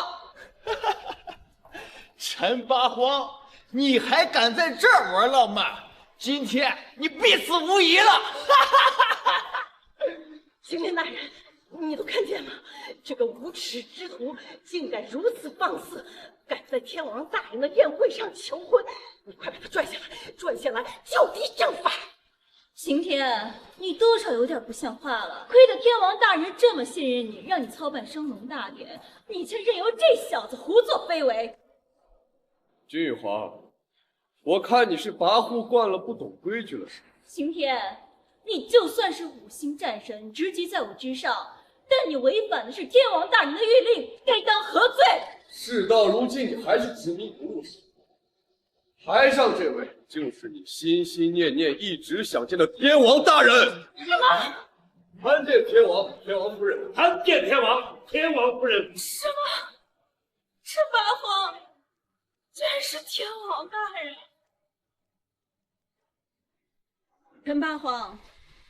S11: 陈八荒，你还敢在这儿玩浪漫？今天你必死无疑了！
S13: 刑天大人，你都看见了，这个无耻之徒竟敢如此放肆，敢在天王大人的宴会上求婚！你快把他拽下来，拽下来，就地正法！
S6: 刑天，你多少有点不像话了。亏得天王大人这么信任你，让你操办升龙大典，你却任由这小子胡作非为。
S15: 君玉华，我看你是跋扈惯了，不懂规矩了是吧？
S6: 刑天，你就算是五星战神，职级在我之上，但你违反的是天王大人的谕令，该当何罪？
S15: 事到如今，你还是执迷不悟是吧？台上这位就是你心心念念一直想见的天王大人。
S6: 什么？
S15: 参见天王，天王夫人。
S10: 参见天王，天王夫人。
S12: 什么？陈八荒，居然是天王大人！
S6: 陈八荒，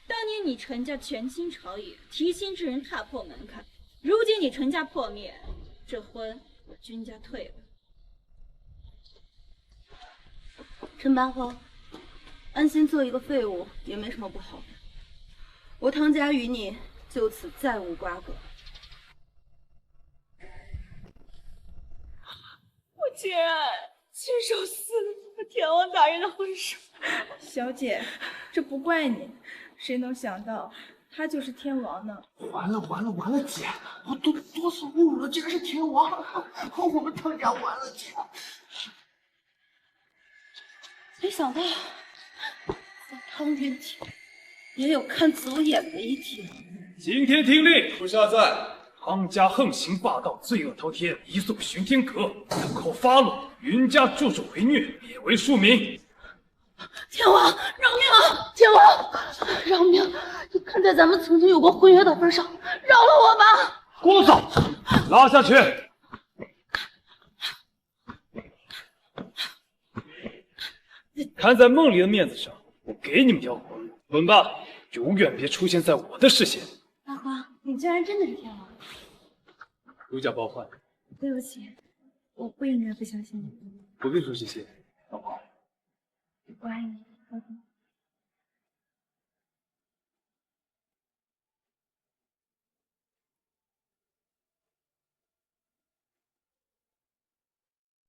S6: 当年你陈家权倾朝野，提亲之人踏破门槛，如今你陈家破灭，这婚我君家退了。陈八荒，安心做一个废物也没什么不好的。我汤家与你就此再无瓜葛。
S12: 我竟然亲手撕了天王大人的婚书。
S8: 小姐，这不怪你，谁能想到他就是天王呢。
S2: 完了，姐，我多次侮辱了，竟然是天王，我们汤家完了，姐。
S13: 没想到，在汤天体也有看走眼的一天。
S9: 今天听令，
S15: 属下在。
S9: 汤家横行霸道，罪恶滔天，移送巡天阁，两口发落。云家助纣为虐，列为庶民。
S13: 天王，饶命啊！天王，饶命！就看在咱们曾经有过婚约的份上，饶了我吧！
S9: 聒噪，拉下去。看在梦里的面子上，我给你们条活，滚吧，永远别出现在我的视线。
S5: 大花，你居然真的是天王！
S4: 如假包换，
S5: 对不起，我不应该不相信你。
S4: 不必说谢谢，好不好？
S5: 我爱你。